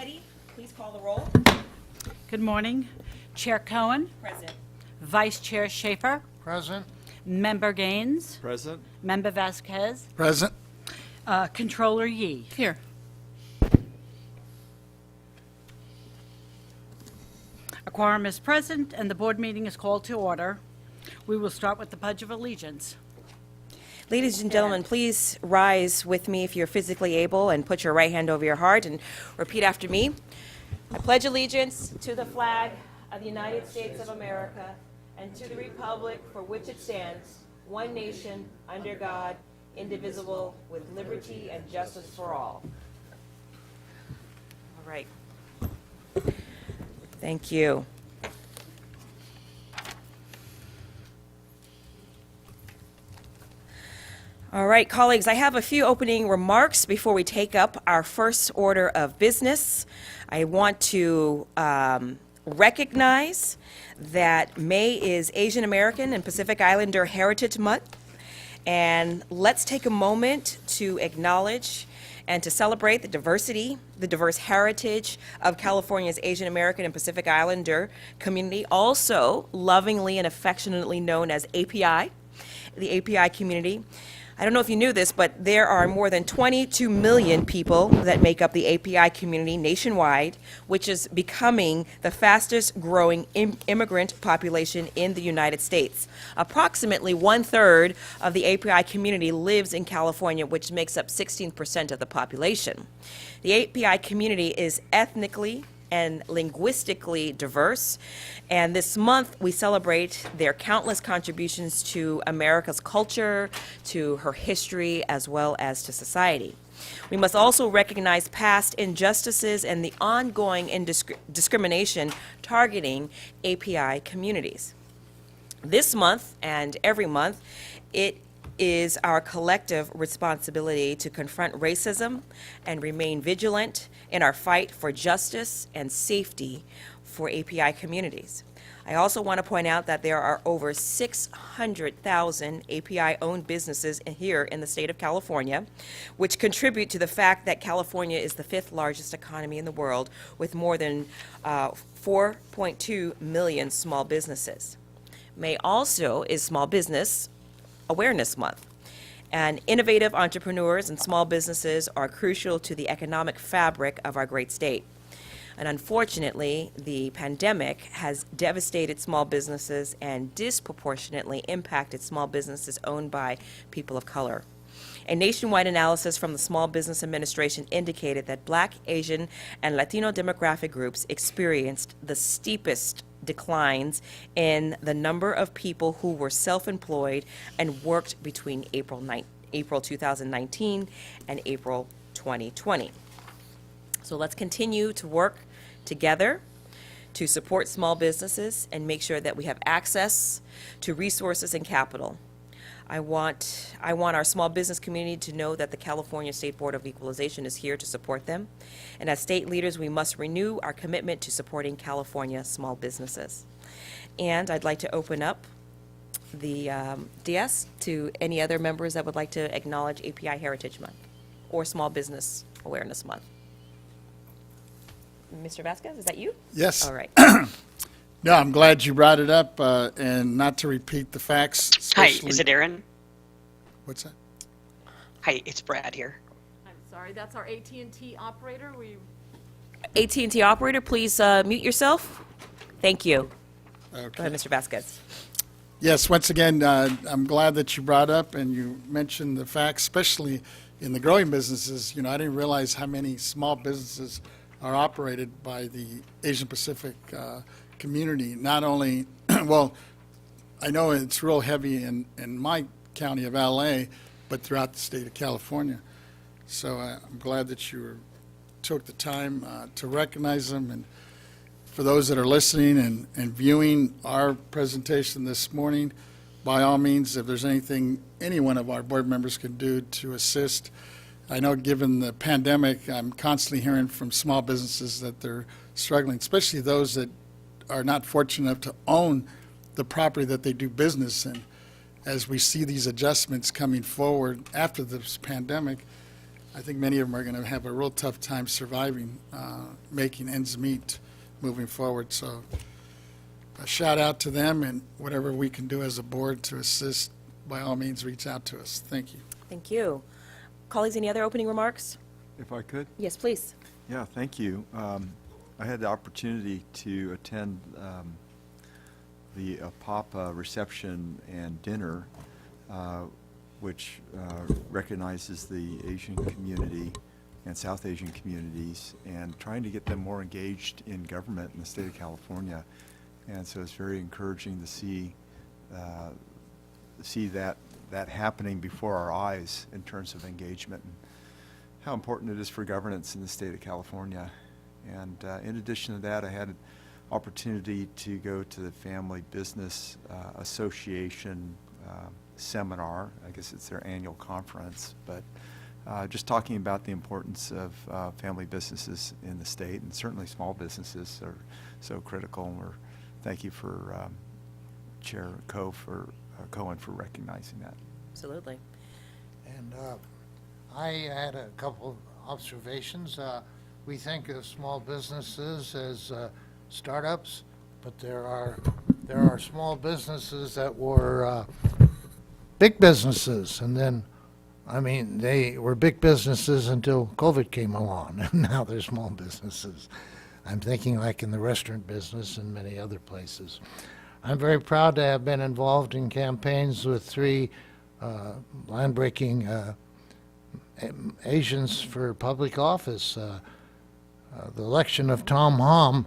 Petty, please call the roll. Good morning. Chair Cohen, Present. Vice Chair Schaefer, Present. Member Gaines, Present. Member Vasquez, Present. Controller Yee. Here. A quorum is present and the board meeting is called to order. We will start with the Pledge of Allegiance. Ladies and gentlemen, please rise with me if you're physically able and put your right hand over your heart and repeat after me. I pledge allegiance to the flag of the United States of America and to the republic for which it stands, one nation, under God, indivisible, with liberty and justice for all. All right. Thank you. All right, colleagues, I have a few opening remarks before we take up our first order of business. I want to recognize that May is Asian American and Pacific Islander Heritage Month. And let's take a moment to acknowledge and to celebrate the diversity, the diverse heritage of California's Asian American and Pacific Islander community, also lovingly and affectionately known as API, the API community. I don't know if you knew this, but there are more than 22 million people that make up the API community nationwide, which is becoming the fastest growing immigrant population in the United States. Approximately 1/3 of the API community lives in California, which makes up 16% of the population. The API community is ethnically and linguistically diverse, and this month we celebrate their countless contributions to America's culture, to her history, as well as to society. We must also recognize past injustices and the ongoing discrimination targeting API communities. This month and every month, it is our collective responsibility to confront racism and remain vigilant in our fight for justice and safety for API communities. I also want to point out that there are over 600,000 API-owned businesses here in the state of California, which contribute to the fact that California is the 5th largest economy in the world, with more than 4.2 million small businesses. May also is Small Business Awareness Month. And innovative entrepreneurs and small businesses are crucial to the economic fabric of our great state. And unfortunately, the pandemic has devastated small businesses and disproportionately impacted small businesses owned by people of color. A nationwide analysis from the Small Business Administration indicated that Black, Asian, and Latino demographic groups experienced the steepest declines in the number of people who were self-employed and worked between April 2019 and April 2020. So let's continue to work together to support small businesses and make sure that we have access to resources and capital. I want our small business community to know that the California State Board of Equalization is here to support them. And as state leaders, we must renew our commitment to supporting California small businesses. And I'd like to open up the DS to any other members that would like to acknowledge API Heritage Month or Small Business Awareness Month. Mr. Vasquez, is that you? Yes. All right. No, I'm glad you brought it up, and not to repeat the facts. Hi, Especially, is it Aaron? What's that? Hi, it's Brad here. I'm sorry, that's our AT&T operator. AT&T operator, please mute yourself. Thank you. Okay. Go ahead, Mr. Vasquez. Yes, once again, I'm glad that you brought up and you mentioned the facts, especially in the growing businesses. You know, I didn't realize how many small businesses are operated by the Asian Pacific community. Not only, well, I know it's real heavy in my county of LA, but throughout the state of California. So I'm glad that you took the time to recognize them. And for those that are listening and viewing our presentation this morning, by all means, if there's anything any one of our board members can do to assist. I know given the pandemic, I'm constantly hearing from small businesses that they're struggling, especially those that are not fortunate enough to own the property that they do business in. As we see these adjustments coming forward after this pandemic, I think many of them are going to have a real tough time surviving, making ends meet moving forward. So a shout out to them, and whatever we can do as a board to assist, by all means, reach out to us. Thank you. Thank you. Colleagues, any other opening remarks? If I could? Yes, please. Yeah, thank you. I had the opportunity to attend the Papa reception and dinner, which recognizes the Asian community and South Asian communities, and trying to get them more engaged in government in the state of California. And so it's very encouraging to see that happening before our eyes in terms of engagement and how important it is for governance in the state of California. And in addition to that, I had an opportunity to go to the Family Business Association seminar. I guess it's their annual conference, but just talking about the importance of family businesses in the state, and certainly small businesses are so critical. And thank you for Chair Cohen for recognizing that. Absolutely. And I had a couple of observations. We think of small businesses as startups, but there are small businesses that were big businesses, and then, I mean, they were big businesses until COVID came along, and now they're small businesses. I'm thinking like in the restaurant business and many other places. I'm very proud to have been involved in campaigns with 3 line-breaking Asians for public office. The election of Tom Hom,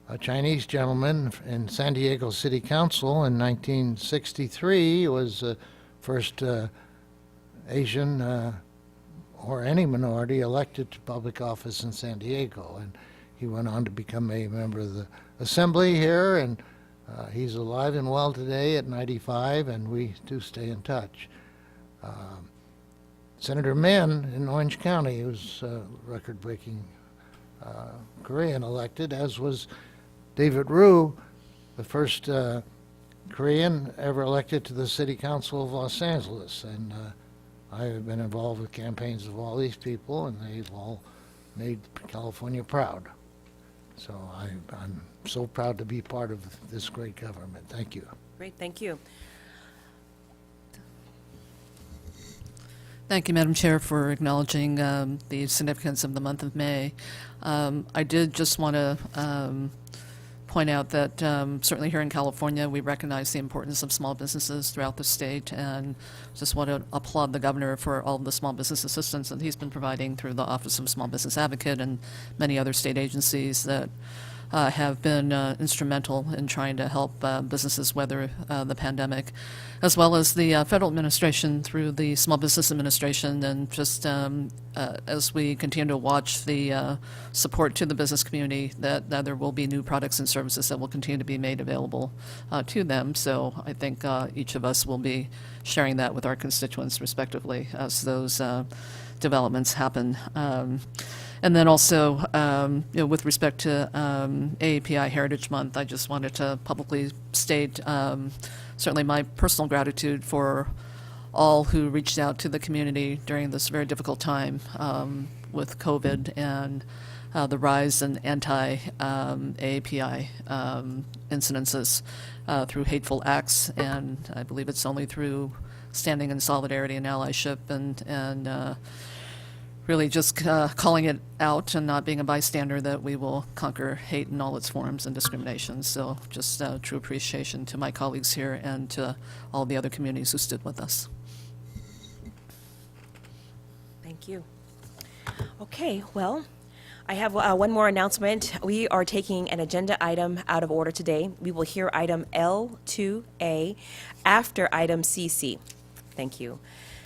a Chinese gentleman in San Diego City Council in 1963, was the first Asian or any minority elected to public office in San Diego. And he went on to become a member of the Assembly here, and he's alive and well today at 95, and we do stay in touch. Senator Min in Orange County was record-breaking Korean elected, as was David Ryu, the first Korean ever elected to the City Council of Los Angeles. And I have been involved with campaigns of all these people, and they've all made California proud. So I'm so proud to be part of this great government. Thank you. Great, thank you. Thank you, Madam Chair, for acknowledging the significance of the month of May. I did just want to point out that certainly here in California, we recognize the importance of small businesses throughout the state, and just want to applaud the governor for all of the small business assistance that he's been providing through the Office of Small Business Advocate and many other state agencies that have been instrumental in trying to help businesses weather the pandemic, as well as the federal administration through the Small Business Administration, and just as we continue to watch the support to the business community, that there will be new products and services that will continue to be made available to them. So I think each of us will be sharing that with our constituents respectively as those developments happen. And then also, with respect to AAPI Heritage Month, I just wanted to publicly state certainly my personal gratitude for all who reached out to the community during this very difficult time with COVID and the rise in anti-AAPI incidences through hateful acts. And I believe it's only through standing in solidarity and allyship and really just calling it out and not being a bystander that we will conquer hate in all its forms and discrimination. So just true appreciation to my colleagues here and to all the other communities who stood with us. Thank you. Okay, well, I have one more announcement. We are taking an agenda item out of order today. We will hear item L2A after item CC. Thank you.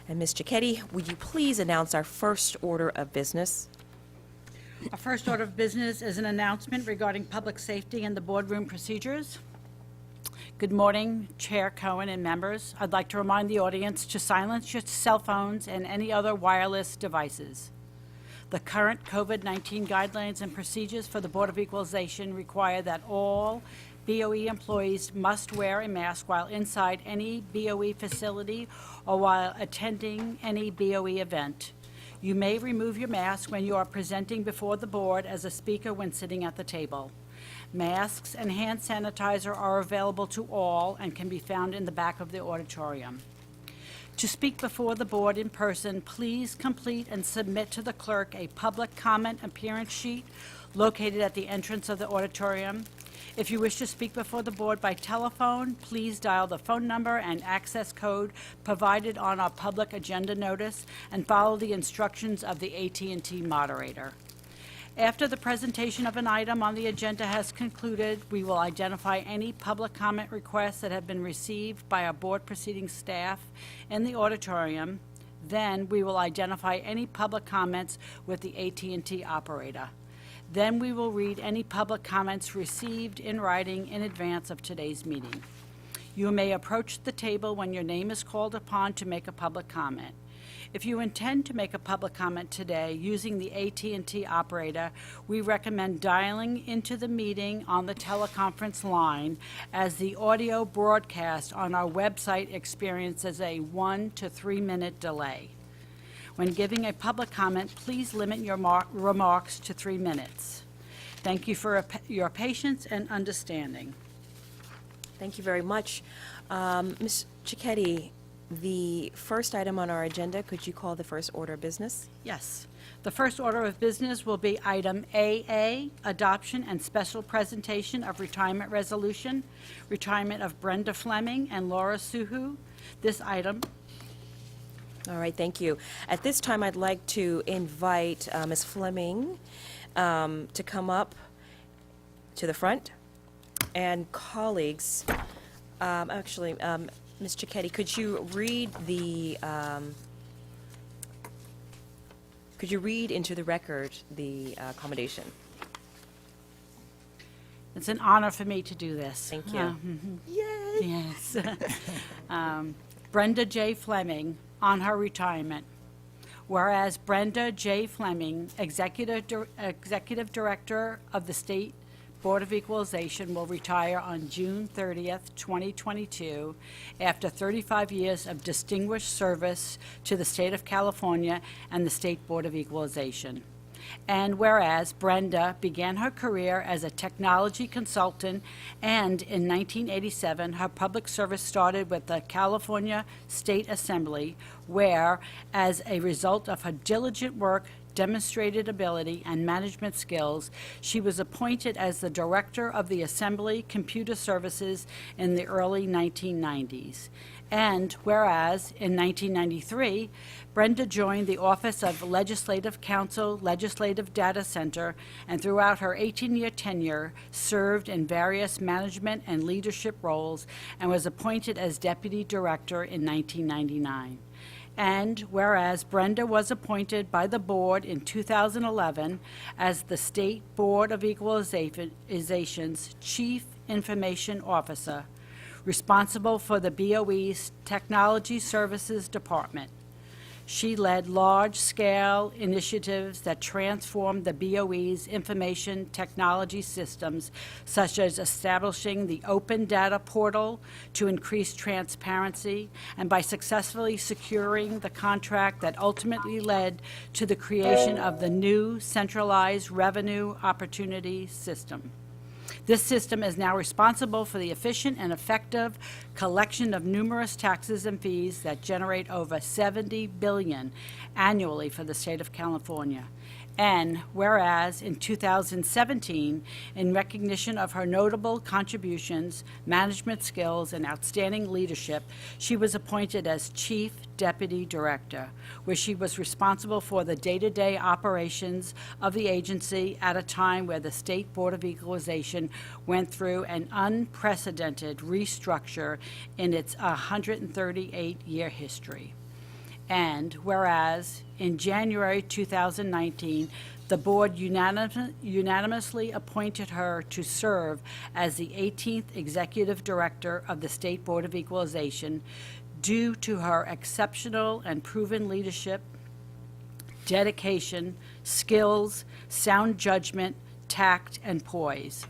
And Ms. Giacchetti, would you please announce our first order of business? Our first order of business is an announcement regarding public safety and the boardroom procedures. Good morning, Chair Cohen and members. I'd like to remind the audience to silence your cell phones and any other wireless devices. The current COVID-19 guidelines and procedures for the Board of Equalization require that all BOE employees must wear a mask while inside any BOE facility or while attending any BOE event. You may remove your mask when you are presenting before the board as a speaker when sitting at the table. Masks and hand sanitizer are available to all and can be found in the back of the auditorium. To speak before the board in person, please complete and submit to the clerk a public comment appearance sheet located at the entrance of the auditorium. If you wish to speak before the board by telephone, please dial the phone number and access code provided on our public agenda notice and follow the instructions of the AT&T moderator. After the presentation of an item on the agenda has concluded, we will identify any public comment requests that have been received by our board proceeding staff in the auditorium. Then we will identify any public comments with the AT&T operator. Then we will read any public comments received in writing in advance of today's meeting. You may approach the table when your name is called upon to make a public comment. If you intend to make a public comment today using the AT&T operator, we recommend dialing into the meeting on the teleconference line, as the audio broadcast on our website experiences a 1 to 3 minute delay. When giving a public comment, please limit your remarks to 3 minutes. Thank you for your patience and understanding. Thank you very much. Ms. Cicchetti, the first item on our agenda, could you call the first order of business? Yes. The first order of business will be item AA, adoption and special presentation of retirement resolution, retirement of Brenda Fleming and Laura Suhu. This item. All right, thank you. At this time, I'd like to invite Ms. Fleming to come up to the front. And colleagues, Ms. Cicchetti, could you read into the record the commendation? It's an honor for me to do this. Thank you. Yay! Yes. Brenda J. Fleming, on her retirement. Whereas Brenda J. Fleming, Executive Director of the State Board of Equalization, will retire on June 30th, 2022, after 35 years of distinguished service to the state of California and the State Board of Equalization. And whereas Brenda began her career as a technology consultant, and in 1987 her public service started with the California State Assembly, where, as a result of her diligent work, demonstrated ability, and management skills, she was appointed as the Director of the Assembly Computer Services in the early 1990s. And whereas, in 1993, Brenda joined the Office of Legislative Counsel Legislative Data Center, and throughout her 18-year tenure, served in various management and leadership roles, and was appointed as Deputy Director in 1999. And whereas Brenda was appointed by the board in 2011 as the State Board of Equalization's Chief Information Officer, responsible for the BOE's Technology Services Department. She led large-scale initiatives that transformed the BOE's information technology systems, such as establishing the Open Data Portal to increase transparency, and by successfully securing the contract that ultimately led to the creation of the new centralized revenue opportunity system. This system is now responsible for the efficient and effective collection of numerous taxes and fees that generate over $70 billion annually for the state of California. And whereas in 2017, in recognition of her notable contributions, management skills, and outstanding leadership, she was appointed as Chief Deputy Director, where she was responsible for the day-to-day operations of the agency at a time where the State Board of Equalization went through an unprecedented restructure in its 138-year history. And whereas in January 2019, the board unanimously appointed her to serve as the 18th Executive Director of the State Board of Equalization due to her exceptional and proven leadership, dedication, skills, sound judgment, tact, and poise.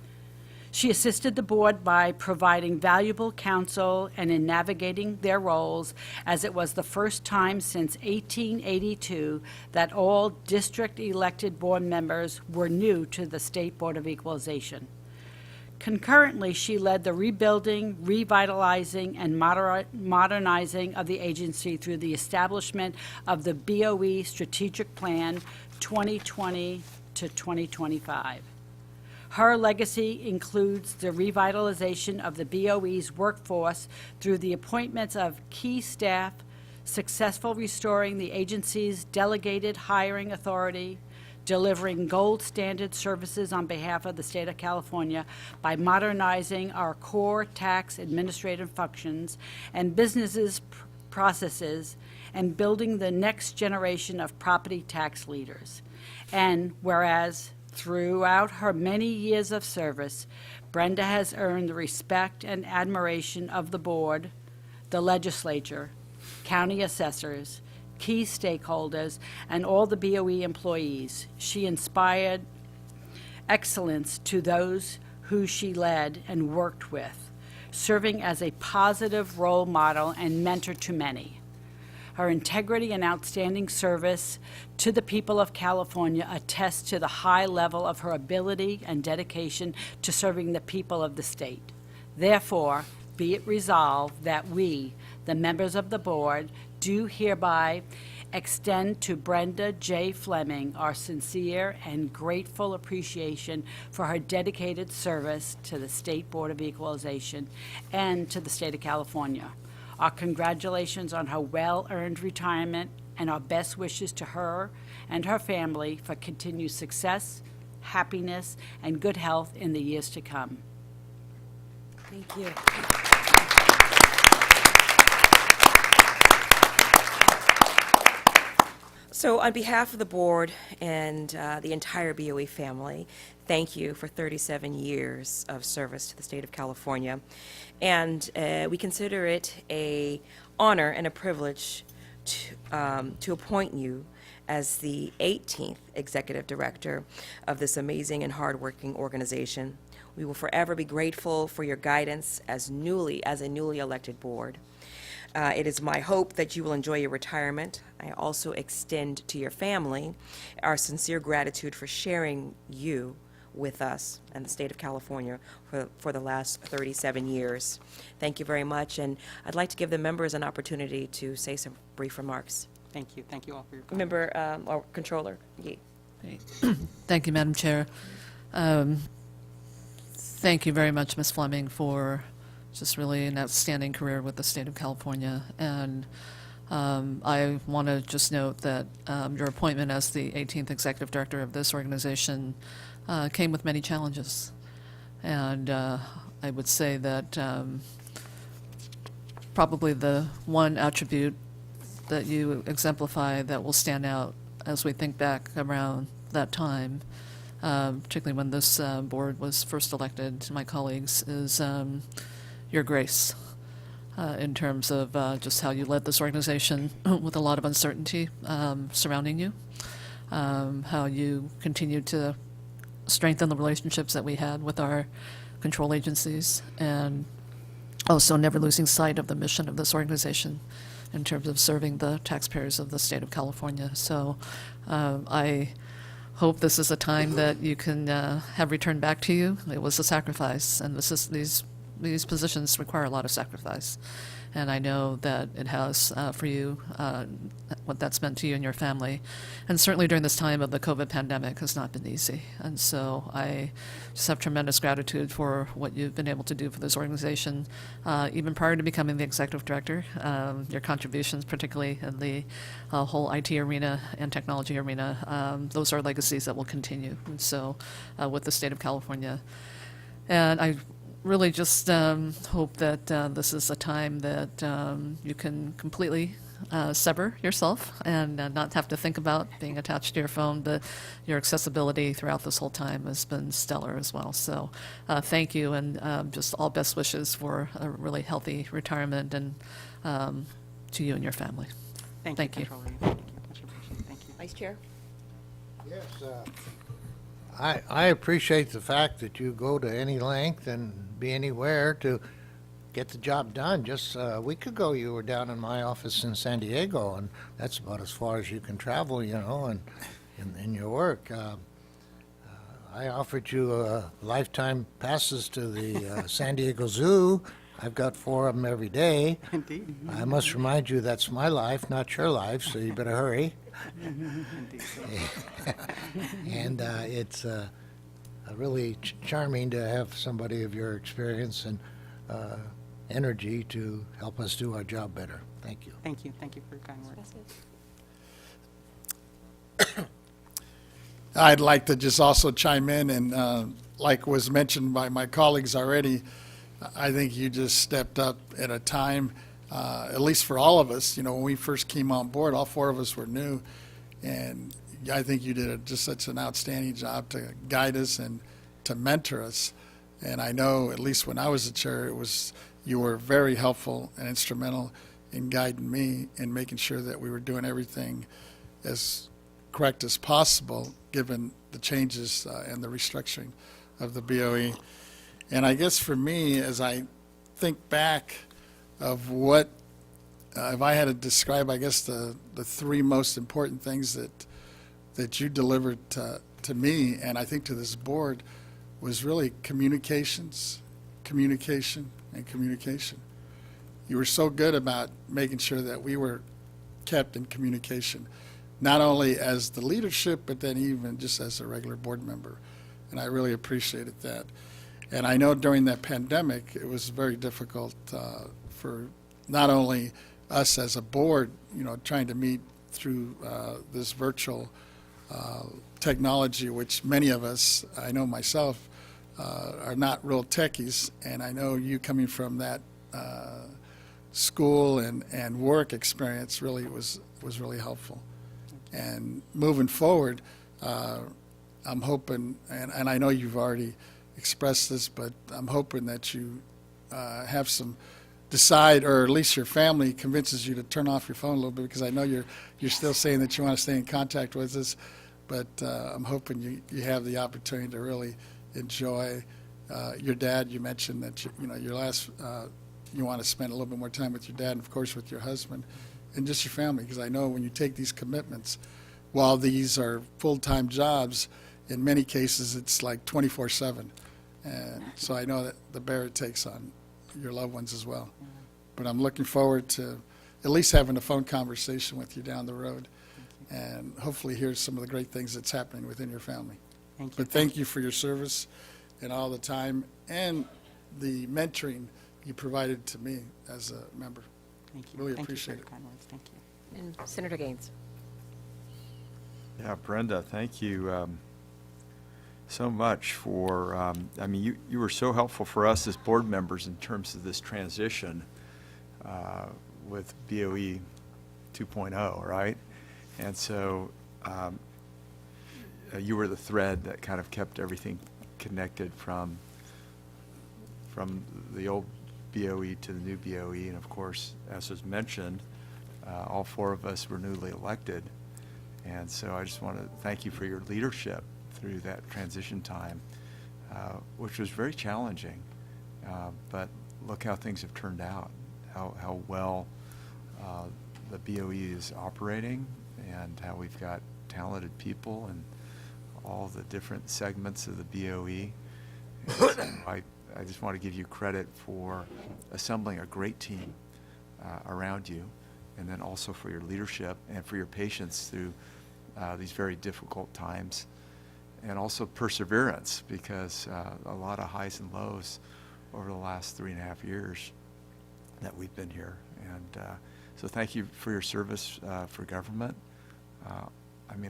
She assisted the board by providing valuable counsel and in navigating their roles, as it was the first time since 1882 that all district-elected board members were new to the State Board of Equalization. Concurrently, she led the rebuilding, revitalizing, and modernizing of the agency through the establishment of the BOE Strategic Plan 2020 to 2025. Her legacy includes the revitalization of the BOE's workforce through the appointments of key staff, successful restoring the agency's delegated hiring authority, delivering gold standard services on behalf of the state of California by modernizing our core tax administrative functions and businesses' processes, and building the next generation of property tax leaders. And whereas throughout her many years of service, Brenda has earned the respect and admiration of the board, the legislature, county assessors, key stakeholders, and all the BOE employees. She inspired excellence to those who she led and worked with, serving as a positive role model and mentor to many. Her integrity and outstanding service to the people of California attest to the high level of her ability and dedication to serving the people of the state. Therefore, be it resolved that we, the members of the board, do hereby extend to Brenda J. Fleming our sincere and grateful appreciation for her dedicated service to the State Board of Equalization and to the state of California. Our congratulations on her well-earned retirement and our best wishes to her and her family for continued success, happiness, and good health in the years to come. Thank you. So on behalf of the board and the entire BOE family, thank you for 37 years of service to the state of California. And we consider it an honor and a privilege to appoint you as the 18th Executive Director of this amazing and hardworking organization. We will forever be grateful for your guidance as a newly elected board. It is my hope that you will enjoy your retirement. I also extend to your family our sincere gratitude for sharing you with us and the state of California for the last 37 years. Thank you very much, and I'd like to give the members an opportunity to say some brief remarks. Thank you. Thank you all for your comments. Member or Controller Yee. Thank you, Madam Chair. Thank you very much, Ms. Fleming, for just really an outstanding career with the state of California. And I want to just note that your appointment as the 18th Executive Director of this organization came with many challenges. And I would say that probably the one attribute that you exemplify that will stand out as we think back around that time, particularly when this board was first elected to my colleagues, is your grace in terms of just how you led this organization with a lot of uncertainty surrounding you, how you continued to strengthen the relationships that we had with our control agencies, and also never losing sight of the mission of this organization in terms of serving the taxpayers of the state of California. So I hope this is a time that you can have returned back to you. It was a sacrifice, and these positions require a lot of sacrifice. And I know that it has for you, what that's meant to you and your family. And certainly during this time of the COVID pandemic has not been easy. And so I just have tremendous gratitude for what you've been able to do for this organization, even prior to becoming the executive director. Your contributions, particularly in the whole IT arena and technology arena, those are legacies that will continue. And so with the state of California. And I really just hope that this is a time that you can completely sever yourself and not have to think about being attached to your phone, but your accessibility throughout this whole time has been stellar as well. So thank you, and just all best wishes for a really healthy retirement, and to you and your family. Thank you. Controller. Thank you. Much appreciated. Thank you. Vice Chair? Yes, I appreciate the fact that you go to any length and be anywhere to get the job done. Just a week ago, you were down in my office in San Diego, and that's about as far as you can travel, and in your work. I offered you lifetime passes to the San Diego Zoo. I've got 4 of them every day. Indeed. I must remind you, that's my life, not your life, so you better hurry. Indeed. And it's really charming to have somebody of your experience and energy to help us do our job better. Thank you. Thank you. Thank you for your kind words. I'd like to just also chime in, and like was mentioned by my colleagues already, I think you just stepped up at a time, at least for all of us, when we first came on board, all 4 of us were new, and I think you did just such an outstanding job to guide us and to mentor us. And I know, at least when I was the chair, you were very helpful and instrumental in guiding me and making sure that we were doing everything as correct as possible, given the changes and the restructuring of the BOE. And I guess for me, as I think back of what, if I had to describe, I guess the 3 most important things that you delivered to me, and I think to this board, was really communications, communication, and communication. You were so good about making sure that we were kept in communication, not only as the leadership, but then even just as a regular board member. And I really appreciated that. And I know during that pandemic, it was very difficult for not only us as a board, trying to meet through this virtual technology, which many of us, I know myself, are not real techies. And I know you coming from that school and work experience really was really helpful. And moving forward, I'm hoping, and I know you've already expressed this, but I'm hoping that you have some decide, or at least your family convinces you to turn off your phone a little bit, because I know you're still saying that you want to stay in contact with us, but I'm hoping you have the opportunity to really enjoy your dad. You mentioned that your last you want to spend a little bit more time with your dad, and of course with your husband, and just your family, because I know when you take these commitments, while these are full-time jobs, in many cases it's like 24/7, and so I know that the bear it takes on your loved ones as well. But I'm looking forward to at least having a phone conversation with you down the road, and hopefully hear some of the great things that's happening within your family. Thank you. But thank you for your service and all the time and the mentoring you provided to me as a member. Thank you. Really Thank appreciate you for it. your kind words. Thank you. And Senator Gaines. Yeah, Brenda, thank you so much for, you were so helpful for us as board members in terms of this transition with BOE 2.0, right? And so you were the thread that kind of kept everything connected from the old BOE to the new BOE. And of course, as was mentioned, all 4 of us were newly elected. And so I just want to thank you for your leadership through that transition time, which was very challenging. But look how things have turned out, how well the BOE is operating, and how we've got talented people in all the different segments of the BOE. And so I just want to give you credit for assembling a great team around you, and then also for your leadership and for your patience through these very difficult times, and also perseverance, because a lot of highs and lows over the last 3.5 years that we've been here. And so thank you for your service for government.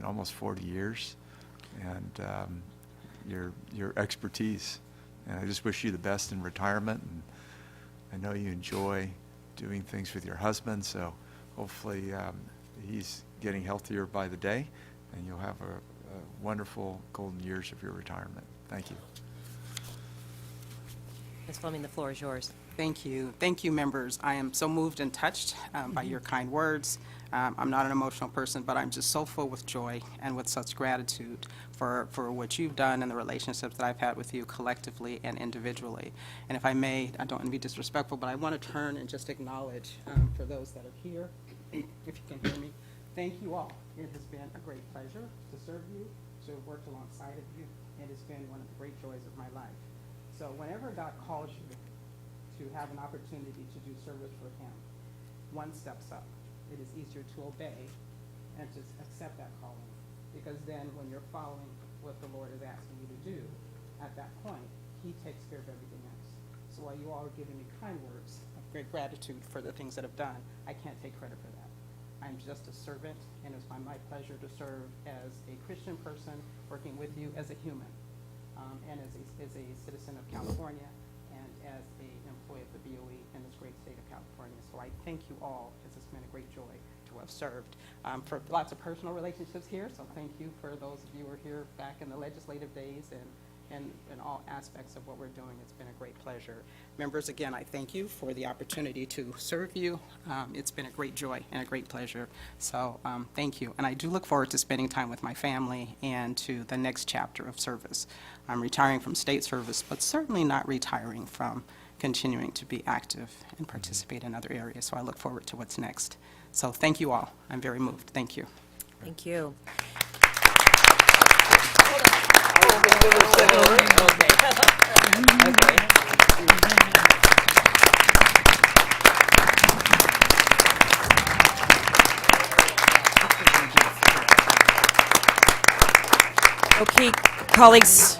Almost 40 years, and your expertise. And I just wish you the best in retirement, and I know you enjoy doing things with your husband, so hopefully he's getting healthier by the day, and you'll have a wonderful golden years of your retirement. Thank you. Ms. Fleming, the floor is yours. Thank you. Thank you, members. I am so moved and touched by your kind words. I'm not an emotional person, but I'm just so full with joy and with such gratitude for what you've done and the relationships that I've had with you collectively and individually. And if I may, I don't want to be disrespectful, but I want to turn and just acknowledge for those that are here, if you can hear me, thank you all. It has been a great pleasure to serve you, to have worked alongside of you. It has been one of the great joys of my life. So whenever God calls you to have an opportunity to do service for Him, one steps up. It is easier to obey and to accept that calling, because then when you're following what the Lord is asking you to do, at that point, He takes care of everything else. So while you all are giving me kind words of great gratitude for the things that I've done, I can't take credit for that. I'm just a servant, and it's my pleasure to serve as a Christian person working with you as a human, and as a citizen of California, and as an employee of the BOE in this great state of California. So I thank you all, because it's been a great joy to have served. For lots of personal relationships here, so thank you for those of you who are here back in the legislative days and in all aspects of what we're doing. It's been a great pleasure. Members, again, I thank you for the opportunity to serve you. It's been a great joy and a great pleasure. So thank you. And I do look forward to spending time with my family and to the next chapter of service. I'm retiring from state service, but certainly not retiring from continuing to be active and participate in other areas. So I look forward to what's next. So thank you all. I'm very moved. Thank you. Thank you. Okay, colleagues,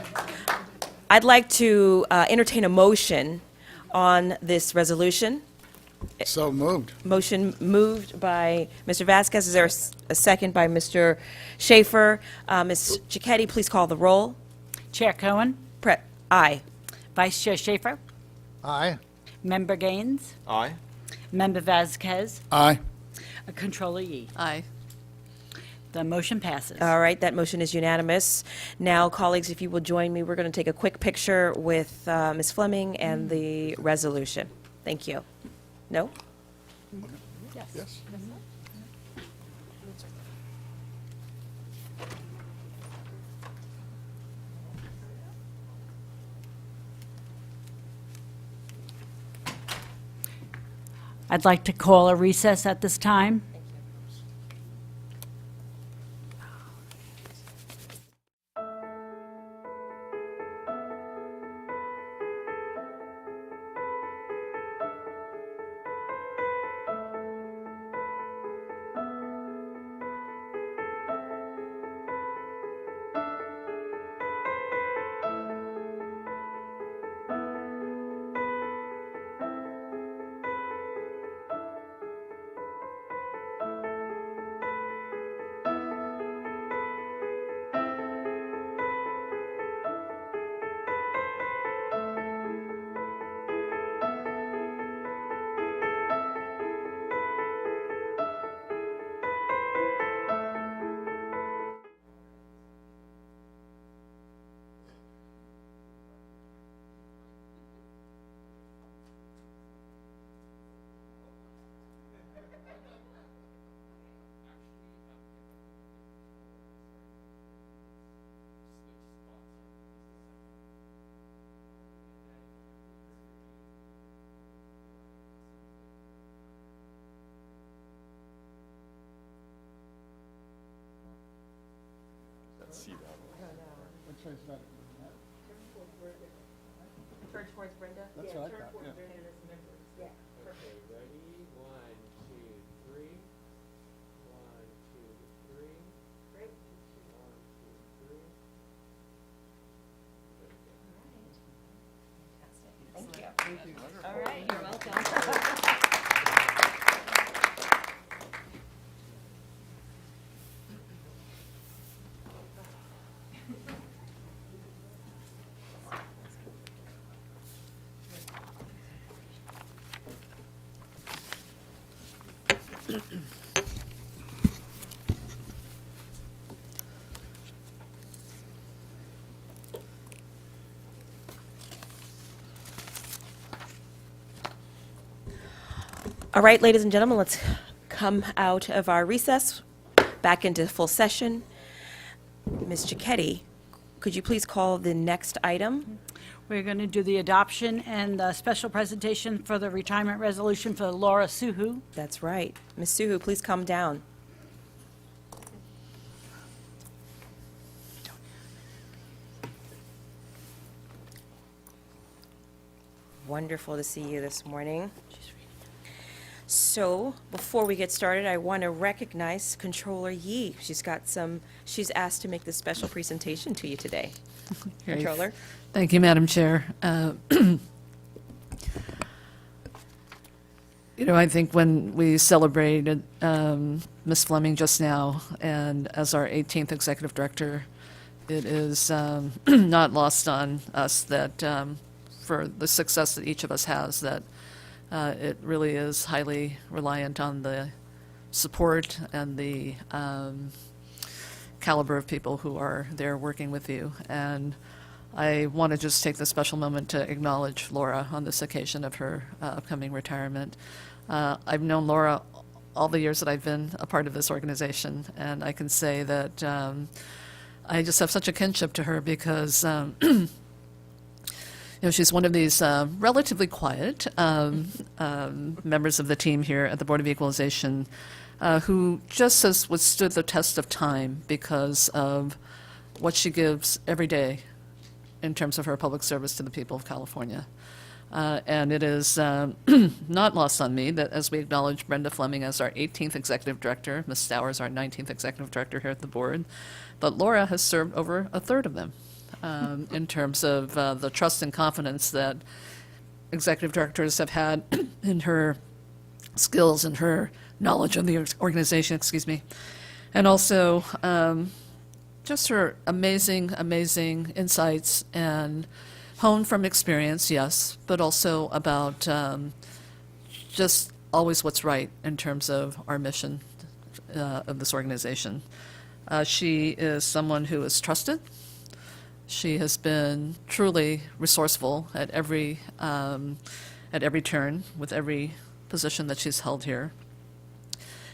I'd like to entertain a motion on this resolution. So moved. Motion moved by Mr. Vasquez. Is there a second by Mr. Schaefer? Ms. Cicchetti, please call the roll. Chair Cohen, Aye. Vice Chair Schaefer, Aye. Member Gaines, Aye. Member Vasquez, Aye. Controller Yi. Aye. The motion passes. All right, that motion is unanimous. Now, colleagues, if you will join me, we're going to take a quick picture with Ms. Fleming and the resolution. Thank you. No? Yes. I'd like to call a recess at this time. Which one's better? Turn towards Brenda. That's what I thought, yeah. Okay, ready? 1, 2, 3. 1, 2, 3. Great. 1, 2, 3. All right, you're welcome. All right, ladies and gentlemen, let's come out of our recess, back into full session. Ms. Giacchetti, could you please call the next item? We're going to do the adoption and the special presentation for the retirement resolution for Laura Suhu. That's right. Ms. Suhu, please come down. Wonderful to see you this morning. So, before we get started, I want to recognize Controller Yee. She's asked to make this special presentation to you today. Great. Controller? Thank you, Madam Chair. I think when we celebrated Ms. Fleming just now, and as our 18th Executive Director, it is not lost on us that for the success that each of us has, that it really is highly reliant on the support and the caliber of people who are there working with you. And I want to just take this special moment to acknowledge Laura on this occasion of her upcoming retirement. I've known Laura all the years that I've been a part of this organization, and I can say that I just have such a kinship to her because she's one of these relatively quiet members of the team here at the Board of Equalization who just has withstood the test of time because of what she gives every day in terms of her public service to the people of California. And it is not lost on me that as we acknowledge Brenda Fleming as our 18th Executive Director, Ms. Stowers our 19th Executive Director here at the Board, but Laura has served over a third of them. In terms of the trust and confidence that executive directors have had in her skills and her knowledge of the organization, and also just her amazing insights and honed from experience, yes, but also about just always what's right in terms of our mission of this organization. She is someone who is trusted. She has been truly resourceful at every turn with every position that she's held here.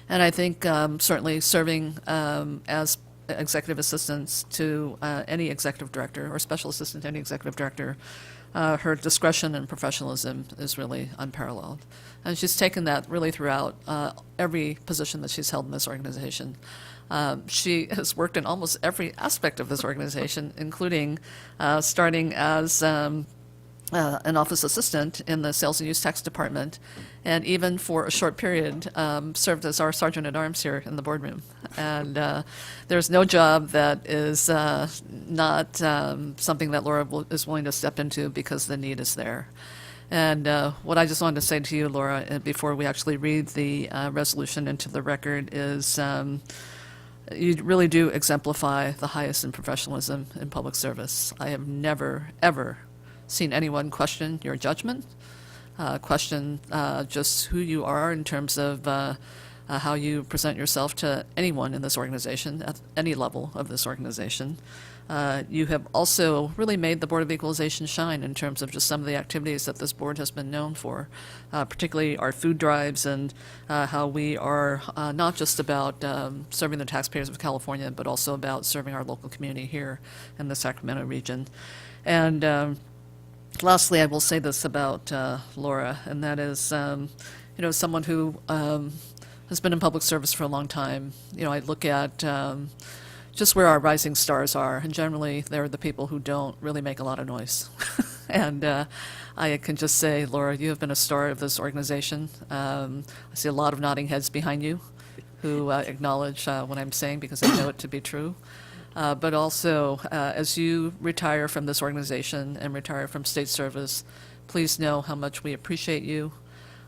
And I think certainly serving as executive assistants to any executive director or special assistant to any executive director, her discretion and professionalism is really unparalleled. And she's taken that really throughout every position that she's held in this organization. She has worked in almost every aspect of this organization, including starting as an office assistant in the Sales and Use Tax Department, and even for a short period served as our Sergeant-at-Arms here in the boardroom. And there's no job that is not something that Laura is willing to step into because the need is there. And what I just wanted to say to you, Laura, before we actually read the resolution into the record is you really do exemplify the highest in professionalism in public service. I have never, ever seen anyone question your judgment, question just who you are in terms of how you present yourself to anyone in this organization, at any level of this organization. You have also really made the Board of Equalization shine in terms of just some of the activities that this board has been known for, particularly our food drives and how we are not just about serving the taxpayers of California, but also about serving our local community here in the Sacramento region. And lastly, I will say this about Laura, and that is, someone who has been in public service for a long time. I look at just where our rising stars are, and generally they're the people who don't really make a lot of noise. And I can just say, Laura, you have been a star of this organization. I see a lot of nodding heads behind you who acknowledge what I'm saying because I know it to be true. But also, as you retire from this organization and retire from state service, please know how much we appreciate you,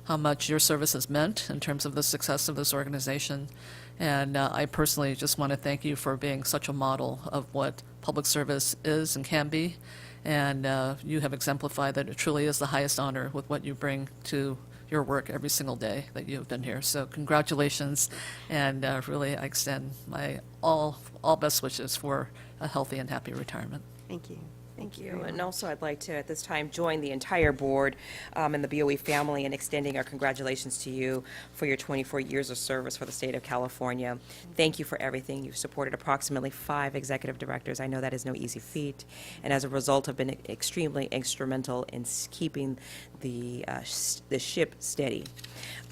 how much your service has meant in terms of the success of this organization. And I personally just want to thank you for being such a model of what public service is and can be. And you have exemplified that it truly is the highest honor with what you bring to your work every single day that you have been here. So congratulations, and really I extend my all best wishes for a healthy and happy retirement. Thank you. Thank you. And also, I'd like to, at this time, join the entire board and the BOE family in extending our congratulations to you for your 24 years of service for the state of California. Thank you for everything. You've supported approximately 5 executive directors. I know that is no easy feat, and as a result, have been extremely instrumental in keeping the ship steady.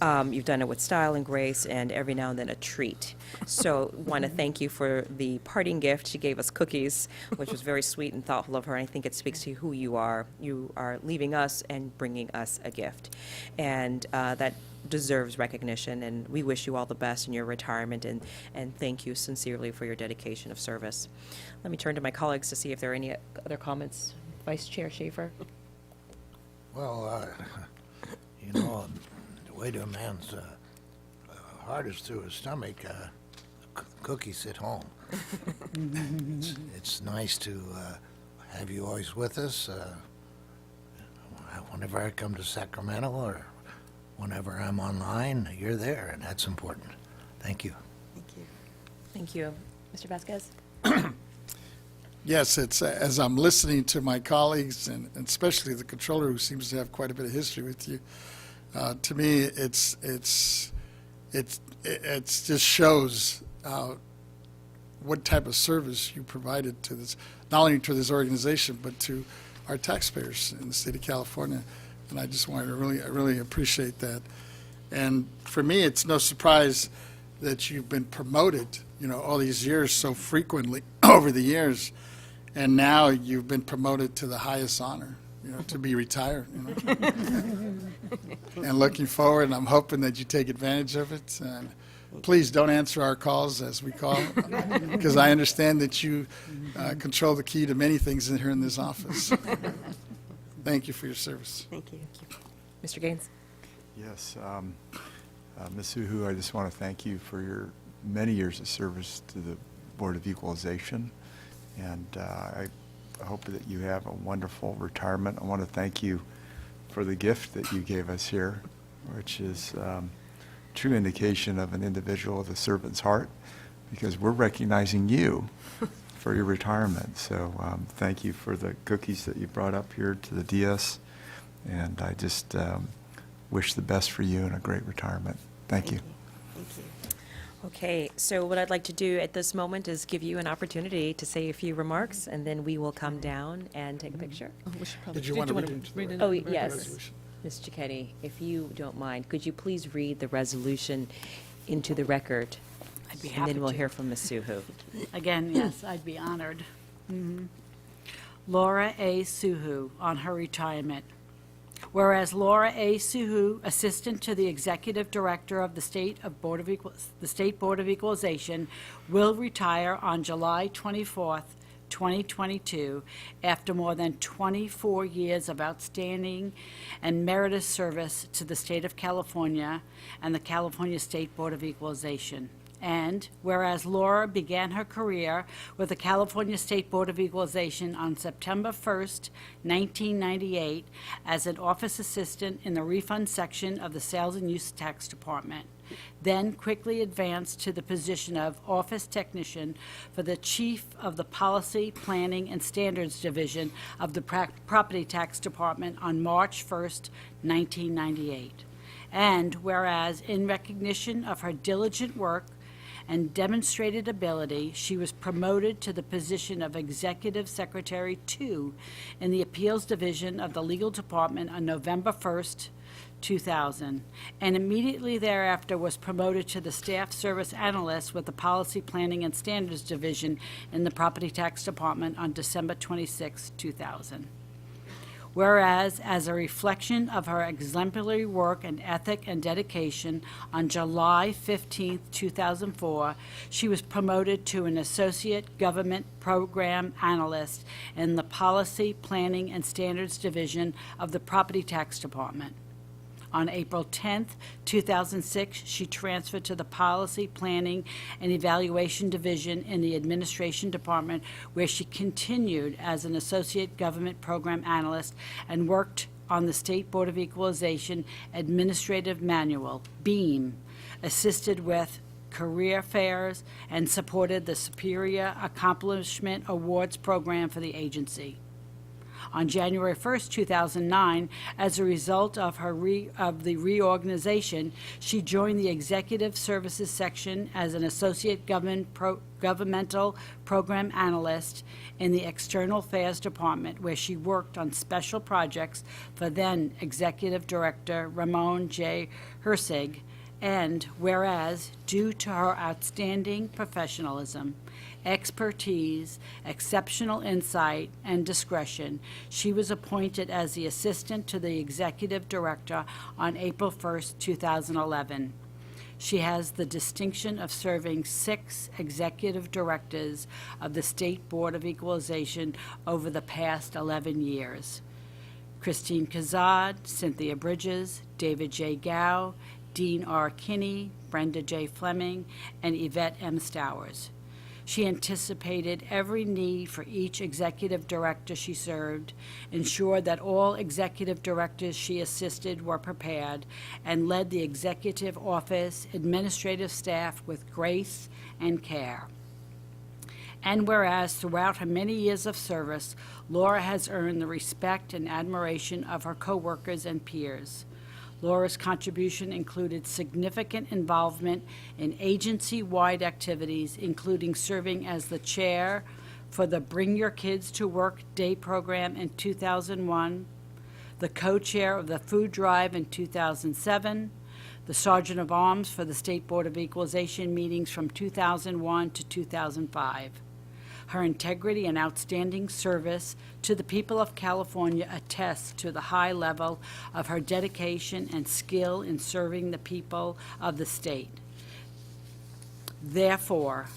You've done it with style and grace, and every now and then a treat. So, want to thank you for the parting gift. She gave us cookies, which was very sweet and thoughtful of her, and I think it speaks to who you are. You are leaving us and bringing us a gift, and that deserves recognition, and we wish you all the best in your retirement, and thank you sincerely for your dedication of service. Let me turn to my colleagues to see if there are any other comments. Vice Chair Schaefer? Well, you know, the way to a man's heart is through his stomach. Cookies at home. It's nice to have you always with us. Whenever I come to Sacramento or whenever I'm online, you're there, and that's important. Thank you. Thank you. Thank you. Mr. Vasquez? Yes, it's, as I'm listening to my colleagues, and especially the controller, who seems to have quite a bit of history with you, to me, it just shows what type of service you provided to this, not only to this organization, but to our taxpayers in the state of California. And I just wanted to I really appreciate that. And for me, it's no surprise that you've been promoted, you know, all these years so frequently over the years. And now you've been promoted to the highest honor, you know, to be retired, you know. And looking forward, and I'm hoping that you take advantage of it. And please don't answer our calls as we call, because I understand that you control the key to many things in here in this office. Thank you for your service. Thank you. Mr. Gaines? Yes, Ms. Suhu, I just want to thank you for your many years of service to the Board of Equalization, and I hope that you have a wonderful retirement. I want to thank you for the gift that you gave us here, which is true indication of an individual with a servant's heart, because we're recognizing you for your retirement. So thank you for the cookies that you brought up here to the DS, and I just wish the best for you and a great retirement. Thank you. Thank you. Okay, so what I'd like to do at this moment is give you an opportunity to say a few remarks, and then we will come down and take a picture. Did you want to read into the Oh, record? yes. Resolution? Ms. Cicchetti, if you don't mind, could you please read the resolution into the record? I'd be And happy then we'll to. hear from Ms. Suhu. Again, yes, I'd be honored. Laura A. Suhu on her retirement. Whereas Laura A. Suhu, Assistant to the Executive Director of the State Board of Equalization, will retire on July 24th, 2022, after more than 24 years of outstanding and meritorious service to the state of California and the California State Board of Equalization. And whereas Laura began her career with the California State Board of Equalization on September 1st, 1998, as an office assistant in the refund section of the Sales and Use Tax Department, then quickly advanced to the position of office technician for the chief of the Policy, Planning, and Standards Division of the Property Tax Department on March 1st, 1998. And whereas in recognition of her diligent work and demonstrated ability, she was promoted to the position of Executive Secretary 2 in the Appeals Division of the Legal Department on November 1st, 2000, and immediately thereafter was promoted to the Staff Service Analyst with the Policy, Planning, and Standards Division in the Property Tax Department on December 26, 2000. Whereas, as a reflection of her exemplary work and ethic and dedication, on July 15, 2004, she was promoted to an Associate Government Program Analyst in the Policy, Planning, and Standards Division of the Property Tax Department. On April 10, 2006, she transferred to the Policy, Planning, and Evaluation Division in the Administration Department, where she continued as an Associate Government Program Analyst and worked on the State Board of Equalization Administrative Manual, BEAM, assisted with career fairs, and supported the Superior Accomplishment Awards Program for the agency. On January 1st, 2009, as a result of the reorganization, she joined the Executive Services section as an Associate Governmental Program Analyst in the External Affairs Department, where she worked on special projects for then Executive Director Ramon J. Hersig. And whereas, due to her outstanding professionalism, expertise, exceptional insight, and discretion, she was appointed as the Assistant to the Executive Director on April 1st, 2011. She has the distinction of serving 6 executive directors of the State Board of Equalization over the past 11 years. Christine Kazad, Cynthia Bridges, David J. Gow, Dean R. Kinney, Brenda J. Fleming, and Yvette M. Stowers. She anticipated every need for each executive director she served, ensured that all executive directors she assisted were prepared, and led the executive office administrative staff with grace and care. And whereas throughout her many years of service, Laura has earned the respect and admiration of her coworkers and peers. Laura's contribution included significant involvement in agency-wide activities, including serving as the chair for the Bring Your Kids to Work Day program in 2001, the co-chair of the Food Drive in 2007, the Sergeant of Arms for the State Board of Equalization meetings from 2001 to 2005. Her integrity and outstanding service to the people of California attests to the high level of her dedication and skill in serving the people of the state. Therefore,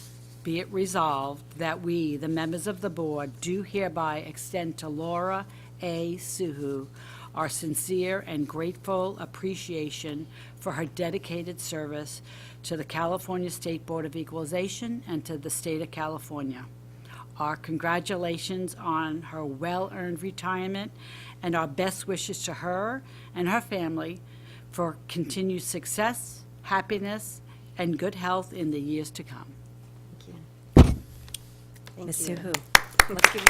be it resolved that we, the members of the board, do hereby extend to Laura A. Suhu our sincere and grateful appreciation for her dedicated service to the California State Board of Equalization and to the state of California. Our congratulations on her well-earned retirement, and our best wishes to her and her family for continued success, happiness, and good health in the years to come. Ms. Suhu. Let's give you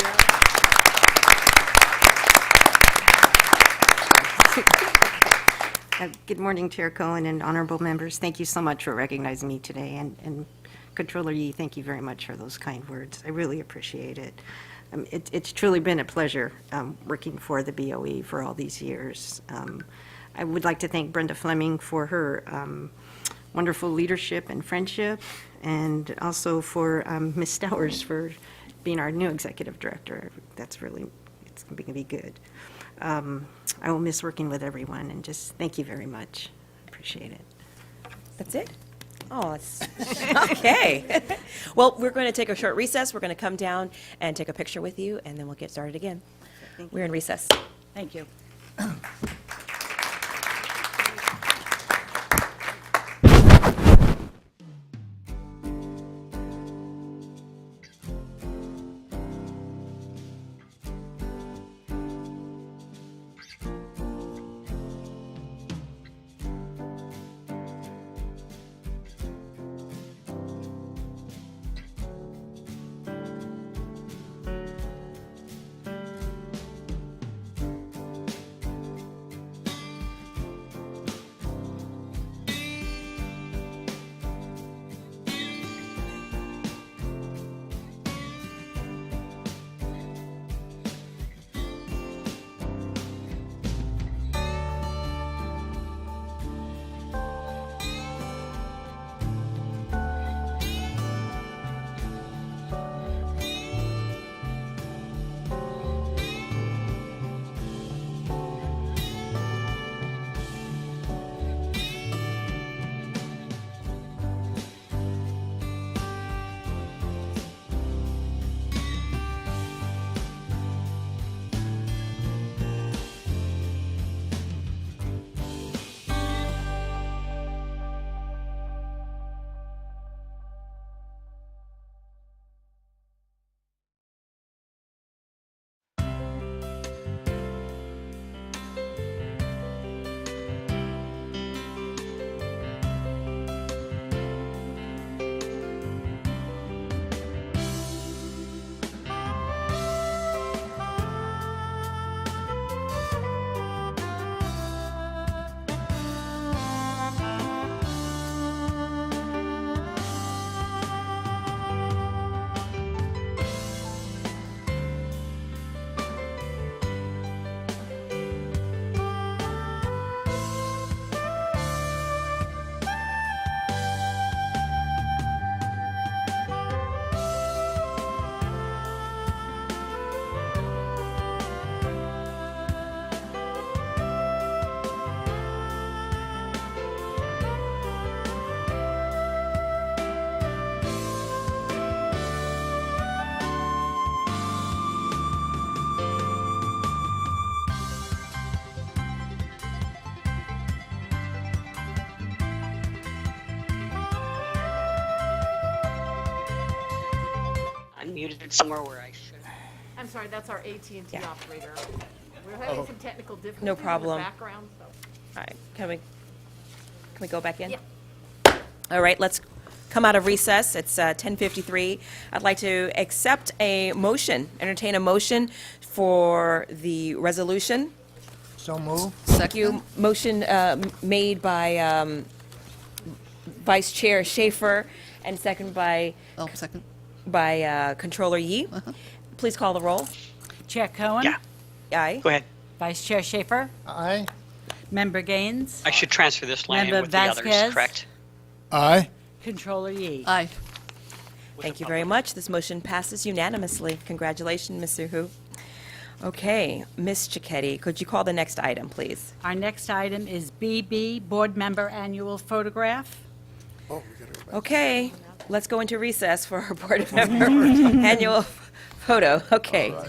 Good morning, Chair Cohen and honorable members. Thank you so much for recognizing me today. And Controller Yee, thank you very much for those kind words. I really appreciate it. It's truly been a pleasure working for the BOE for all these years. I would like to thank Brenda Fleming for her wonderful leadership and friendship, and also for Ms. Stowers for being our new executive director. It's going to be good. I will miss working with everyone, and just thank you very much. Appreciate it. That's it? Oh, it's, okay. Well, we're going to take a short recess. We're going to come down and take a picture with you, and then we'll get started again. We're in recess. Thank you. muted somewhere where I should. I'm sorry, that's our AT&T Yeah. operator. We're having some technical difficulties in the problem. background, so. All right, can we go back in? Yeah. All right, let's come out of recess. It's 10:53. I'd like to accept a motion, entertain a motion for the resolution. So move. Thank you. Motion made by Vice Chair Schaefer and second by Oh, second. Controller Yi. Please call the roll. Chair Cohen? Yeah, Aye. go ahead. Vice Chair Schaefer? Aye. Member Gaines? I should transfer this line in Member with the others, Vasquez? correct? Aye. Controller Yi? Aye. Thank you very much. This motion passes unanimously. Congratulations, Ms. Suhu. Okay, Ms. Cicchetti, could you call the next item, please? Our next item is BB, Board Member Annual Photograph. Oh, we gotta go back. Okay, let's go into recess for our board member annual photo. Okay. I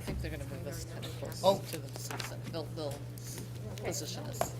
think they're going to move us kind of close to the citizen. They'll position us.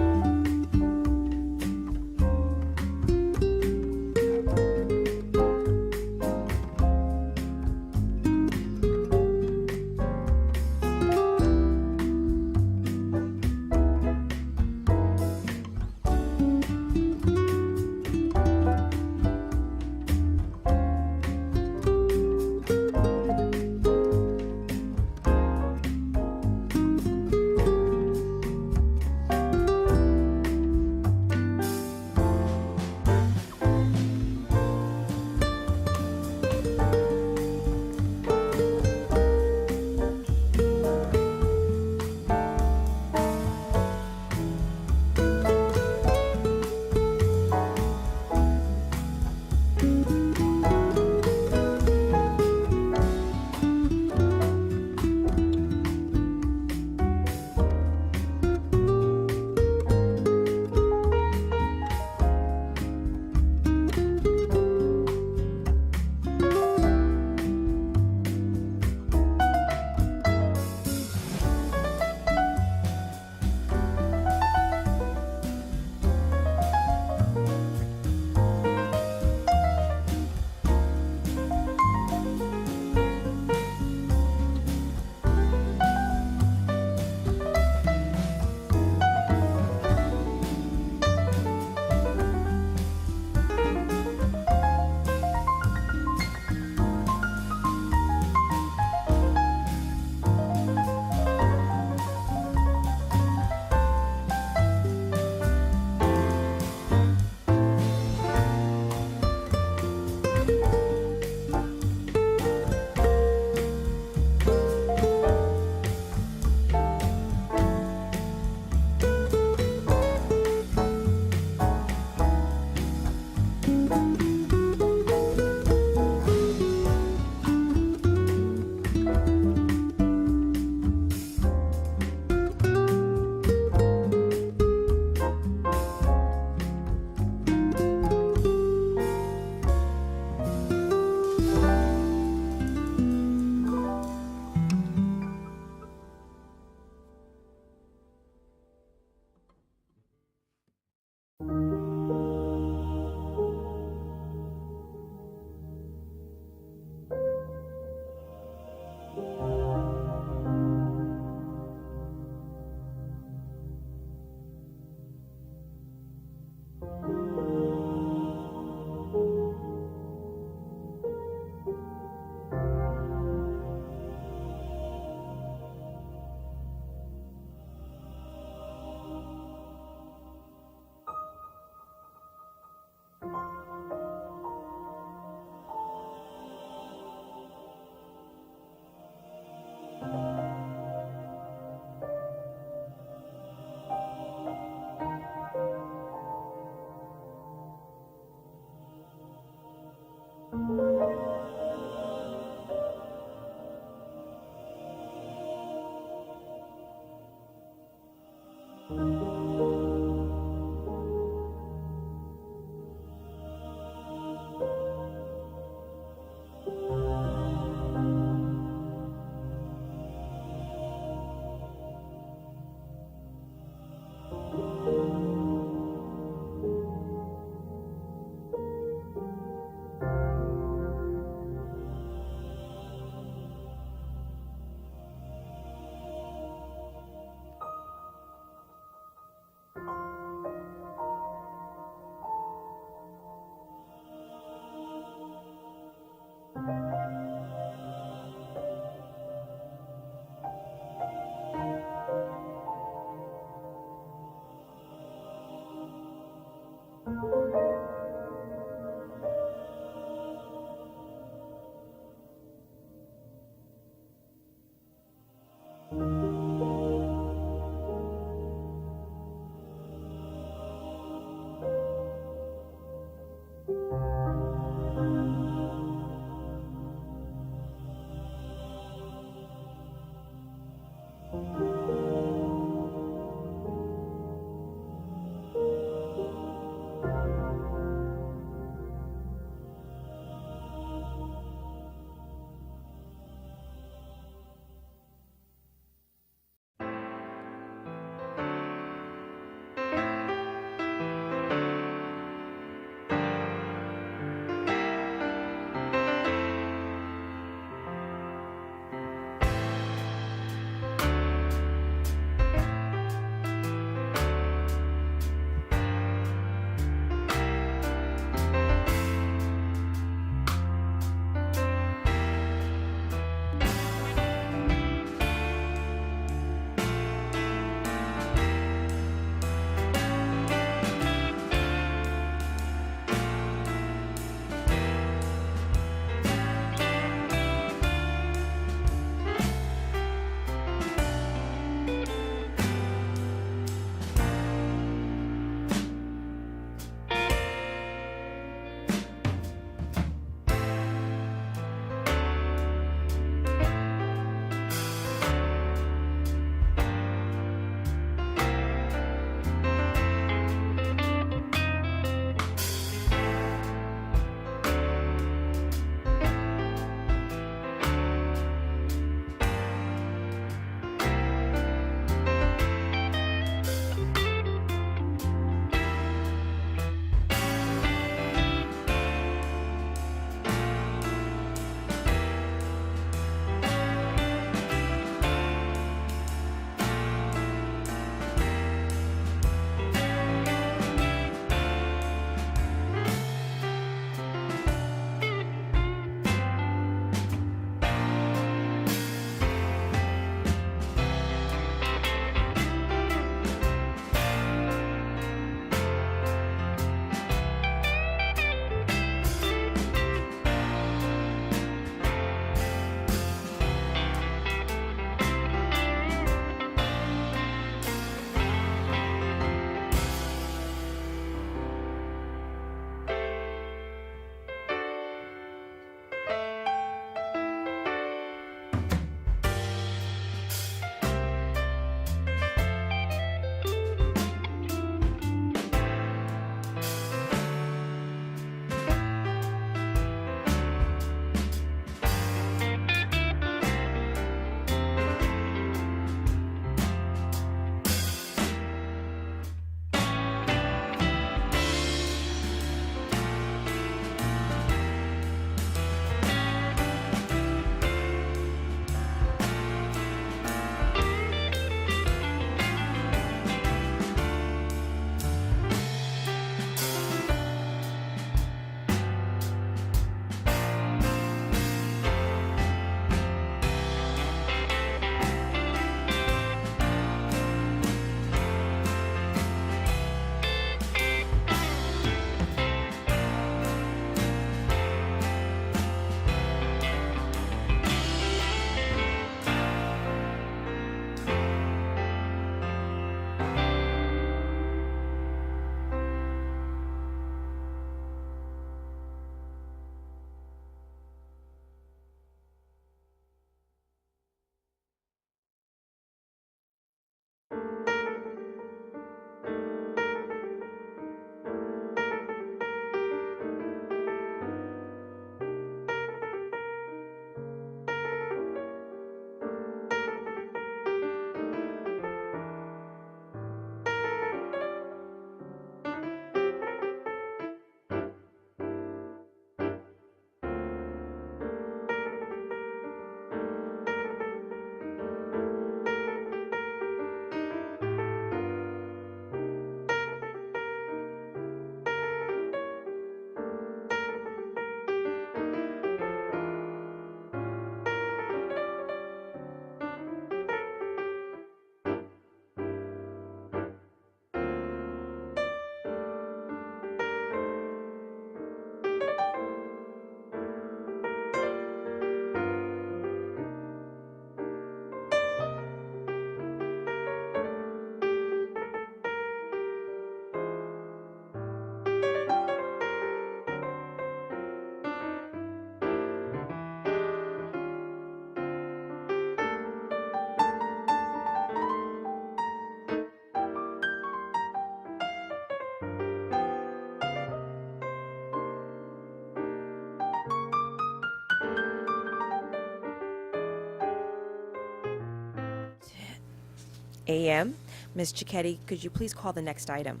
a.m. Ms. Cicchetti, could you please call the next item?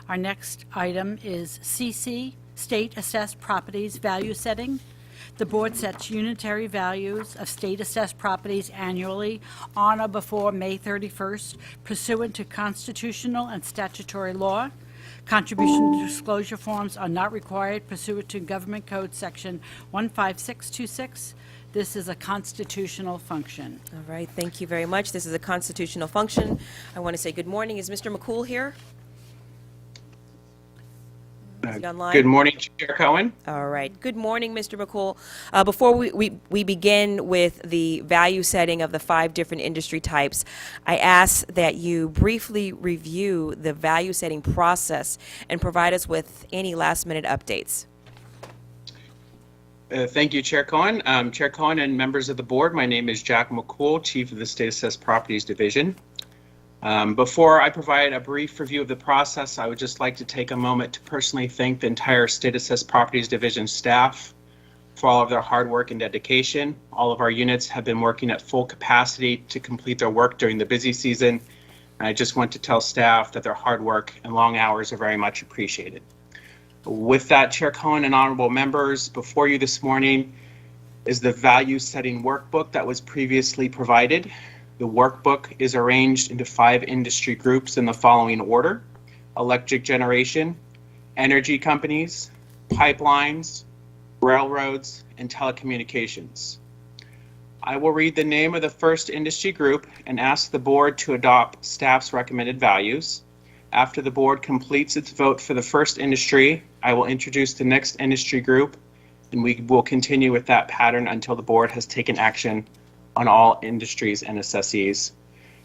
Our next item is CC, State Assessed Properties Value Setting. The board sets unitary values of state-assessed properties annually on or before May 31st pursuant to constitutional and statutory law. Contribution disclosure forms are not required pursuant to Government Code Section 15626. This is a constitutional function. All right, thank you very much. This is a constitutional function. I want to say good morning. Is Mr. McCool here? Is he online? Good morning, Chair Cohen. All right. Good morning, Mr. McCool. Before we begin with the value setting of the 5 different industry types, I ask that you briefly review the value setting process and provide us with any last-minute updates. Thank you, Chair Cohen. Chair Cohen and members of the board, my name is Jack McCool, Chief of the State Assessed Properties Division. Before I provide a brief review of the process, I would just like to take a moment to personally thank the entire State Assessed Properties Division staff for all of their hard work and dedication. All of our units have been working at full capacity to complete their work during the busy season. And I just want to tell staff that their hard work and long hours are very much appreciated. With that, Chair Cohen and honorable members, before you this morning is the value setting workbook that was previously provided. The workbook is arranged into 5 industry groups in the following order: electric generation, energy companies, pipelines, railroads, and telecommunications. I will read the name of the first industry group and ask the board to adopt staff's recommended values. After the board completes its vote for the first industry, I will introduce the next industry group, and we will continue with that pattern until the board has taken action on all industries and assessees.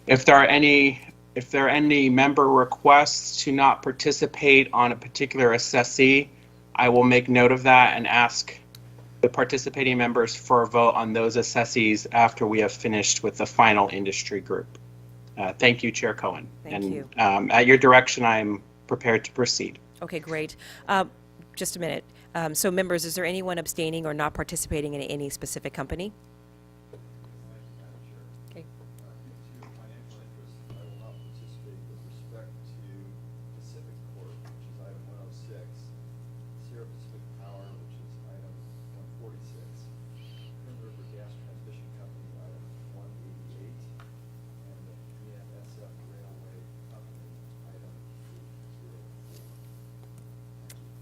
If there are any member requests to not participate on a particular assessee, I will make note of that and ask the participating members for a vote on those assessees after we have finished with the final industry group. Thank you, Chair Cohen. Thank you. At your direction, I am prepared to proceed. Okay, great. Just a minute. So members, is there anyone abstaining or not participating in any specific company? Okay. Due to financial interest, I will not participate with respect to Pacific Corp., which is item 106, Sierra Pacific Power, which is item 146, Kern River Gas Transmission Company, item 188, and the BNSF Railway Company, item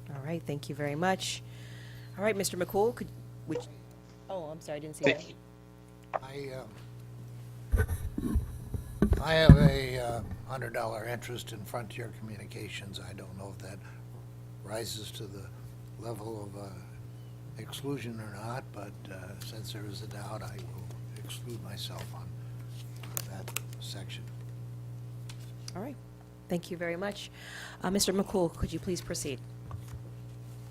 804. All right, thank you very much. All right, Mr. McCool, oh, I'm sorry, I didn't see that. I have a $100 interest in Frontier Communications. I don't know if that rises to the level of exclusion or not, but since there is a doubt, I will exclude myself on that section. All right, thank you very much. Mr. McCool, could you please proceed?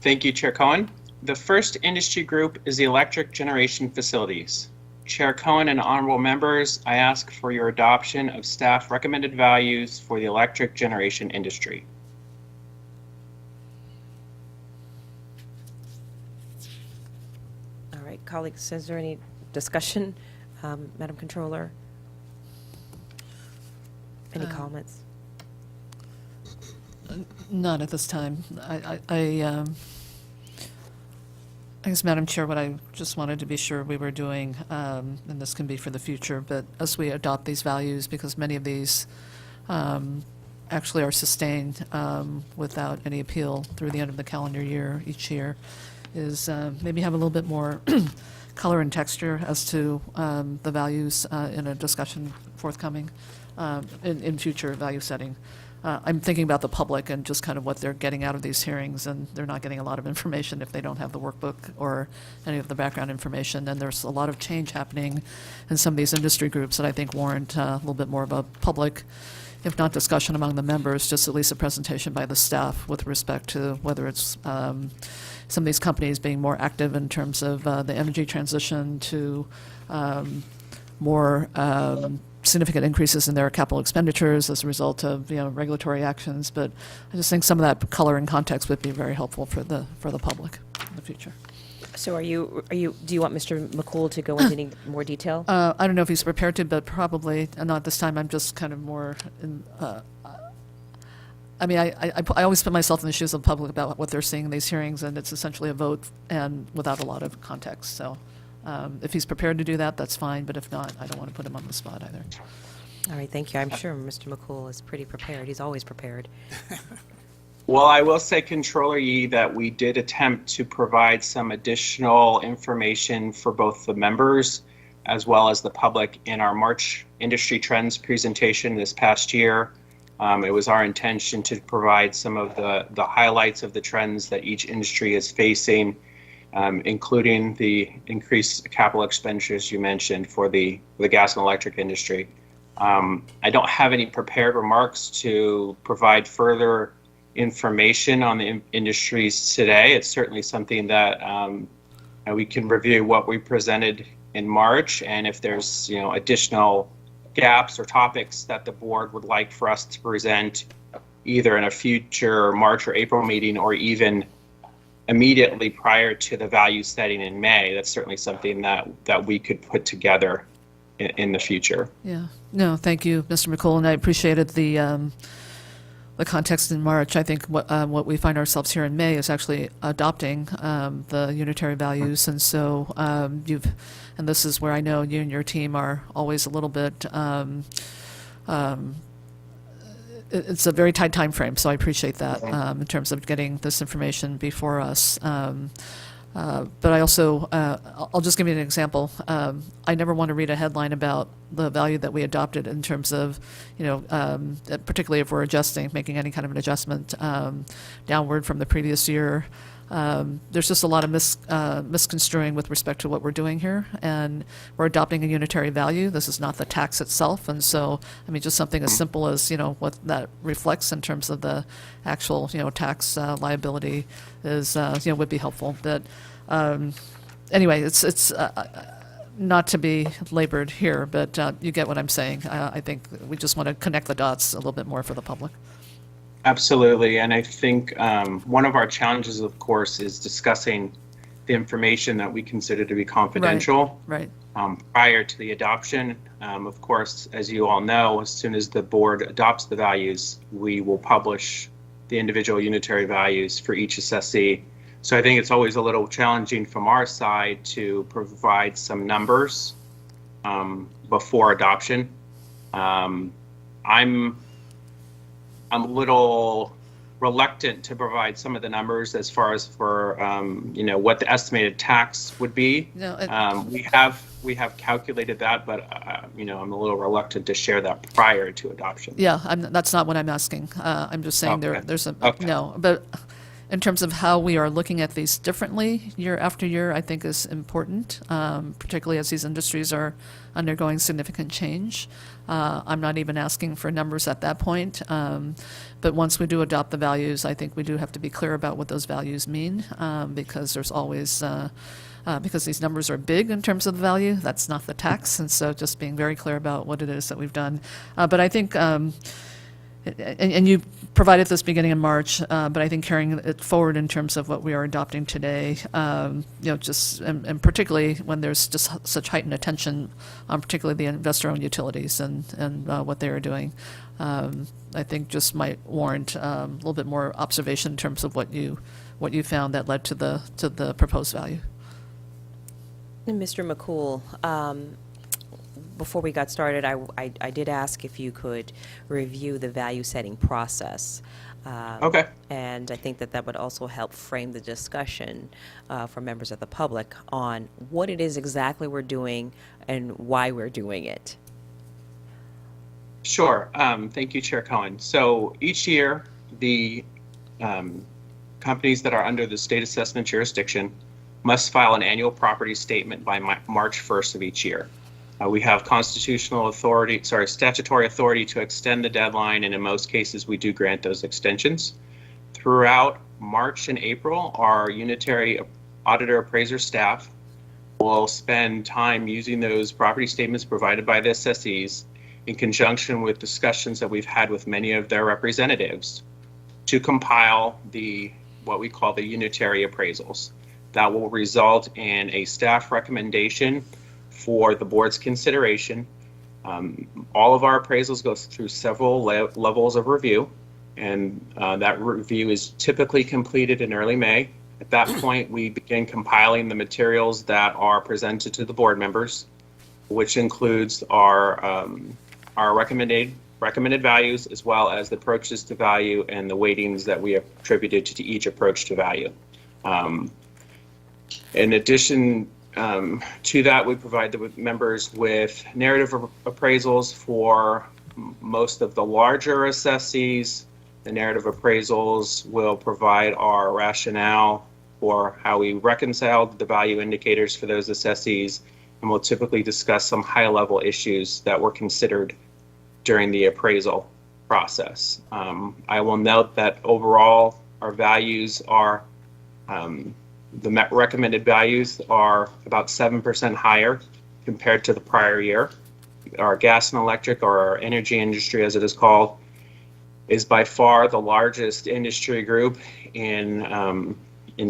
Thank you, Chair Cohen. The first industry group is the electric generation facilities. Chair Cohen and honorable members, I ask for your adoption of staff recommended values for the electric generation industry. All right, colleagues, is there any discussion? Madam Controller? Any comments? Not at this time. I guess, Madam Chair, what I just wanted to be sure we were doing, and this can be for the future, but as we adopt these values, because many of these actually are sustained without any appeal through the end of the calendar year each year, is maybe have a little bit more color and texture as to the values in a discussion forthcoming in future value setting. I'm thinking about the public and just kind of what they're getting out of these hearings, and they're not getting a lot of information if they don't have the workbook or any of the background information. And there's a lot of change happening in some of these industry groups that I think warrant a little bit more of a public, if not discussion among the members, just at least a presentation by the staff with respect to whether it's some of these companies being more active in terms of the energy transition to more significant increases in their capital expenditures as a result of regulatory actions. But I just think some of that color and context would be very helpful for the public in the future. So do you want Mr. McCool to go into any more detail? I don't know if he's prepared to, but probably not this time. I'm just kind of more I mean, I always put myself in the shoes of the public about what they're seeing in these hearings, and it's essentially a vote and without a lot of context. So if he's prepared to do that, that's fine, but if not, I don't want to put him on the spot either. All right, thank you. I'm sure Mr. McCool is pretty prepared. He's always prepared. Well, I will say, Controller Yee, that we did attempt to provide some additional information for both the members as well as the public in our March Industry Trends presentation this past year. It was our intention to provide some of the highlights of the trends that each industry is facing, including the increased capital expenditures you mentioned for the gas and electric industry. I don't have any prepared remarks to provide further information on the industries today. It's certainly something that we can review what we presented in March, and if there's additional gaps or topics that the board would like for us to present either in a future March or April meeting or even immediately prior to the value setting in May, that's certainly something that we could put together in the future. Yeah. No, thank you, Mr. McCool, and I appreciated the context in March. I think what we find ourselves here in May is actually adopting the unitary values, and so and this is where I know you and your team are always a little bit. It's a very tight time frame, so I appreciate that in terms of getting this information before us. But I also, I'll just give you an example. I never want to read a headline about the value that we adopted in terms of, particularly if we're adjusting, making any kind of an adjustment downward from the previous year. There's just a lot of misconstruing with respect to what we're doing here, and we're adopting a unitary value. This is not the tax itself, and so, I mean, just something as simple as, what that reflects in terms of the actual, tax liability is, would be helpful. But anyway, it's not to be labored here, but you get what I'm saying. I think we just want to connect the dots a little bit more for the public. Absolutely, and I think one of our challenges, of course, is discussing the information that we consider to be confidential Right. Prior to the adoption. Of course, as you all know, as soon as the board adopts the values, we will publish the individual unitary values for each assessee. So I think it's always a little challenging from our side to provide some numbers before adoption. I'm a little reluctant to provide some of the numbers as far as for what the estimated tax would be. No, we have calculated that, but I'm a little reluctant to share that prior to adoption. Yeah, that's not what I'm asking. I'm just saying Okay. there's a Okay. no, but in terms of how we are looking at these differently year after year, I think is important, particularly as these industries are undergoing significant change. I'm not even asking for numbers at that point, but once we do adopt the values, I think we do have to be clear about what those values mean, because there's always, because these numbers are big in terms of the value, that's not the tax, and so just being very clear about what it is that we've done. But I think, and you provided this beginning in March, but I think carrying it forward in terms of what we are adopting today, just, and particularly when there's just such heightened attention on particularly the investor-owned utilities and what they are doing, I think just might warrant a little bit more observation in terms of what you found that led to the proposed value. And Mr. McCool, before we got started, I did ask if you could review the value setting process. Okay. And I think that would also help frame the discussion for members of the public on what it is exactly we're doing and why we're doing it. Sure. Thank you, Chair Cohen. So each year, the companies that are under the state assessment jurisdiction must file an annual property statement by March 1st of each year. We have statutory authority to extend the deadline, and in most cases, we do grant those extensions. Throughout March and April, our unitary auditor appraiser staff will spend time using those property statements provided by the assessees in conjunction with discussions that we've had with many of their representatives to compile what we call the unitary appraisals. that will result in a staff recommendation for the board's consideration. All of our appraisals go through several levels of review, and that review is typically completed in early May. At that point, we begin compiling the materials that are presented to the board members, which includes our recommended values, as well as the approaches to value and the weightings that we have attributed to each approach to value. In addition to that, we provide the members with narrative appraisals for most of the larger assessees. The narrative appraisals will provide our rationale for how we reconciled the value indicators for those assessees, and we'll typically discuss some high-level issues that were considered during the appraisal process. I will note that overall, our values are, the recommended values are about 7% higher compared to the prior year. Our gas and electric, or our energy industry as it is called, is by far the largest industry group in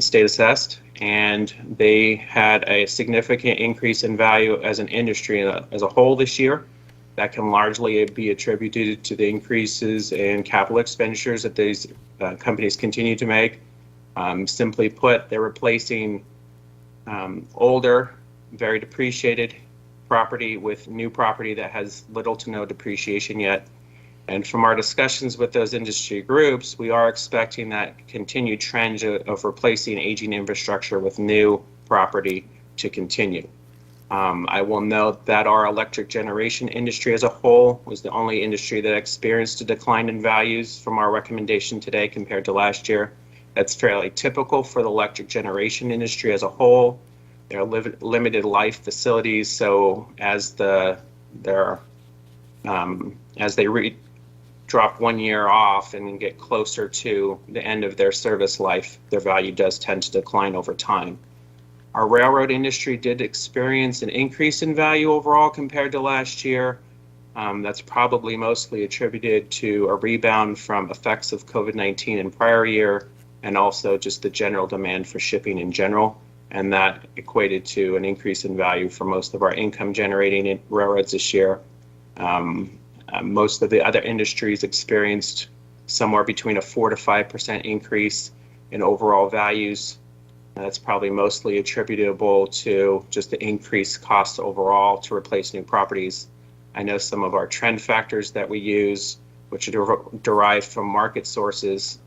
state assessed, and they had a significant increase in value as an industry as a whole this year. That can largely be attributed to the increases in capital expenditures that these companies continue to make. Simply put, they're replacing older, very depreciated property with new property that has little to no depreciation yet. And from our discussions with those industry groups, we are expecting that continued trend of replacing aging infrastructure with new property to continue. I will note that our electric generation industry as a whole was the only industry that experienced a decline in values from our recommendation today compared to last year. That's fairly typical for the electric generation industry as a whole. They're limited life facilities, so as they drop 1 year off and get closer to the end of their service life, their value does tend to decline over time. Our railroad industry did experience an increase in value overall compared to last year. That's probably mostly attributed to a rebound from effects of COVID-19 in prior year, and also just the general demand for shipping in general. And that equated to an increase in value for most of our income generating railroads this year. Most of the other industries experienced somewhere between a 4 to 5% increase in overall values. That's probably mostly attributable to just the increased cost overall to replace new properties. I know some of our trend factors that we use, which are derived from market sources,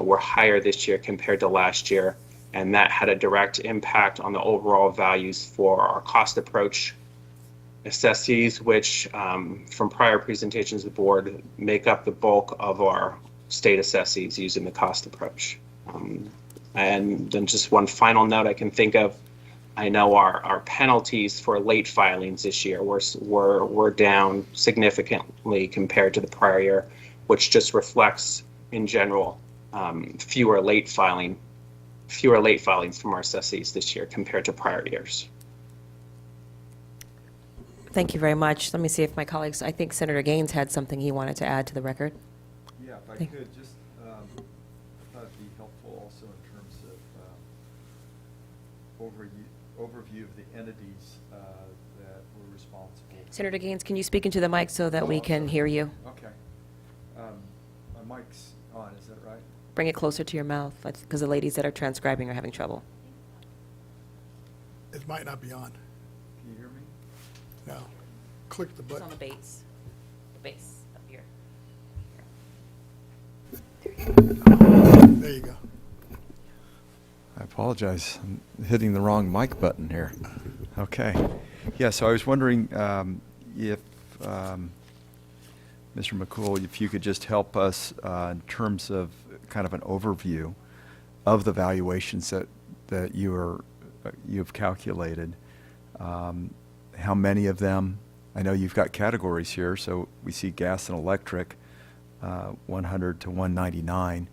were higher this year compared to last year, and that had a direct impact on the overall values for our cost approach assessees, which from prior presentations of the board make up the bulk of our state assessees using the cost approach. And then just one final note I can think of, I know our penalties for late filings this year were down significantly compared to the prior year, which just reflects in general fewer late filings from our assessees this year compared to prior years. Thank you very much. Let me see if my colleagues, I think Senator Gaines had something he wanted to add to the record. Yeah, if I could, just I thought it'd be helpful also in terms of overview of the entities that were responsible. Senator Gaines, can you speak into the mic so that we can hear you? Okay. My mic's on, is that right? Bring it closer to your mouth, because the ladies that are transcribing are having trouble. It might not be on. Can you hear me? No. Click the It's button. on the base. The base up here. There you go. I apologize. I'm hitting the wrong mic button here. Okay. Yeah, so I was wondering if, Mr. McCool, if you could just help us in terms of kind of an overview of the valuations that you've calculated. How many of them? I know you've got categories here, so we see gas and electric, 100 to 199,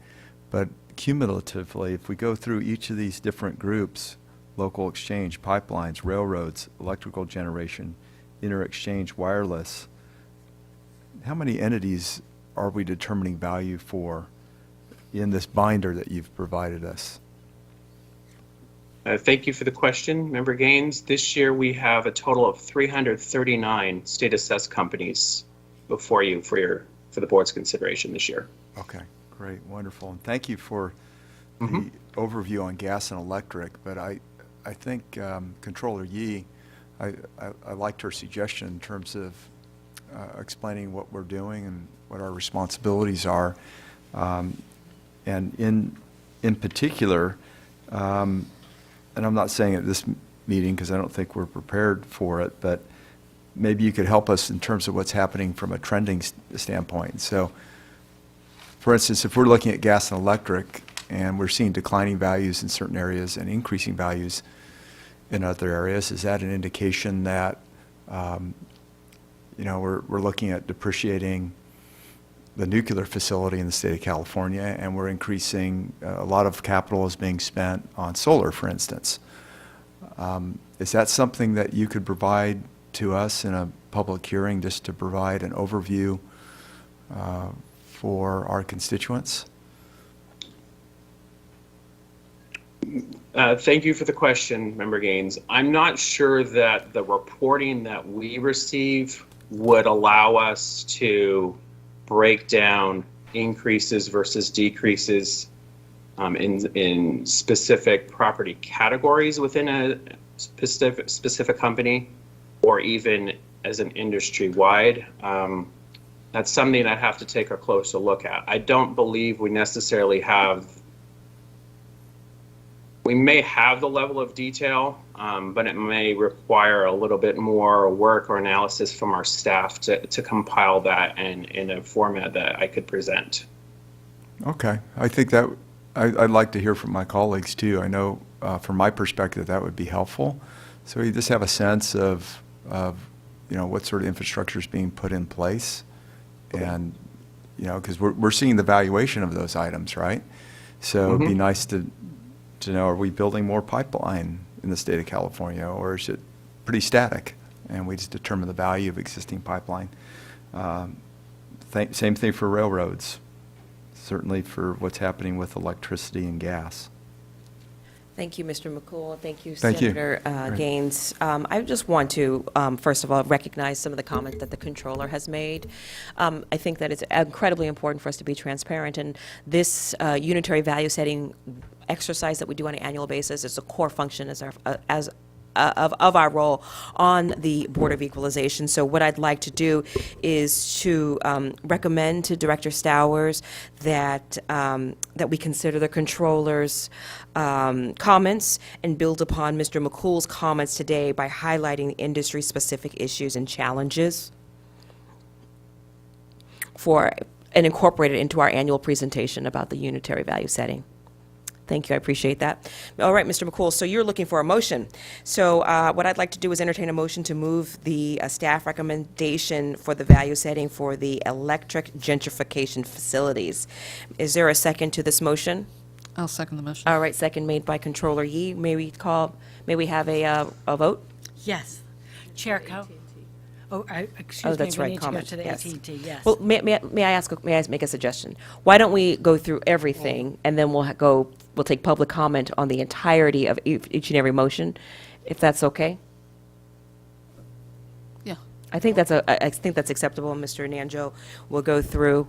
but cumulatively, if we go through each of these different groups, local exchange, pipelines, railroads, electrical generation, inter-exchange, wireless, how many entities are we determining value for in this binder that you've provided us? Thank you for the question, Member Gaines. This year we have a total of 339 state assessed companies before you for the board's consideration this year. Okay, great, wonderful. And thank you for the overview on gas and electric, but I think Controller Yee, I liked her suggestion in terms of explaining what we're doing and what our responsibilities are. And in particular, and I'm not saying at this meeting because I don't think we're prepared for it, but maybe you could help us in terms of what's happening from a trending standpoint. So, for instance, if we're looking at gas and electric and we're seeing declining values in certain areas and increasing values in other areas, is that an indication that we're looking at depreciating the nuclear facility in the state of California, and we're increasing a lot of capital is being spent on solar, for instance? Is that something that you could provide to us in a public hearing, just to provide an overview for our constituents? Thank you for the question, Member Gaines. I'm not sure that the reporting that we receive would allow us to break down increases versus decreases in specific property categories within a specific company, or even as an industry-wide. That's something I'd have to take a closer look at. I don't believe we necessarily have. We may have the level of detail, but it may require a little bit more work or analysis from our staff to compile that in a format that I could present. Okay, I think that I'd like to hear from my colleagues too. I know from my perspective that would be helpful. So you just have a sense of what sort of infrastructure is being put in place, and because we're seeing the valuation of those items, right? So it'd be nice to know, are we building more pipeline in the state of California, or is it pretty static and we just determine the value of existing pipeline? Same thing for railroads, certainly for what's happening with electricity and gas. Thank you, Mr. McCool. Thank you, Thank you. Senator Great. Gaines. I just want to, first of all, recognize some of the comments that the controller has made. I think that it's incredibly important for us to be transparent, and this unitary value setting exercise that we do on an annual basis is a core function of our role on the Board of Equalization. So what I'd like to do is to recommend to Director Stowers that that we consider the controller's comments and build upon Mr. McCool's comments today by highlighting the industry-specific issues and challenges and incorporate it into our annual presentation about the unitary value setting. Thank you, I appreciate that. All right, Mr. McCool, so you're looking for a motion. So what I'd like to do is entertain a motion to move the staff recommendation for the value setting for the electric gentrification facilities. Is there a second to this motion? I'll second the motion. All right, second made by Controller Yee. May we have a vote? Yes. Chair Coe? Oh, excuse me, that's we right, need to go comment, to the yes. AT&T, yes. Well, may I make a suggestion? Why don't we go through everything, and then we'll take public comment on the entirety of each and every motion, if that's okay? Yeah. I think that's acceptable, Mr. Nanjo. We'll go through.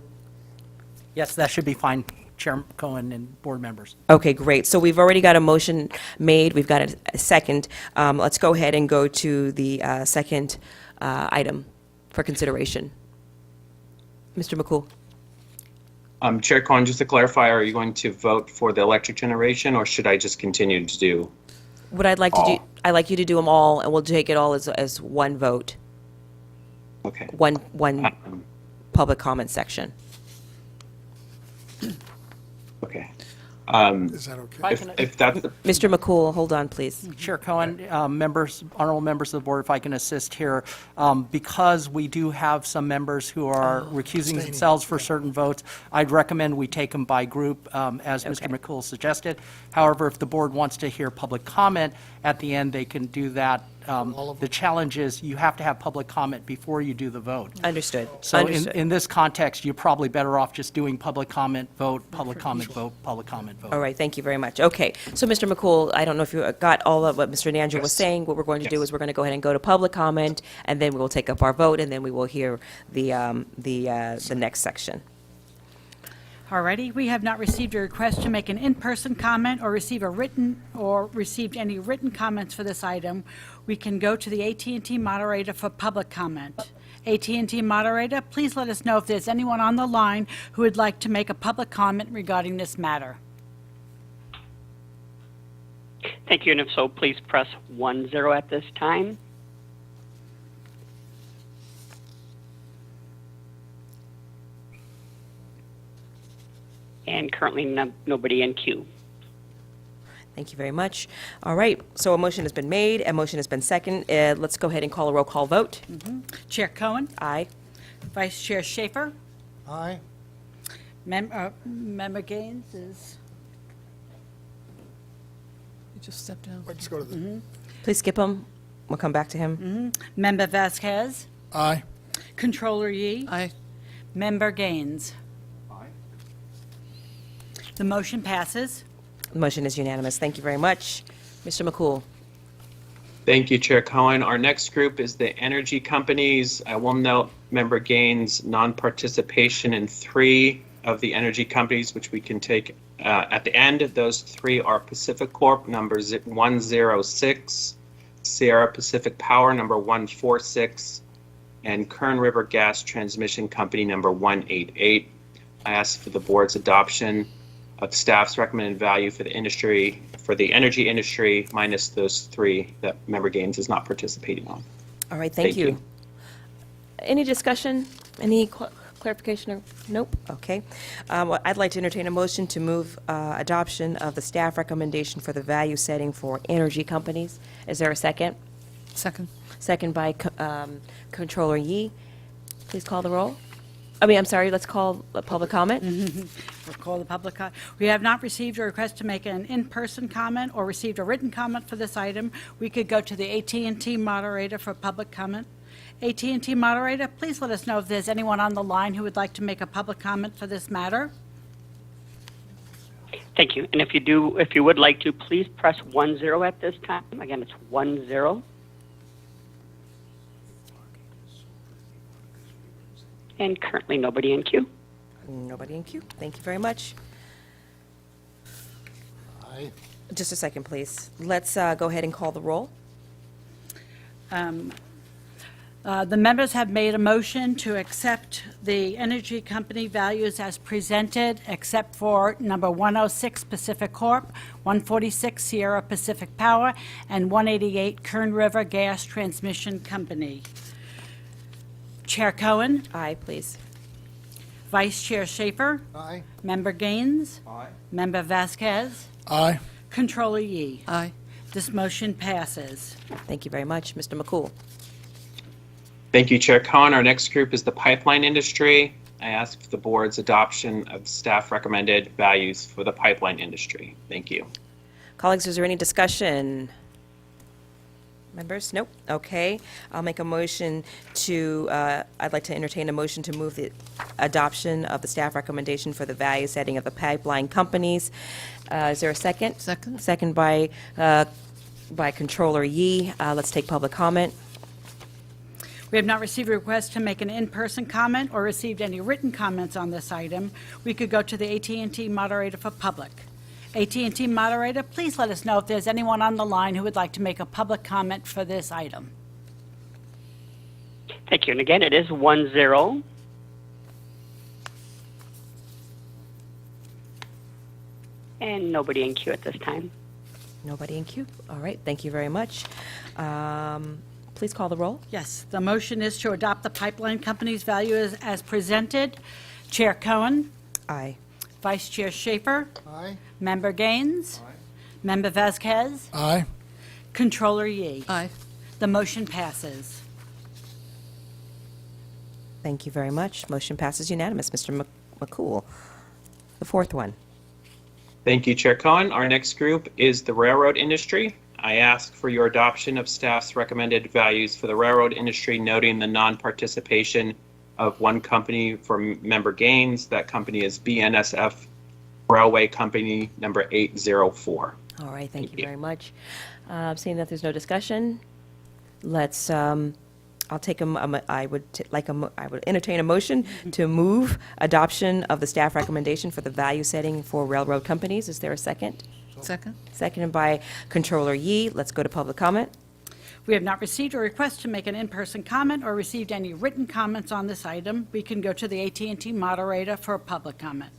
Yes, that should be fine, Chair Cohen and board members. Okay, great. So we've already got a motion made. We've got a second. Let's go ahead and go to the second item for consideration. Mr. McCool. Chair Cohen, just to clarify, are you going to vote for the electric generation, or should I just continue to do? What I'd like to do, I'd like you to do them all, and we'll take it all as one vote, Okay. one public comment section. Okay. Is that okay? If that's Mr. McCool, hold on, please. Chair Cohen, members, honorable members of the board, if I can assist here, because we do have some members who are recusing themselves for certain votes, I'd recommend we take them by group, as Mr. McCool suggested. However, if the board wants to hear public comment at the end, they can do that the challenge is you have to have public comment before you do the vote. Understood. So Understood. in this context, you're probably better off just doing public comment, vote, public comment, vote, public comment, vote. All right, thank you very much. Okay, so Mr. McCool, I don't know if you got all of what Mr. Nandra was saying. What we're going to do is we're going to go ahead and go to public comment, and then we will take up our vote, and then we will hear the next section. Alrighty, we have not received a request to make an in-person comment or received any written comments for this item. We can go to the AT&T moderator for public comment. AT&T moderator, please let us know if there's anyone on the line who would like to make a public comment regarding this matter. Thank you, and if so, please press 10 at this time. And currently nobody in queue. Thank you very much. All right, so a motion has been made, a motion has been seconded. Let's go ahead and call a roll call vote. Chair Cohen, Aye. Vice Chair Schaefer, Aye. Member Gaines is, You just step down. Let's go to the, Please skip him. We'll come back to him. Member Vasquez, aye. Controller Yi, Aye. Member Gaines. The motion passes. The motion is unanimous. Thank you very much. Mr. McCool. Thank you, Chair Cohen. Our next group is the energy companies. I will note Member Gaines' non-participation in 3 of the energy companies, which we can take at the end. Those 3 are Pacific Corp, number 106, Sierra Pacific Power, number 146, and Kern River Gas Transmission Company, number 188. I ask for the board's adoption of staff's recommended value for the industry, for the energy industry, minus those 3 that Member Gaines is not participating on. All right, thank you. Any discussion? Any clarification? Or nope? Okay. Well, I'd like to entertain a motion to move adoption of the staff recommendation for the value setting for energy companies. Is there a second? Second. Second by Controller Yi. Please call the roll. I'm sorry, let's call a public comment. We'll call the public. We have not received a request to make an in-person comment or received a written comment for this item. We could go to the AT&T moderator for public comment. AT&T moderator, please let us know if there's anyone on the line who would like to make a public comment for this matter. Thank you. And if you would like to, please press 10 at this time. Again, it's 10. And currently nobody in queue. Nobody in queue. Thank you very much. Aye. Just a second, please. Let's go ahead and call the roll. The members have made a motion to accept the energy company values as presented, except for number 106 Pacific Corp., 146 Sierra Pacific Power, and 188 Kern River Gas Transmission Company. Chair Cohen, Aye, please. Vice Chair Schaefer, Aye. Member Gaines, Aye. Member Vasquez, Aye. Controller Yi. Aye. This motion passes. Thank you very much. Mr. McCool. Thank you, Chair Cohen. Our next group is the pipeline industry. I ask for the board's adoption of staff recommended values for the pipeline industry. Thank you. Colleagues, is there any discussion? Members? Nope. Okay. I'll make a motion to, I'd like to entertain a motion to move the adoption of the staff recommendation for the value setting of the pipeline companies. Is there a second? Second. Second by Controller Yi. Let's take public comment. We have not received a request to make an in-person comment or received any written comments on this item. We could go to the AT&T moderator for public. AT&T moderator, please let us know if there's anyone on the line who would like to make a public comment for this item. Thank you. And again, it is 10. And nobody in queue at this time. Nobody in queue? All right. Thank you very much. Please call the roll. Yes, the motion is to adopt the pipeline company's value as presented. Chair Cohen, Aye. Vice Chair Schaefer, Aye. Member Gaines, Member Vasquez, Aye. Controller Yi. Aye. The motion passes. Thank you very much. Motion passes unanimous. Mr. McCool, the fourth one. Thank you, Chair Cohen. Our next group is the railroad industry. I ask for your adoption of staff's recommended values for the railroad industry, noting the non-participation of one company for member gains. That company is BNSF Railway Company number 804. All right, thank you you. very much. Seeing that there's no discussion, let's, I'll take I would entertain a motion to move adoption of the staff recommendation for the value setting for railroad companies. Is there a second? Second? Seconded by Controller Yi. Let's go to public comment. We have not received a request to make an in-person comment or received any written comments on this item. We can go to the AT&T moderator for a public comment.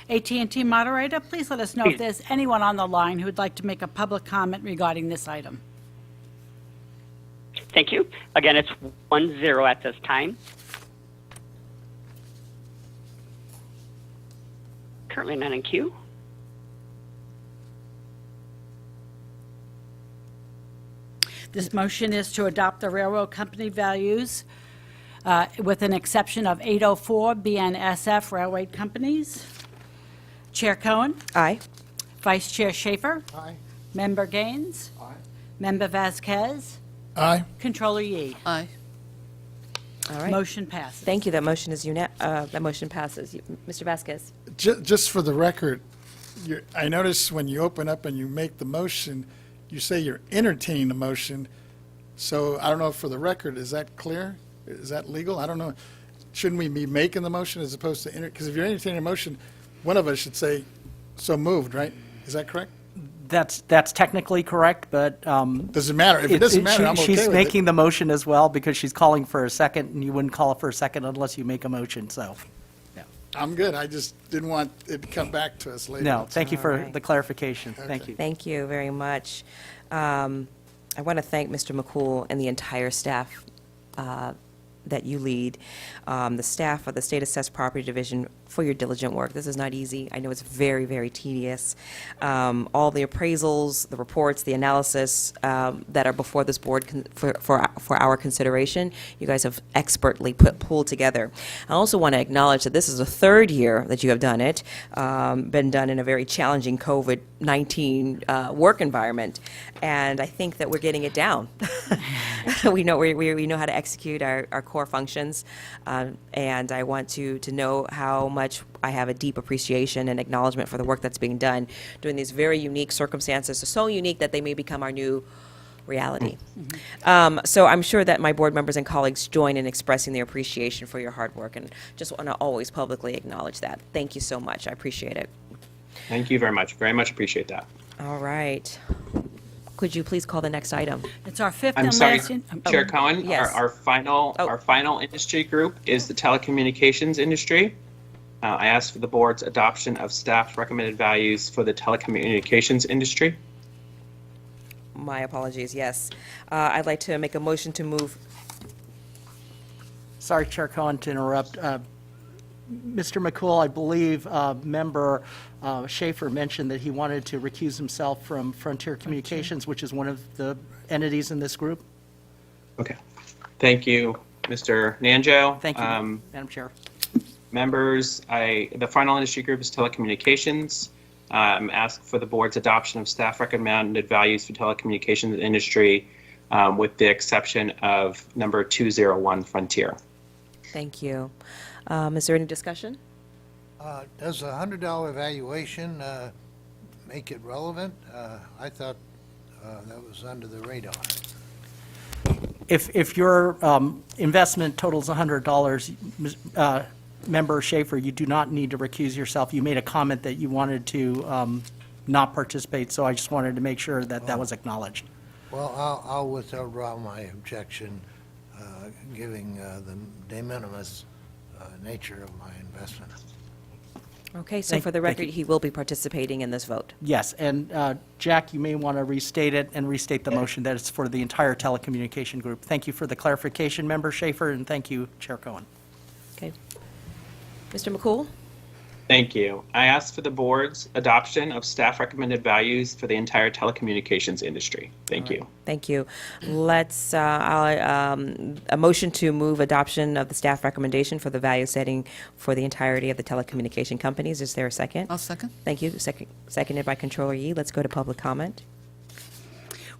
AT&T moderator, please let us know if there's anyone on the line who would like to make a public comment regarding this item. Thank you. Again, it's 10 at this time. Currently not in queue. This motion is to adopt the railroad company values with an exception of 804 BNSF railway companies. Chair Cohen? Aye. Vice Chair Schaefer? Aye. Member Gaines? Aye. Member Vasquez? Aye. Controller Yi? Aye. All right. Motion passes. Thank you. That motion is that motion passes. Mr. Vasquez. Just for the record, I notice when you open up and you make the motion, you say you're entertaining the motion. So I don't know, for the record, is that clear? Is that legal? I don't know. Shouldn't we be making the motion as opposed to, because if you're entertaining a motion, one of us should say, so moved, right? Is that correct? That's technically correct, but Does it matter? If it doesn't matter, I'm okay she's with it. making the motion as well because she's calling for a second, and you wouldn't call it for a second unless you make a motion, so. I'm good. I just didn't want it to come back to us later. No, thank you All for right. the clarification. Thank Okay. you. Thank you very much. I want to thank Mr. McCool and the entire staff that you lead, the staff of the State Assessed Property Division, for your diligent work. This is not easy. I know it's very, very tedious. All the appraisals, the reports, the analysis that are before this board for our consideration, you guys have expertly pulled together. I also want to acknowledge that this is the third year that you have done it, been done in a very challenging COVID-19 work environment, and I think that we're getting it down. we know how to execute our core functions, and I want to know how much I have a deep appreciation and acknowledgement for the work that's being done during these very unique circumstances, so unique that they may become our new reality. So I'm sure that my board members and colleagues join in expressing their appreciation for your hard work, and just want to always publicly acknowledge that. Thank you so much. I appreciate it. Thank you very much. Very much appreciate that. All right. Could you please call the next item? It's our fifth I'm and sorry, last. Chair Cohen, yes. our final industry group is the telecommunications industry. I ask for the board's adoption of staff's recommended values for the telecommunications industry. My apologies, yes. I'd like to make a motion to move. Sorry, Chair Cohen, to interrupt. Mr. McCool, I believe Member Schaefer mentioned that he wanted to recuse himself from Frontier Communications, which is one of the entities in this group. Okay. Thank you, Mr. Nanjo. Thank you, Madam Chair. Members, the final industry group is telecommunications. Ask for the board's adoption of staff recommended values for telecommunications industry, with the exception of number 201 Frontier. Thank you. Is there any discussion? Does a $100 valuation make it relevant? I thought that was under the radar. If your investment totals $100, Member Schaefer, you do not need to recuse yourself. You made a comment that you wanted to not participate, so I just wanted to make sure that that was acknowledged. Well, I'll withdraw my objection, giving the de minimis nature of my investment. Okay, so Thank- for the thank record, you. he will be participating in this vote. Yes, and Jack, you may want to restate it and restate the motion that it's for the entire telecommunication group. Thank you for the clarification, Member Schaefer, and thank you, Chair Cohen. Okay. Mr. McCool? Thank you. I ask for the board's adoption of staff recommended values for the entire telecommunications industry. Thank you. Thank you. Let's, a motion to move adoption of the staff recommendation for the value setting for the entirety of the telecommunication companies. Is there a second? I'll second. Thank you. Seconded by Controller Yi. Let's go to public comment.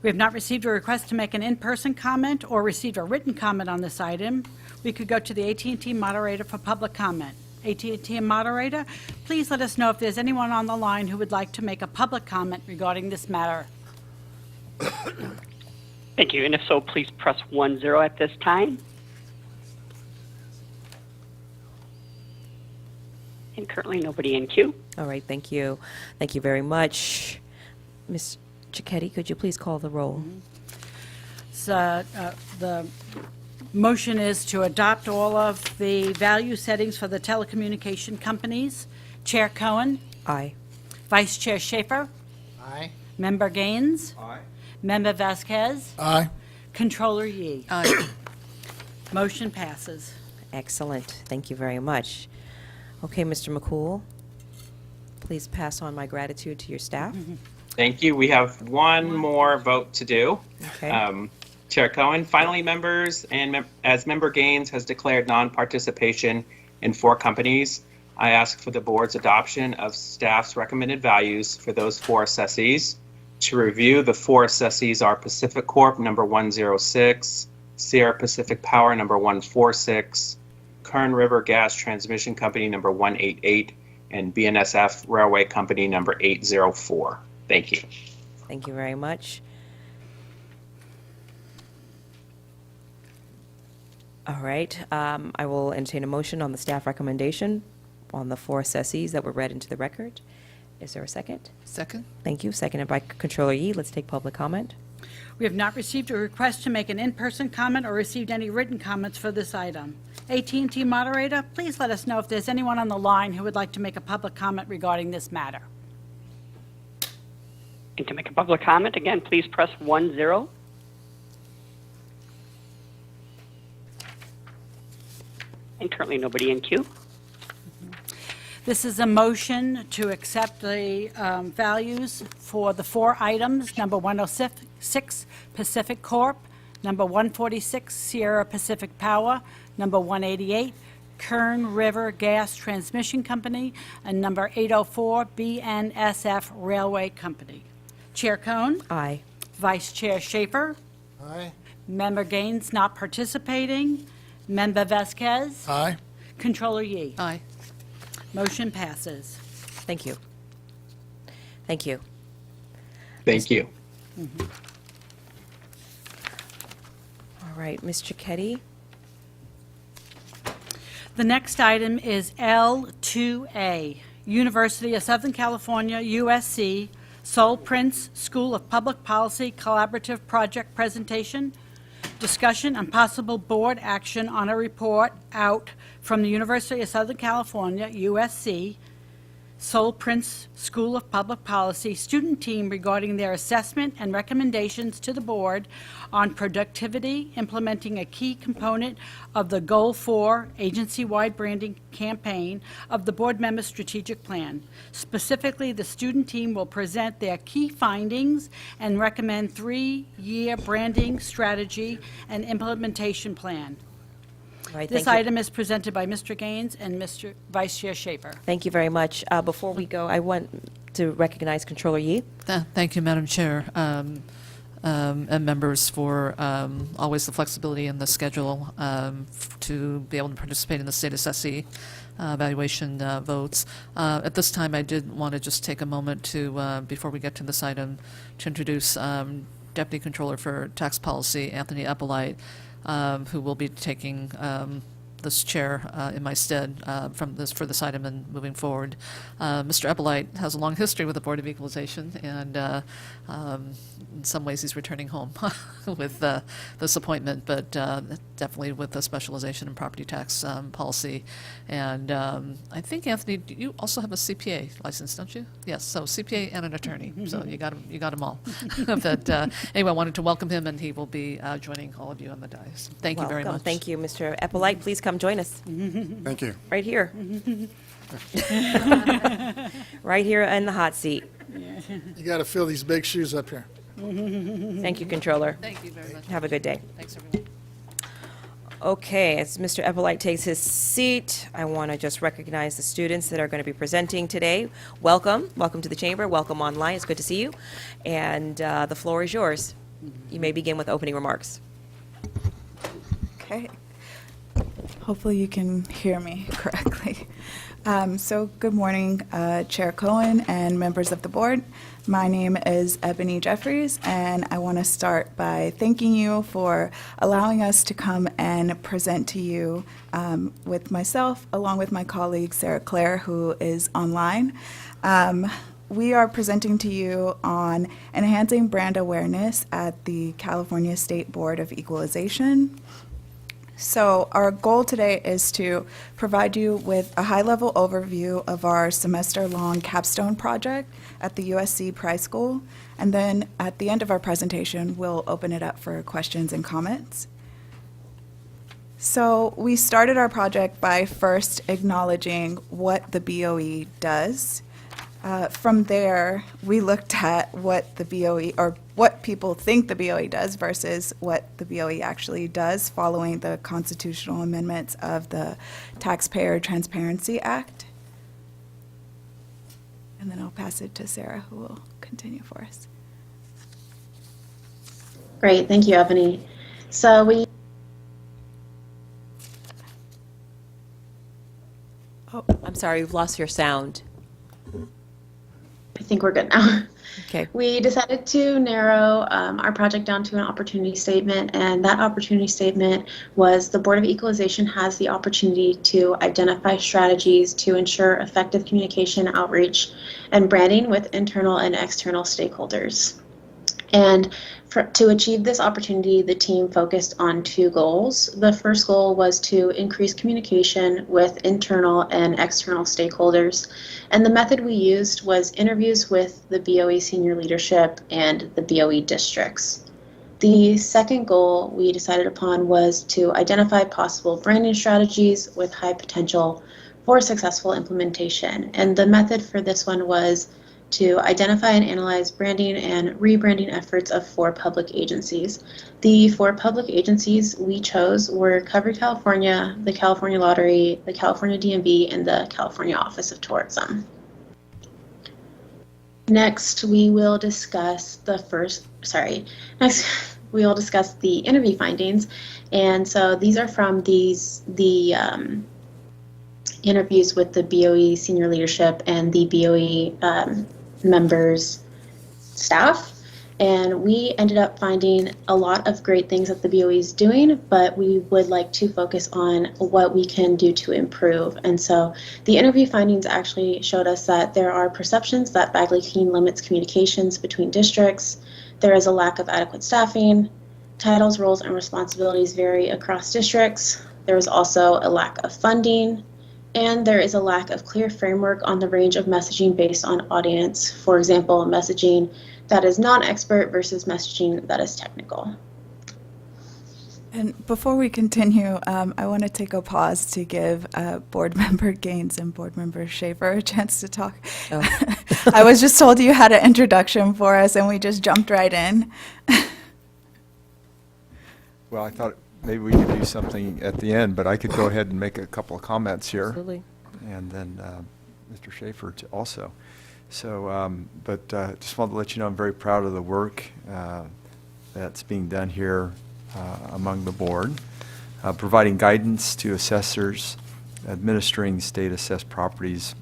We have not received a request to make an in-person comment or received a written comment on this item. We could go to the AT&T moderator for public comment. AT&T moderator, please let us know if there's anyone on the line who would like to make a public comment regarding this matter. Thank you. And if so, please press 10 at this time. And currently nobody in queue. All right, thank you. Thank you very much. Ms. Cicchetti, could you please call the roll? So, the motion is to adopt all of the value settings for the telecommunication companies. Chair Cohen, Aye. Vice Chair Schaefer, Aye. Member Gaines, Aye. Member Vasquez, Aye. Controller Yi. Aye. Motion passes. Excellent. Thank you very much. Okay, Mr. McCool, please pass on my gratitude to your staff. Thank you. We have one more vote to do. Okay. Chair Cohen, finally, members, and as Member Gaines has declared non-participation in 4 companies, I ask for the board's adoption of staff's recommended values for those 4 assessees. To review, the 4 assessees are Pacific Corp. number 106, Sierra Pacific Power number 146, Kern River Gas Transmission Company number 188, and BNSF Railway Company number 804. Thank you. Thank you very much. All right, I will entertain a motion on the staff recommendation on the 4 assessees that were read into the record. Is there a second? Second? Thank you. Seconded by Controller Yi. Let's take public comment. We have not received a request to make an in-person comment or received any written comments for this item. AT&T moderator, please let us know if there's anyone on the line who would like to make a public comment regarding this matter. And to make a public comment, again, please press 10. And currently nobody in queue. This is a motion to accept the values for the 4 items, number 106 Pacific Corp., number 146 Sierra Pacific Power, number 188 Kern River Gas Transmission Company, and number 804 BNSF Railway Company. Chair Cohen, Aye. Vice Chair Schaefer, Aye. Member Gaines not participating, Member Vasquez, Aye. Controller Yi. Aye. Motion passes. Thank you. Thank you. Thank you. All right, Ms. Cicchetti. The next item is L2A, University of Southern California, USC, Sol Prince School of Public Policy Collaborative Project Presentation, discussion and possible board action on a report out from the University of Southern California, USC, Sol Prince School of Public Policy student team regarding their assessment and recommendations to the board on productivity, implementing a key component of the Goal 4 agency-wide branding campaign of the board member strategic plan. Specifically, the student team will present their key findings and recommend 3-year branding strategy and implementation plan. All right, This thank you. item is presented by Mr. Gaines and Mr. Vice Chair Schaefer. Thank you very much. Before we go, I want to recognize Controller Yi. Thank you, Madam Chair, and members for always the flexibility in the schedule to be able to participate in the state assessee evaluation votes. At this time, I did want to just take a moment to, before we get to this item, to introduce Deputy Controller for Tax Policy, Anthony Eppolite, who will be taking this chair in my stead for this item and moving forward. Mr. Eppolite has a long history with the Board of Equalization, and in some ways he's returning home with this appointment, but definitely with a specialization in property tax policy. And I think, Anthony, you also have a CPA license, don't you? Yes, so CPA and an attorney, so you got them all. But anyway, I wanted to welcome him, and he will be joining all of you on the dais. Thank you very Welcome. much. Thank you, Mr. Eppolite. Please come join us. Thank you. Right here. Right here in the hot seat. You got to fill these big shoes up here. Thank you, Controller. Thank you very much. Have a good day. Thanks, everyone. Okay, as Mr. Eppolite takes his seat, I want to just recognize the students that are going to be presenting today. Welcome. Welcome to the chamber. Welcome online. It's good to see you. And the floor is yours. You may begin with opening remarks. Okay. Hopefully you can hear me correctly. So good morning, Chair Cohen and members of the board. My name is Ebony Jeffries, and I want to start by thanking you for allowing us to come and present to you with myself, along with my colleague Sarah Claire, who is online. We are presenting to you on enhancing brand awareness at the California State Board of Equalization. So our goal today is to provide you with a high-level overview of our semester-long capstone project at the USC Price School, and then at the end of our presentation, we'll open it up for questions and comments. So we started our project by first acknowledging what the BOE does. From there, we looked at what the BOE, or what people think the BOE does versus what the BOE actually does following the constitutional amendments of the Taxpayer Transparency Act. And then I'll pass it to Sarah, who will continue for us. Great, thank you, Ebony. So Oh, I'm sorry, we've lost your sound. I think we're good now. Okay. We decided to narrow our project down to an opportunity statement, and that opportunity statement was the Board of Equalization has the opportunity to identify strategies to ensure effective communication, outreach, and branding with internal and external stakeholders. And to achieve this opportunity, the team focused on two goals. The first goal was to increase communication with internal and external stakeholders. And the method we used was interviews with the BOE senior leadership and the BOE districts. The second goal we decided upon was to identify possible branding strategies with high potential for successful implementation. And the method for this one was to identify and analyze branding and rebranding efforts of 4 public agencies. The 4 public agencies we chose were Cover California, the California Lottery, the California DMV, and the California Office of Tourism. Next, we will discuss the interview findings. And so these are from the interviews with the BOE senior leadership and the BOE members' staff, and we ended up finding a lot of great things that the BOE is doing, but we would like to focus on what we can do to improve. And so the interview findings actually showed us that there are perceptions that Bagley Keene limits communications between districts, there is a lack of adequate staffing, titles, roles, and responsibilities vary across districts, there is also a lack of funding, and there is a lack of clear framework on the range of messaging based on audience. For example, messaging that is non-expert versus messaging that is technical. And before we continue, I want to take a pause to give Board Member Gaines and Board Member Schaefer a chance to talk. Oh. I was just told you had an introduction for us, and we just jumped right in. Well, I thought maybe we could do something at the end, but I could go ahead and make a couple of comments here. Absolutely. And then Mr. Schaefer also. So, just wanted to let you know I'm very proud of the work that's being done here among the board, providing guidance to assessors, administering state-assessed properties,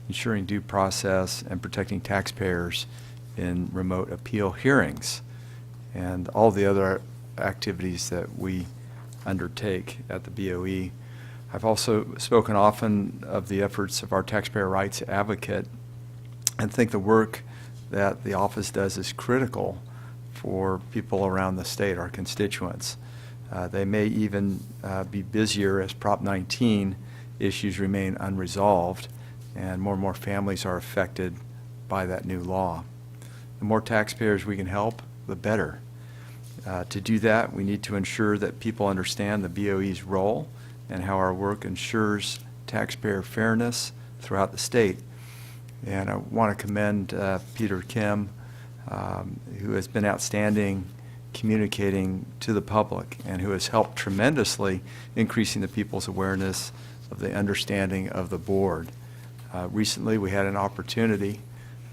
ensuring due process, and protecting taxpayers in remote appeal hearings, and all the other activities that we undertake at the BOE. I've also spoken often of the efforts of our taxpayer rights advocate and think the work that the office does is critical for people around the state, our constituents. They may even be busier as Prop 19 issues remain unresolved and more families are affected by that new law. The more taxpayers we can help, the better. To do that, we need to ensure that people understand the BOE's role and how our work ensures taxpayer fairness throughout the state. And I want to commend Peter Kim, who has been outstanding communicating to the public and who has helped tremendously increasing the people's awareness of the understanding of the board. Recently, we had an opportunity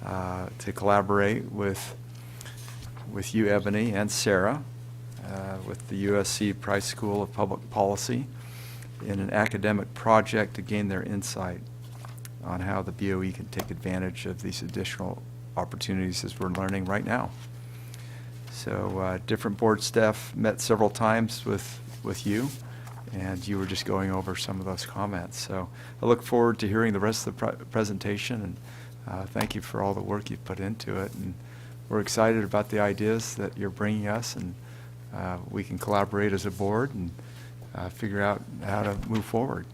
to collaborate with with you, Ebony, and Sarah, with the USC Price School of Public Policy in an academic project to gain their insight on how the BOE can take advantage of these additional opportunities as we're learning right now. So different board staff met several times with you, and you were just going over some of those comments. So I look forward to hearing the rest of the presentation, and thank you for all the work you've put into it. And we're excited about the ideas that you're bringing us, and we can collaborate as a board and figure out how to move forward.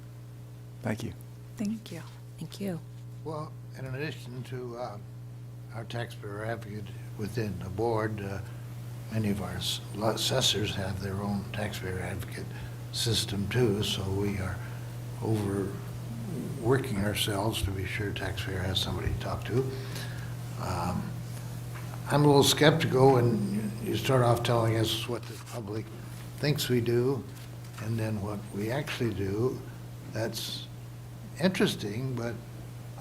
Thank you. Thank you. Thank you. Well, in addition to our taxpayer advocate within the board, many of our assessors have their own taxpayer advocate system too, so we are overworking ourselves to be sure taxpayer has somebody to talk to. I'm a little skeptical when you start off telling us what the public thinks we do and then what we actually do. That's interesting, but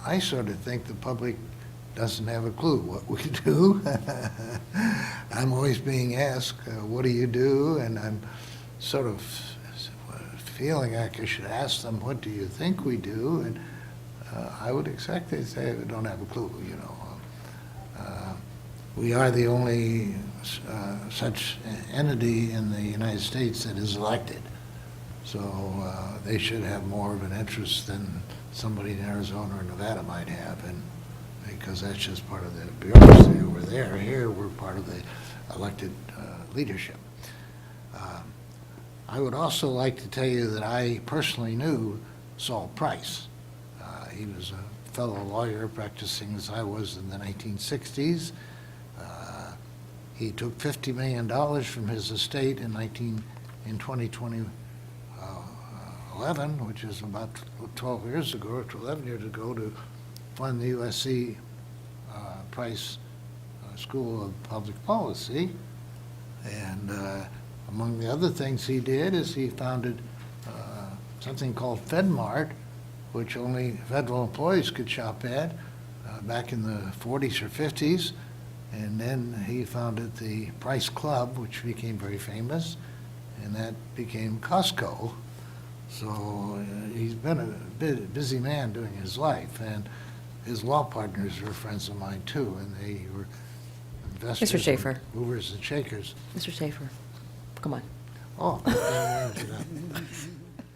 I sort of think the public doesn't have a clue what we do. I'm always being asked, what do you do? And I'm sort of feeling like I should ask them, what do you think we do? And I would exactly say we don't have a clue, you know. We are the only such entity in the United States that is elected. So they should have more of an interest than somebody in Arizona or Nevada might have, and because that's just part of the bureaucracy over there. Here, we're part of the elected leadership. I would also like to tell you that I personally knew Saul Price. He was a fellow lawyer practicing as I was in the 1960s. He took $50 million from his estate in 2011, which is about 12 years ago, or 11 years ago, to fund the USC Price School of Public Policy. And among the other things he did is he founded something called FedMart, which only federal employees could shop at back in the 40s or 50s. And then he founded the Price Club, which became very famous, and that became Costco. So he's been a busy man during his life, and his law partners were friends of mine too, and they were investors. Mr. Schaefer. Movers and shakers. Mr. Schaefer, come on. Oh.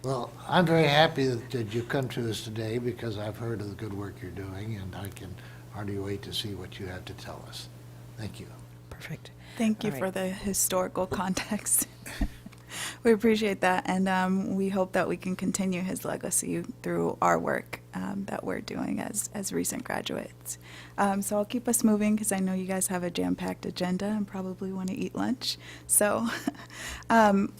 Well, I'm very happy that you've come to us today because I've heard of the good work you're doing, and I can hardly wait to see what you have to tell us. Thank you. Perfect. Thank you All for right. the historical context. We appreciate that, and we hope that we can continue his legacy through our work that we're doing as recent graduates. So I'll keep us moving because I know you guys have a jam-packed agenda and probably want to eat lunch. So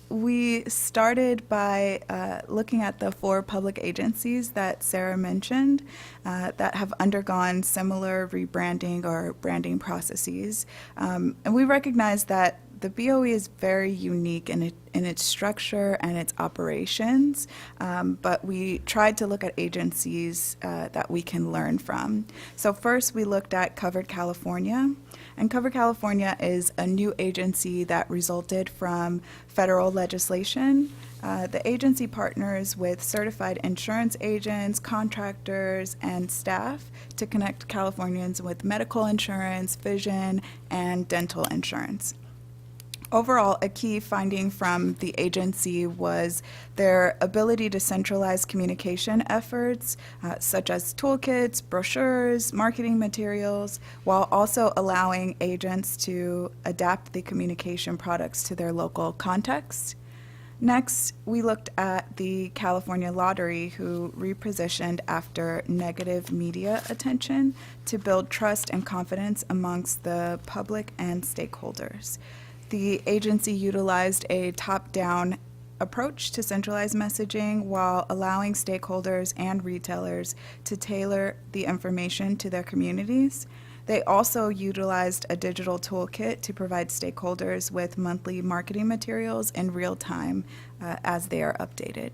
we started by looking at the 4 public agencies that Sarah mentioned that have undergone similar rebranding or branding processes. And we recognize that the BOE is very unique in its structure and its operations, but we tried to look at agencies that we can learn from. So first we looked at Covered California, and Covered California is a new agency that resulted from federal legislation. The agency partners with certified insurance agents, contractors, and staff to connect Californians with medical insurance, vision, and dental insurance. Overall, a key finding from the agency was their ability to centralize communication efforts, such as toolkits, brochures, marketing materials, while also allowing agents to adapt the communication products to their local context. Next, we looked at the California Lottery, who repositioned after negative media attention to build trust and confidence amongst the public and stakeholders. The agency utilized a top-down approach to centralized messaging while allowing stakeholders and retailers to tailor the information to their communities. They also utilized a digital toolkit to provide stakeholders with monthly marketing materials in real time as they are updated.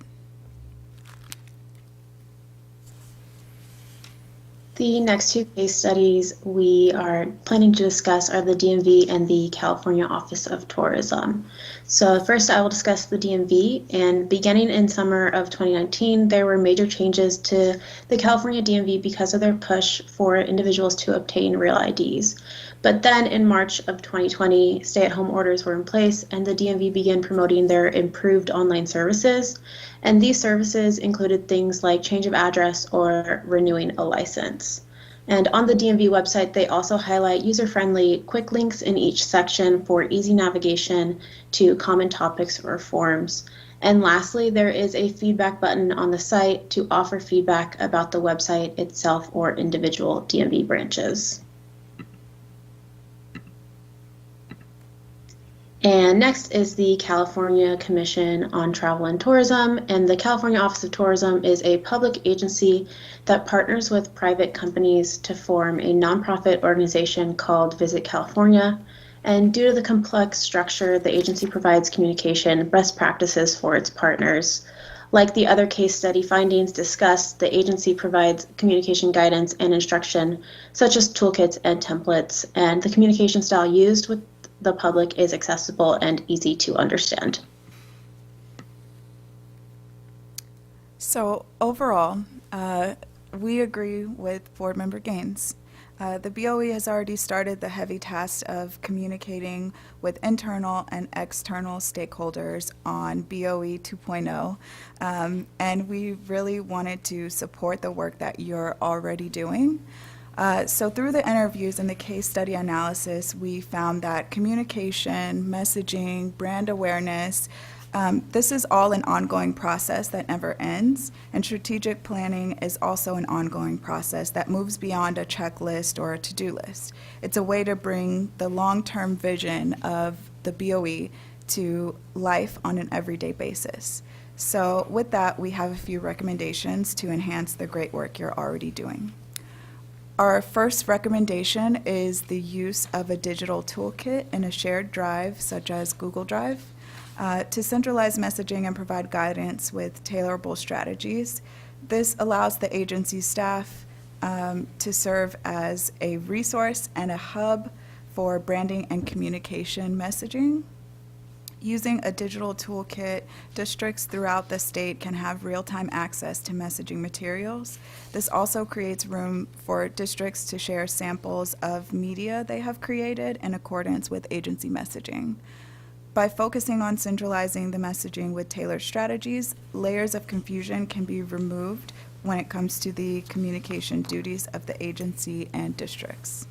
The next two case studies we are planning to discuss are the DMV and the California Office of Tourism. So first I will discuss the DMV, and beginning in summer of 2019, there were major changes to the California DMV because of their push for individuals to obtain real IDs. But then in March of 2020, stay-at-home orders were in place and the DMV began promoting their improved online services. And these services included things like change of address or renewing a license. And on the DMV website, they also highlight user-friendly quick links in each section for easy navigation to common topics or forms. And lastly, there is a feedback button on the site to offer feedback about the website itself or individual DMV branches. And next is the California Commission on Travel and Tourism, and the California Office of Tourism is a public agency that partners with private companies to form a nonprofit organization called Visit California. And due to the complex structure, the agency provides communication best practices for its partners. Like the other case study findings discussed, the agency provides communication guidance and instruction, such as toolkits and templates, and the communication style used with the public is accessible and easy to understand. So overall, we agree with board member Gaines. The BOE has already started the heavy task of communicating with internal and external stakeholders on BOE 2.0, and we really wanted to support the work that you're already doing. So through the interviews and the case study analysis, we found that communication, messaging, brand awareness, this is all an ongoing process that never ends, and strategic planning is also an ongoing process that moves beyond a checklist or a to-do list. It's a way to bring the long-term vision of the BOE to life on an everyday basis. So with that, we have a few recommendations to enhance the great work you're already doing. Our first recommendation is the use of a digital toolkit in a shared drive, such as Google Drive, to centralize messaging and provide guidance with tailorable strategies. This allows the agency staff to serve as a resource and a hub for branding and communication messaging. Using a digital toolkit, districts throughout the state can have real-time access to messaging materials. This also creates room for districts to share samples of media they have created in accordance with agency messaging. By focusing on centralizing the messaging with tailored strategies, layers of confusion can be removed when it comes to the communication duties of the agency and districts.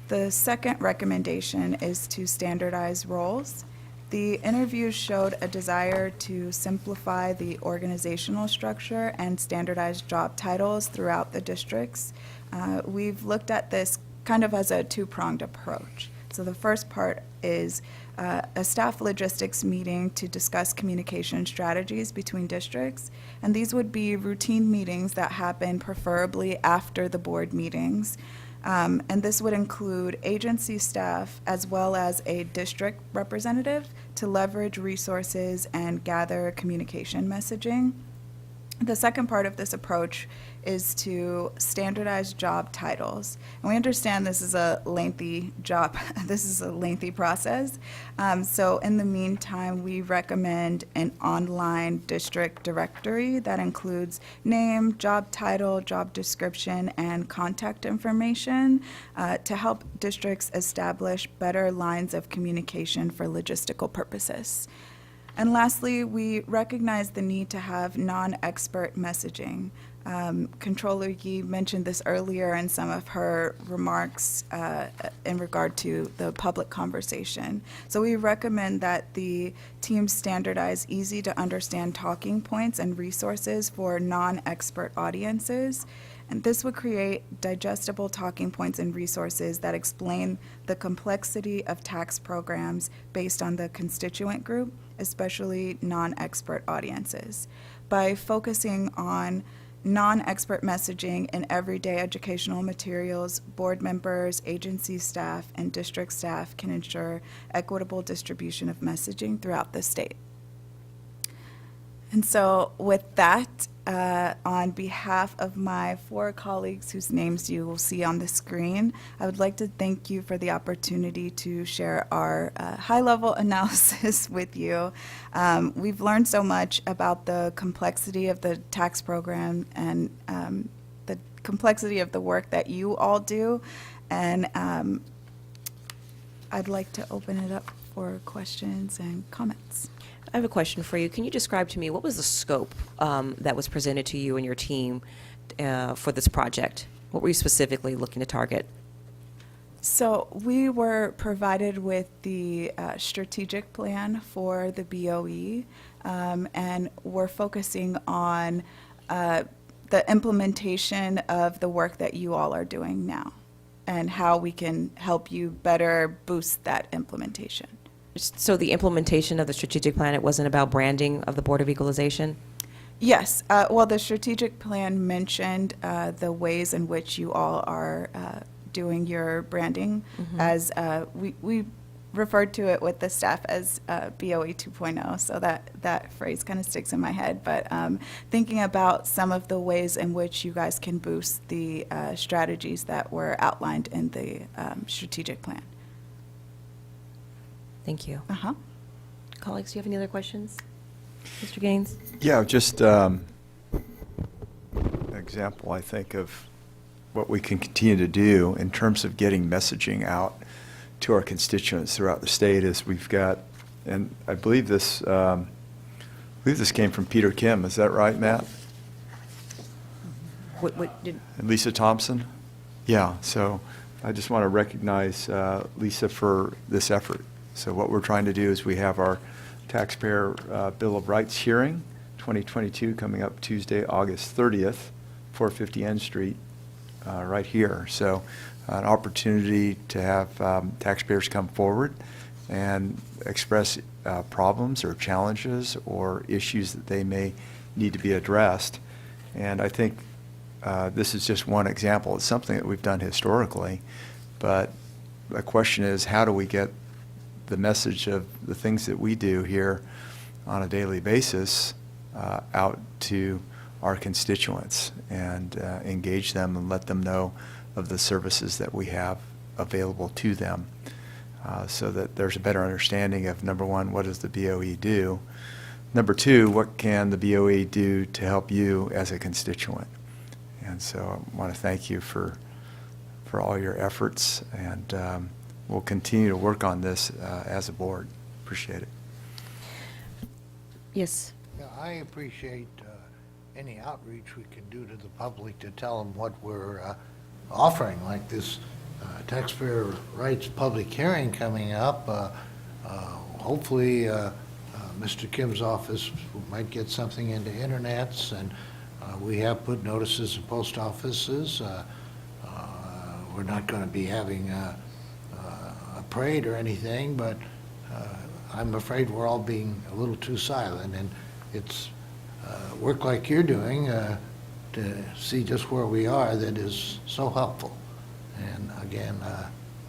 The second recommendation is to standardize roles. The interviews showed a desire to simplify the organizational structure and standardize job titles throughout the districts. We've looked at this kind of as a two-pronged approach. So the first part is a staff logistics meeting to discuss communication strategies between districts, and these would be routine meetings that happen preferably after the board meetings. And this would include agency staff as well as a district representative to leverage resources and gather communication messaging. The second part of this approach is to standardize job titles. And we understand this is a lengthy job, this is a lengthy process. So in the meantime, we recommend an online district directory that includes name, job title, job description, and contact information to help districts establish better lines of communication for logistical purposes. And lastly, we recognize the need to have non-expert messaging. Controller Yee mentioned this earlier in some of her remarks in regard to the public conversation. So we recommend that the team standardize easy-to-understand talking points and resources for non-expert audiences. And this would create digestible talking points and resources that explain the complexity of tax programs based on the constituent group, especially non-expert audiences. By focusing on non-expert messaging in everyday educational materials, board members, agency staff, and district staff can ensure equitable distribution of messaging throughout the state. And so with that, on behalf of my 4 colleagues whose names you will see on the screen, I would like to thank you for the opportunity to share our high-level analysis with you. We've learned so much about the complexity of the tax program and the complexity of the work that you all do. And I'd like to open it up for questions and comments. I have a question for you. Can you describe to me what was the scope that was presented to you and your team for this project? What were you specifically looking to target? So we were provided with the strategic plan for the BOE, and we're focusing on the implementation of the work that you all are doing now and how we can help you better boost that implementation. So the implementation of the strategic plan, it wasn't about branding of the Board of Equalization? Yes. Well, the strategic plan mentioned the ways in which you all are doing your branding, as we referred to it with the staff as BOE 2.0, so that phrase kind of sticks in my head. But thinking about some of the ways in which you guys can boost the strategies that were outlined in the strategic plan. Thank you. Uh-huh. Colleagues, do you have any other questions? Mr. Gaines? Yeah, just an example, I think, of what we can continue to do in terms of getting messaging out to our constituents throughout the state is we've got, and I believe this came from Peter Kim. Is that right, Matt? What did? And Lisa Thompson? Yeah, so I just want to recognize Lisa for this effort. So what we're trying to do is we have our Taxpayer Bill of Rights hearing, 2022, coming up Tuesday, August 30th, 450 N Street, right here. So an opportunity to have taxpayers come forward and express problems or challenges or issues that they may need to be addressed. And I think this is just one example. It's something that we've done historically, but the question is, how do we get the message of the things that we do here on a daily basis out to our constituents and engage them and let them know of the services that we have available to them so that there's a better understanding of, number one, what does the BOE do? Number two, what can the BOE do to help you as a constituent? And so I want to thank you for all your efforts, and we'll continue to work on this as a board. Appreciate it. Yes. Yeah, I appreciate any outreach we can do to the public to tell them what we're offering, like this taxpayer rights public hearing coming up. Hopefully, Mr. Kim's office might get something into internets, and we have put notices in post offices. We're not going to be having a parade or anything, but I'm afraid we're all being a little too silent, and it's work like you're doing to see just where we are that is so helpful. And again,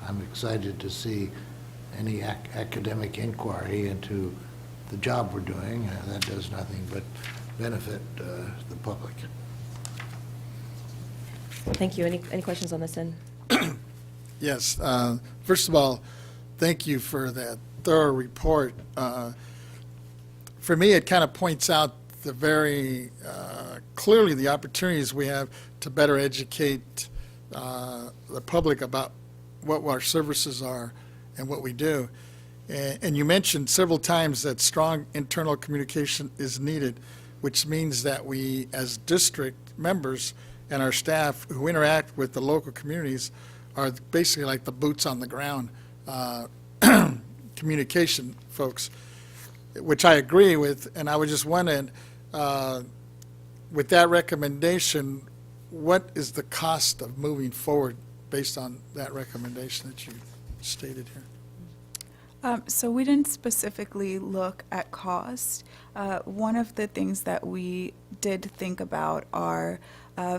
I'm excited to see any academic inquiry into the job we're doing. That does nothing but benefit the public. Thank you. Any questions on this end? Yes. First of all, thank you for that thorough report. For me, it kind of points out the very clearly the opportunities we have to better educate the public about what our services are and what we do. And you mentioned several times that strong internal communication is needed, which means that we, as district members and our staff who interact with the local communities, are basically like the boots on the ground communication folks, which I agree with. And I was just wondering, with that recommendation, what is the cost of moving forward based on that recommendation that you stated here? So we didn't specifically look at cost. One of the things that we did think about are,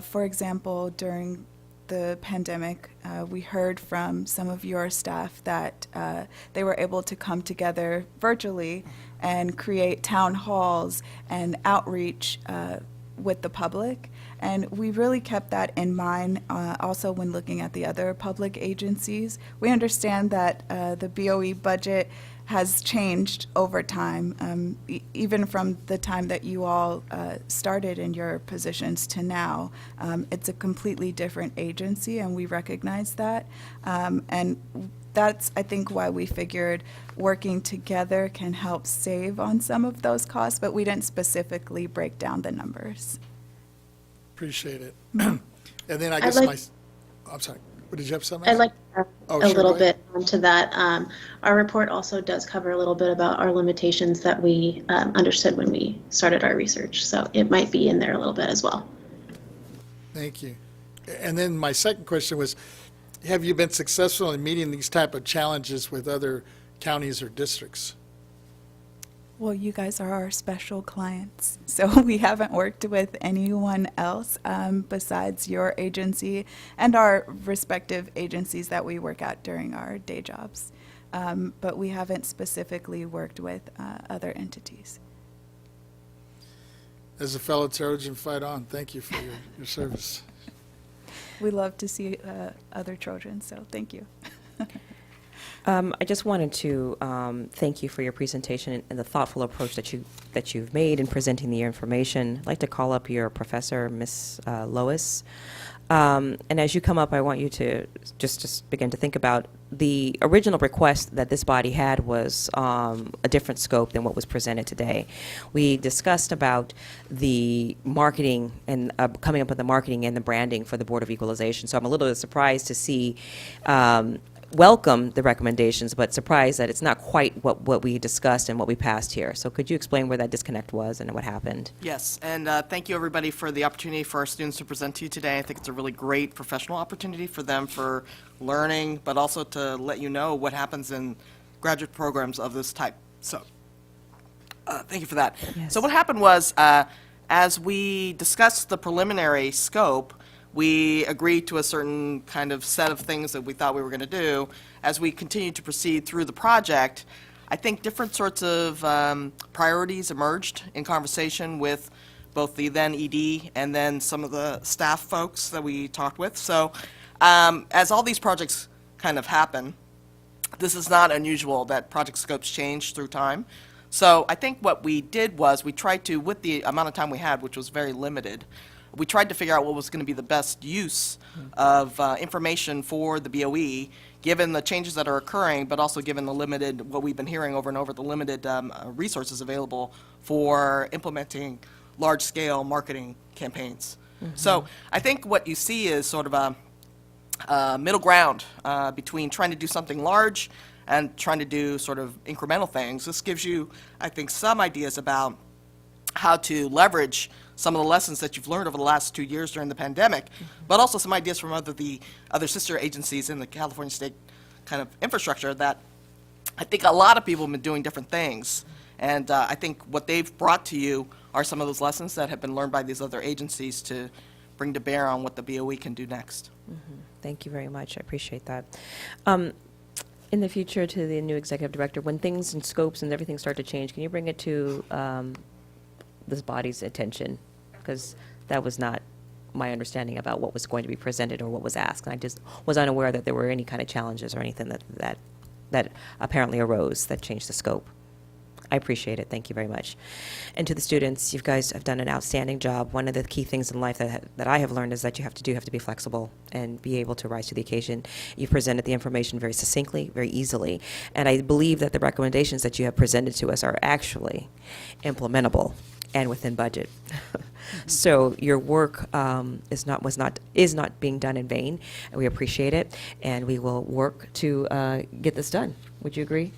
for example, during the pandemic, we heard from some of your staff that they were able to come together virtually and create town halls and outreach with the public. And we really kept that in mind also when looking at the other public agencies. We understand that the BOE budget has changed over time, even from the time that you all started in your positions to now. It's a completely different agency, and we recognize that. And that's, I think, why we figured working together can help save on some of those costs, but we didn't specifically break down the numbers. Appreciate it. And then I guess I'm sorry, what, did you have something? I'd like to add Oh, a sure, little go ahead. bit onto that. Our report also does cover a little bit about our limitations that we understood when we started our research. So it might be in there a little bit as well. Thank you. And then my second question was, have you been successful in meeting these type of challenges with other counties or districts? Well, you guys are our special clients, so we haven't worked with anyone else besides your agency and our respective agencies that we work at during our day jobs. But we haven't specifically worked with other entities. As a fellow Trojan, fight on. Thank you for your service. We love to see other Trojans, so thank you. I just wanted to thank you for your presentation and the thoughtful approach that you've made in presenting the information. I'd like to call up your professor, Ms. Lois. And as you come up, I want you to just begin to think about the original request that this body had was a different scope than what was presented today. We discussed about the marketing and coming up with the marketing and the branding for the Board of Equalization. So I'm a little bit surprised to see welcome the recommendations, but surprised that it's not quite what we discussed and what we passed here. So could you explain where that disconnect was and what happened? Yes, and thank you, everybody, for the opportunity for our students to present to you today. I think it's a really great professional opportunity for them for learning, but also to let you know what happens in graduate programs of this type. So thank you for that. Yes. So what happened was, as we discussed the preliminary scope, we agreed to a certain kind of set of things that we thought we were going to do. As we continued to proceed through the project, I think different sorts of priorities emerged in conversation with both the then ED and then some of the staff folks that we talked with. So as all these projects kind of happen, this is not unusual that project scopes change through time. So I think what we did was we tried to, with the amount of time we had, which was very limited, we tried to figure out what was going to be the best use of information for the BOE, given the changes that are occurring, but also given the limited, what we've been hearing over and over, the limited resources available for implementing large-scale marketing campaigns. So I think what you see is sort of a middle ground between trying to do something large and trying to do sort of incremental things. This gives you, I think, some ideas about how to leverage some of the lessons that you've learned over the last 2 years during the pandemic, but also some ideas from the other sister agencies in the California state kind of infrastructure that I think a lot of people have been doing different things. And I think what they've brought to you are some of those lessons that have been learned by these other agencies to bring to bear on what the BOE can do next. Thank you very much. I appreciate that. In the future, to the new executive director, when things and scopes and everything start to change, can you bring it to this body's attention? Because that was not my understanding about what was going to be presented or what was asked. I just was unaware that there were any kind of challenges or anything that apparently arose that changed the scope. I appreciate it. Thank you very much. And to the students, you guys have done an outstanding job. One of the key things in life that I have learned is that you have to be flexible and be able to rise to the occasion. You've presented the information very succinctly, very easily, and I believe that the recommendations that you have presented to us are actually implementable and within budget. So your work is not being done in vain, and we appreciate it, and we will work to get this done. Would you agree?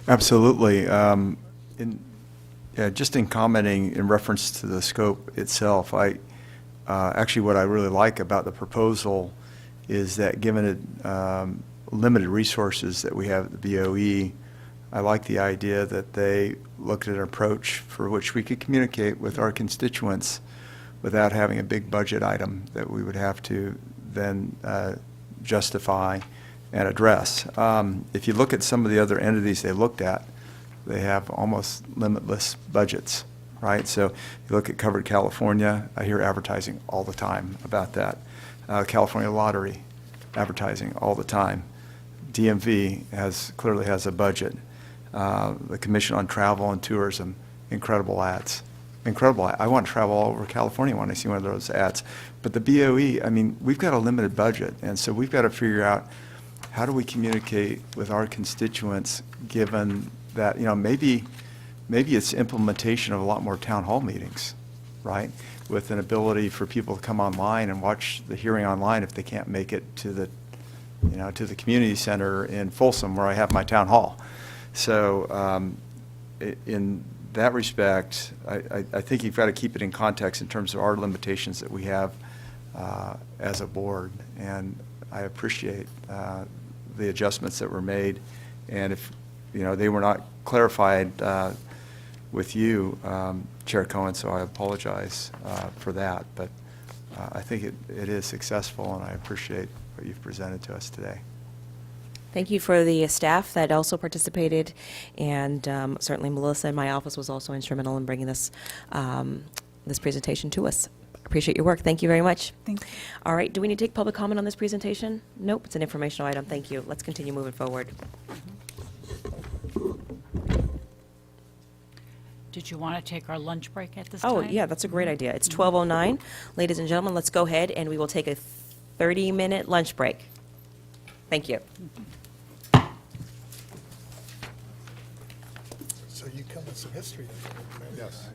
Absolutely. Just in commenting in reference to the scope itself, actually what I really like about the proposal is that given it limited resources that we have at the BOE, I like the idea that they looked at an approach for which we could communicate with our constituents without having a big budget item that we would have to than justify and address. If you look at some of the other entities they looked at, they have almost limitless budgets, right? So you look at Covered California, I hear advertising all the time about that. California Lottery, advertising all the time. DMV clearly has a budget. The Commission on Travel and Tourism, incredible ads. Incredible. I want to travel all over California when I see one of those ads. But the BOE, I mean, we've got a limited budget, and so we've got to figure out how do we communicate with our constituents, given that, maybe it's implementation of a lot more town hall meetings, right? With an ability for people to come online and watch the hearing online if they can't make it to the community center in Folsom where I have my town hall. So in that respect, I think you've got to keep it in context in terms of our limitations that we have as a board. And I appreciate the adjustments that were made. And if, they were not clarified with you, Chair Cohen, so I apologize for that. But I think it is successful, and I appreciate what you've presented to us today. Thank you for the staff that also participated, and certainly Melissa in my office was also instrumental in bringing this presentation to us. Appreciate your work. Thank you very much. Thanks. All right, do we need to take public comment on this presentation? Nope, it's an informational item. Thank you. Let's continue moving forward. Did you want to take our lunch break at this time? Oh, yeah, that's a great idea. It's 12:09. Ladies and gentlemen, let's go ahead and we will take a 30-minute lunch break. Thank you. So you come with some history. Yes.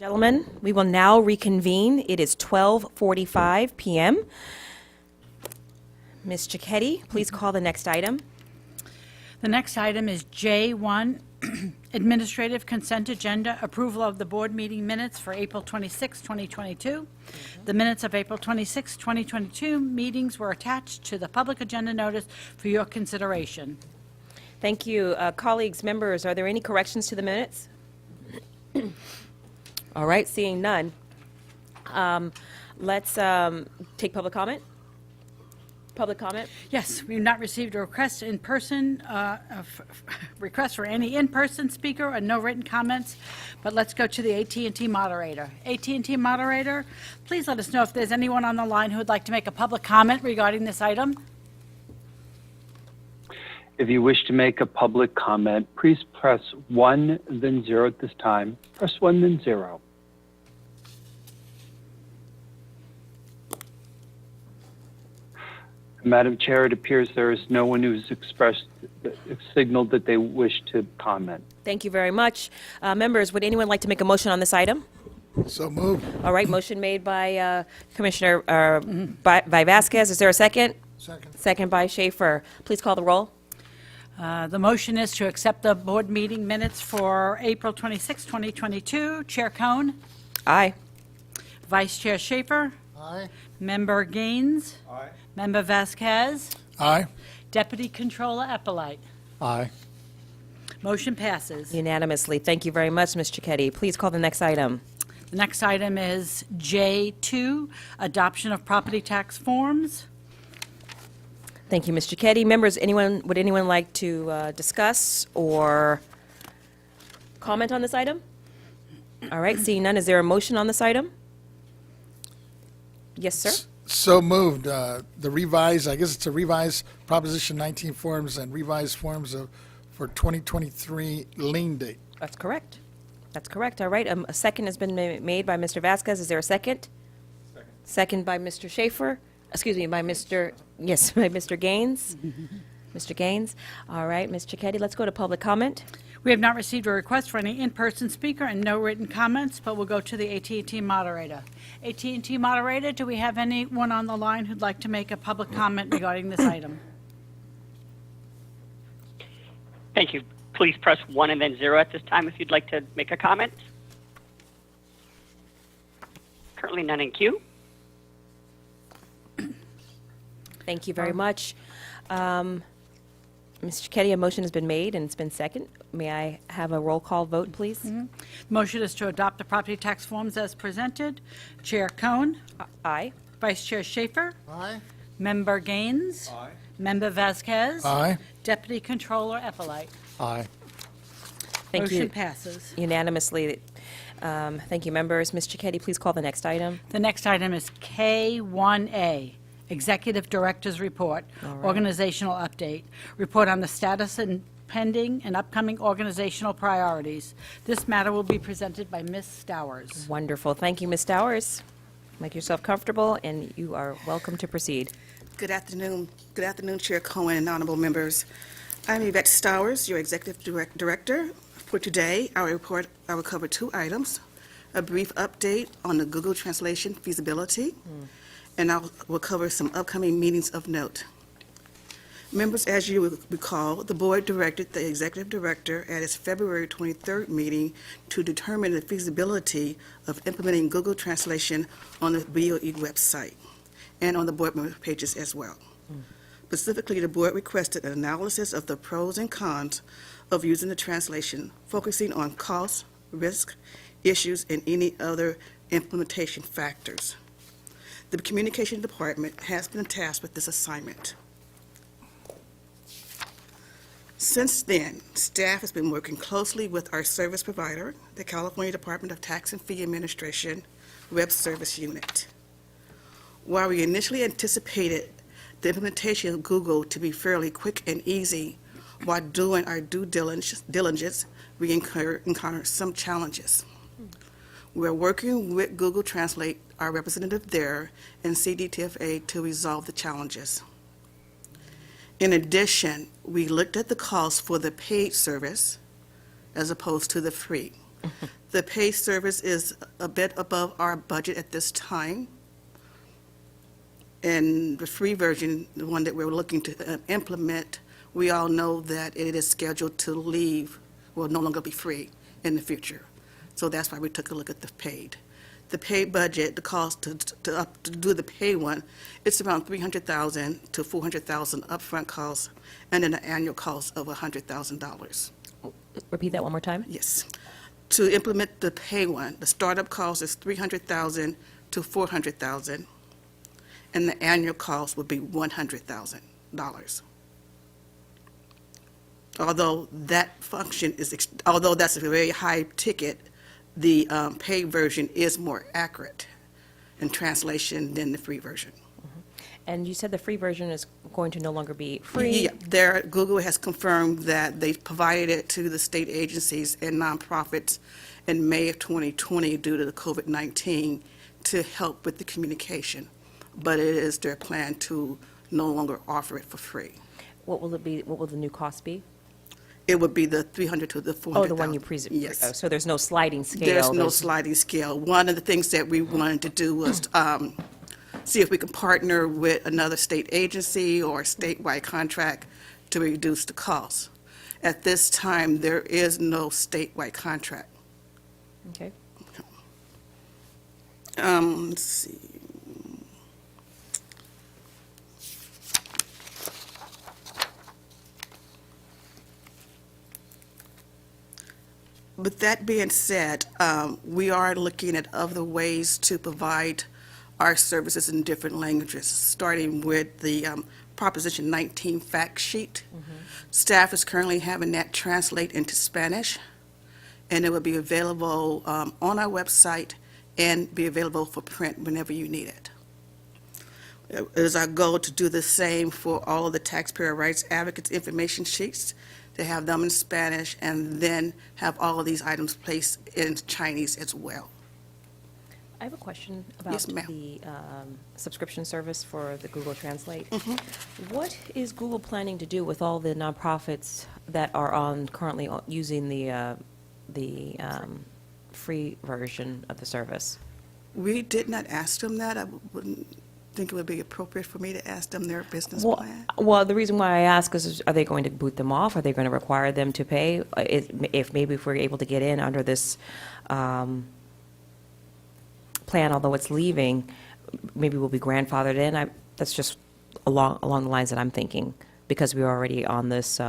Gentlemen, we will now reconvene. It is 12:45 p.m. Ms. Cicchetti, please call the next item. The next item is J1, Administrative Consent Agenda, Approval of the Board Meeting Minutes for April 26, 2022. The minutes of April 26, 2022 meetings were attached to the public agenda notice for your consideration. Thank you. Colleagues, members, are there any corrections to the minutes? All right, seeing none. Let's take public comment. Public comment? Yes, we have not received a request in person, request for any in-person speaker and no written comments, but let's go to the AT&T moderator. AT&T moderator, please let us know if there's anyone on the line who would like to make a public comment regarding this item. If you wish to make a public comment, please press 1, then 0 at this time. Press 1, then 0. Madam Chair, it appears there is no one who's signaled that they wish to comment. Thank you very much. Members, would anyone like to make a motion on this item? So moved. All right, motion made by Commissioner by Vasquez. Is there a second? Second. Second by Schaefer. Please call the roll. The motion is to accept the board meeting minutes for April 26, 2022. Chair Cohn, Aye. Vice Chair Schaefer, Aye. Member Gaines, Aye. Member Vasquez, Aye. Deputy Controller Eppolite. Aye. Motion passes. Unanimously. Thank you very much, Ms. Cicchetti. Please call the next item. The next item is J2, Adoption of Property Tax Forms. Thank you, Ms. Cicchetti. Members, would anyone like to discuss or comment on this item? All right, seeing none, is there a motion on this item? Yes, sir. So moved. The revised, I guess it's a revised Proposition 19 forms and revised forms for 2023 lien date. That's correct. That's correct. All right, a second has been made by Mr. Vasquez. Is there a second? Second. Second by Mr. Schaefer. Excuse me, by Mr. Yes, by Mr. Gaines. Mr. Gaines. All right, Ms. Cicchetti, let's go to public comment. We have not received a request for any in-person speaker and no written comments, but we'll go to the AT&T moderator. AT&T moderator, do we have anyone on the line who'd like to make a public comment regarding this item? Thank you. Please press 1 and then 0 at this time if you'd like to make a comment. Currently none in queue. Thank you very much. Ms. Cicchetti, a motion has been made and it's been seconded. May I have a roll call vote, please? Motion is to adopt the property tax forms as presented. Chair Cohn, Aye. Vice Chair Schaefer, Aye. Member Gaines, Aye. Member Vasquez, Aye. Deputy Controller Eppolite. Aye. Thank you. Motion passes. Unanimously. Thank you, members. Ms. Cicchetti, please call the next item. The next item is K1A, Executive Director's Report, Organizational Update, Report on the status and pending and upcoming organizational priorities. This matter will be presented by Ms. Stowers. Wonderful. Thank you, Ms. Stowers. Make yourself comfortable, and you are welcome to proceed. Good afternoon. Good afternoon, Chair Cohen and honorable members. I'm Yvette Stowers, your Executive Director. For today, I will cover 2 items, a brief update on the Google Translation feasibility, and I will cover some upcoming meetings of note. Members, as you will recall, the board directed the Executive Director at its February 23rd meeting to determine the feasibility of implementing Google Translation on the BOE website and on the board member pages as well. Specifically, the board requested an analysis of the pros and cons of using the translation, focusing on cost, risk, issues, and any other implementation factors. The Communication Department has been tasked with this assignment. Since then, staff has been working closely with our service provider, the California Department of Tax and Fee Administration Web Service Unit. While we initially anticipated the implementation of Google to be fairly quick and easy, while doing our due diligence, we encountered some challenges. We're working with Google Translate, our representative there, and CDTFA to resolve the challenges. In addition, we looked at the cost for the paid service as opposed to the free. The pay service is a bit above our budget at this time. And the free version, the one that we're looking to implement, we all know that it is scheduled to leave, will no longer be free in the future. So that's why we took a look at the paid. The paid budget, the cost to do the pay one, it's around $300,000 to $400,000 upfront costs, and then an annual cost of $100,000. Repeat that one more time? Yes. To implement the pay one, the startup cost is $300,000 to $400,000, and the annual cost would be $100,000. Although that function is, although that's a very high ticket, the paid version is more accurate in translation than the free version. And you said the free version is going to no longer be free? Yeah, Google has confirmed that they've provided it to the state agencies and nonprofits in May of 2020 due to the COVID-19 to help with the communication. But it is their plan to no longer offer it for free. What will it be? What will the new cost be? It would be the 300 to the 400. Oh, the one you presented? Yes. So there's no sliding scale? There's no sliding scale. One of the things that we wanted to do was see if we could partner with another state agency or a statewide contract to reduce the cost. At this time, there is no statewide contract. Okay. Let's see. With that being said, we are looking at other ways to provide our services in different languages, starting with the Proposition 19 fact sheet. Staff is currently having that translate into Spanish, and it will be available on our website and be available for print whenever you need it. It is our goal to do the same for all of the taxpayer rights advocates information sheets, to have them in Spanish, and then have all of these items placed in Chinese as well. I have a question about Yes, ma'am. the subscription service for the Google Translate. What is Google planning to do with all the nonprofits that are currently using the free version of the service? We did not ask them that. I wouldn't think it would be appropriate for me to ask them their business Well, plan. well, the reason why I ask is, are they going to boot them off? Are they going to require them to pay? If we're able to get in under this plan, although it's leaving, maybe we'll be grandfathered in. That's just along the lines that I'm thinking, because we're already on this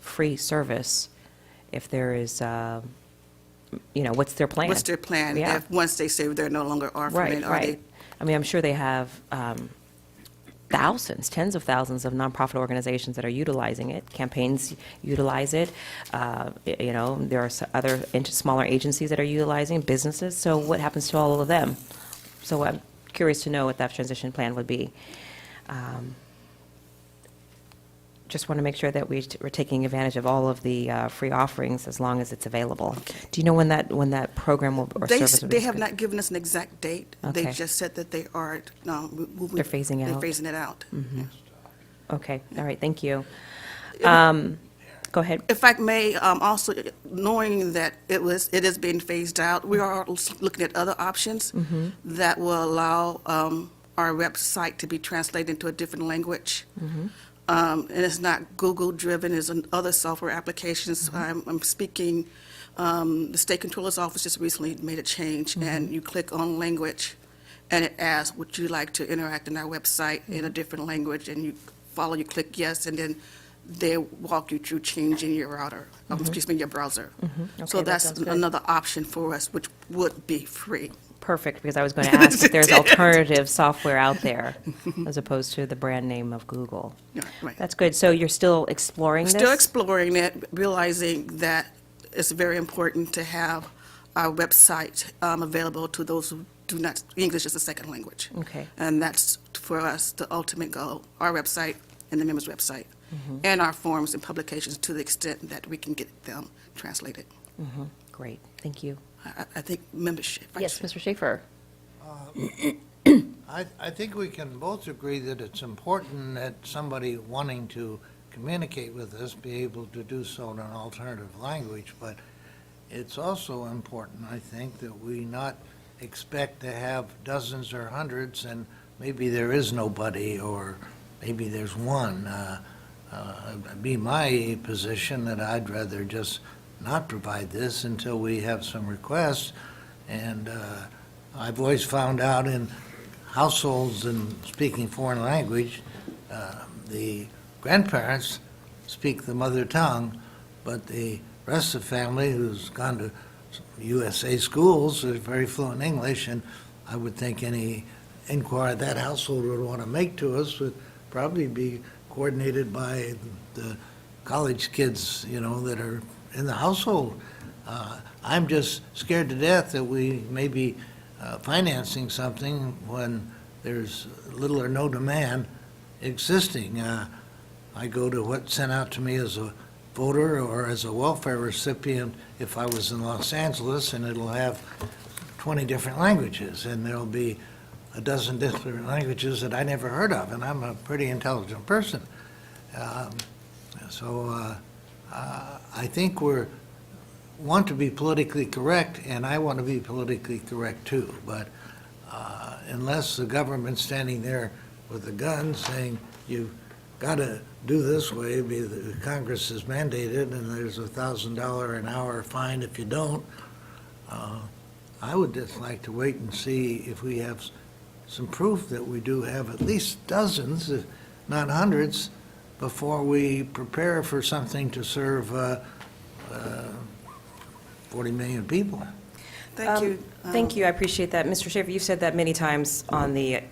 free service. If there is, what's their plan? What's their plan? Yeah. If once they say they're no longer offering it, are they? I mean, I'm sure they have thousands, tens of thousands of nonprofit organizations that are utilizing it. Campaigns utilize it. There are other smaller agencies that are utilizing, businesses. So what happens to all of them? So I'm curious to know what that transition plan would be. Just want to make sure that we're taking advantage of all of the free offerings as long as it's available. Do you know when that program will, or service will be? They have not given us an exact date. Okay. They've just said that they are moving. They're phasing out? They're phasing it out. Okay, all right, thank you. Go ahead. If I may, also knowing that it is being phased out, we are looking at other options that will allow our website to be translated into a different language. And it's not Google-driven, it's other software applications. I'm speaking, the State Controller's Office just recently made a change, and you click on language, and it asks, would you like to interact in our website in a different language, and you click yes, and then they walk you through changing your router, your browser. So Okay, that that's sounds good. another option for us, which would be free. Perfect, because I was going to ask if there's alternative software out there as opposed to the brand name of Google. Yeah, right. That's good. So you're still exploring this? Still exploring it, realizing that it's very important to have our website available to those who do not, English is a second language. Okay. And that's, for us, the ultimate goal, our website and the members' website, and our forms and publications to the extent that we can get them translated. Great, thank you. I think membership. Yes, Mr. Schaefer. I think we can both agree that it's important that somebody wanting to communicate with us be able to do so in an alternative language, but it's also important, I think, that we not expect to have dozens or hundreds, and maybe there is nobody, or maybe there's one. It'd be my position that I'd rather just not provide this until we have some requests. And I've always found out in households and speaking foreign language, the grandparents speak the mother tongue, but the rest of the family who's gone to USA schools is very fluent in English, and I would think any inquiry that household would want to make to us would probably be coordinated by the college kids, that are in the household. I'm just scared to death that we may be financing something when there's little or no demand existing. I go to what's sent out to me as a voter or as a welfare recipient if I was in Los Angeles, and it'll have 20 different languages, and there'll be a dozen different languages that I never heard of, and I'm a pretty intelligent person. So I think we want to be politically correct, and I want to be politically correct too, but unless the government's standing there with a gun saying you've got to do this way, the Congress has mandated, and there's a $1,000 an hour fine if you don't, I would just like to wait and see if we have some proof that we do have at least dozens, if not hundreds, before we prepare for something to serve 40 million people. Thank you. Thank you, I appreciate that. Mr. Schaefer, you've said that many times on the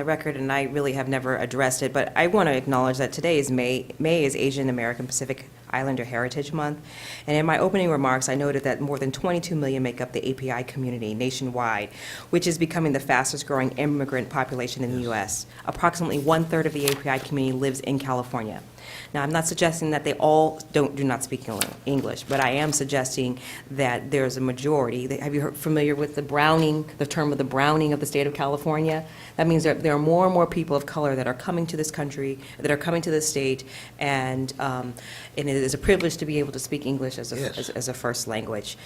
record, and I really have never addressed it, but I want to acknowledge that today is May is Asian American Pacific Islander Heritage Month, and in my opening remarks, I noted that more than 22 million make up the API community nationwide, which is becoming the fastest growing immigrant population in the U.S. Approximately 1/3 of the API community lives in California. Now, I'm not suggesting that they all do not speak English, but I am suggesting that there's a majority. Have you familiar with the term of the browning of the state of California? That means that there are more and more people of color that are coming to this country, that are coming to this state, and it is a privilege to be able to speak English as a first language.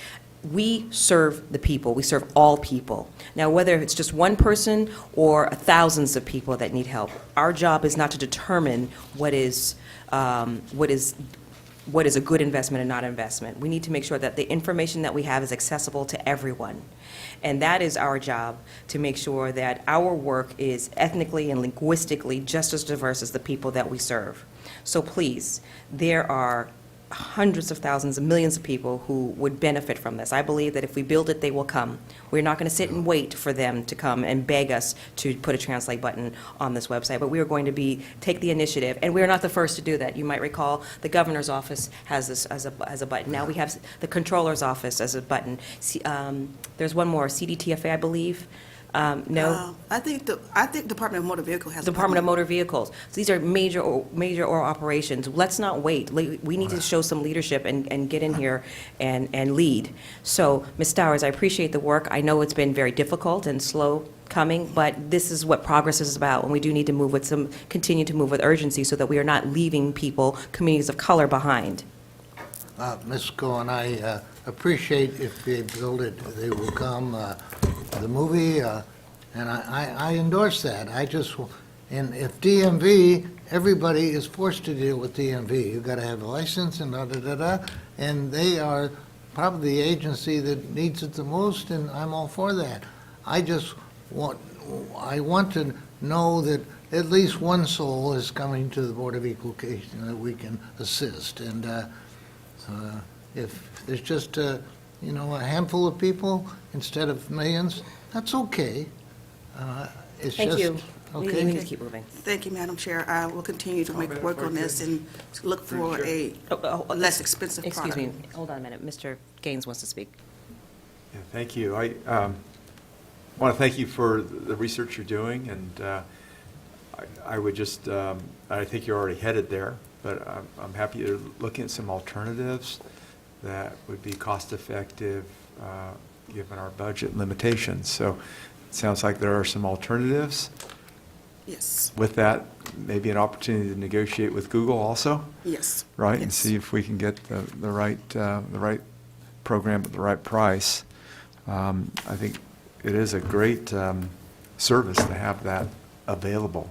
We serve the people. We serve all people. Now, whether it's just one person or thousands of people that need help, our job is not to determine what is a good investment and not investment. We need to make sure that the information that we have is accessible to everyone. And that is our job, to make sure that our work is ethnically and linguistically just as diverse as the people that we serve. So please, there are hundreds of thousands and millions of people who would benefit from this. I believe that if we build it, they will come. We're not going to sit and wait for them to come and beg us to put a translate button on this website, but we are going to take the initiative, and we're not the first to do that. You might recall the governor's office has this as a button. Now we have the controller's office as a button. There's one more, CDTFA, I believe. No? I think Department of Motor Vehicle has. Department of Motor Vehicles. So these are major operations. Let's not wait. We need to show some leadership and get in here and lead. So, Ms. Stowers, I appreciate the work. I know it's been very difficult and slow coming, but this is what progress is about, and we do need to continue to move with urgency so that we are not leaving people, communities of color, behind. Ms. Cohen, I appreciate if they build it, they will come. The movie, and I endorse that. And if DMV, everybody is forced to deal with DMV. You've got to have a license and da-da-da-da, and they are probably the agency that needs it the most, and I'm all for that. I want to know that at least one soul is coming to the Board of Equalization that we can assist. And if there's just a handful of people instead of millions, that's okay. It's Thank you. Okay. We need to keep moving. Thank you, Madam Chair. I will continue to make work on this and look for a less expensive product. Excuse me, hold on a minute. Mr. Gaines wants to speak. Yeah, thank you. I want to thank you for the research you're doing, and I would just, I think you're already headed there, but I'm happy you're looking at some alternatives that would be cost-effective given our budget limitations. So it sounds like there are some alternatives. Yes. With that, maybe an opportunity to negotiate with Google also? Yes. Right, yes. and see if we can get the right program at the right price, I think it is a great service to have that available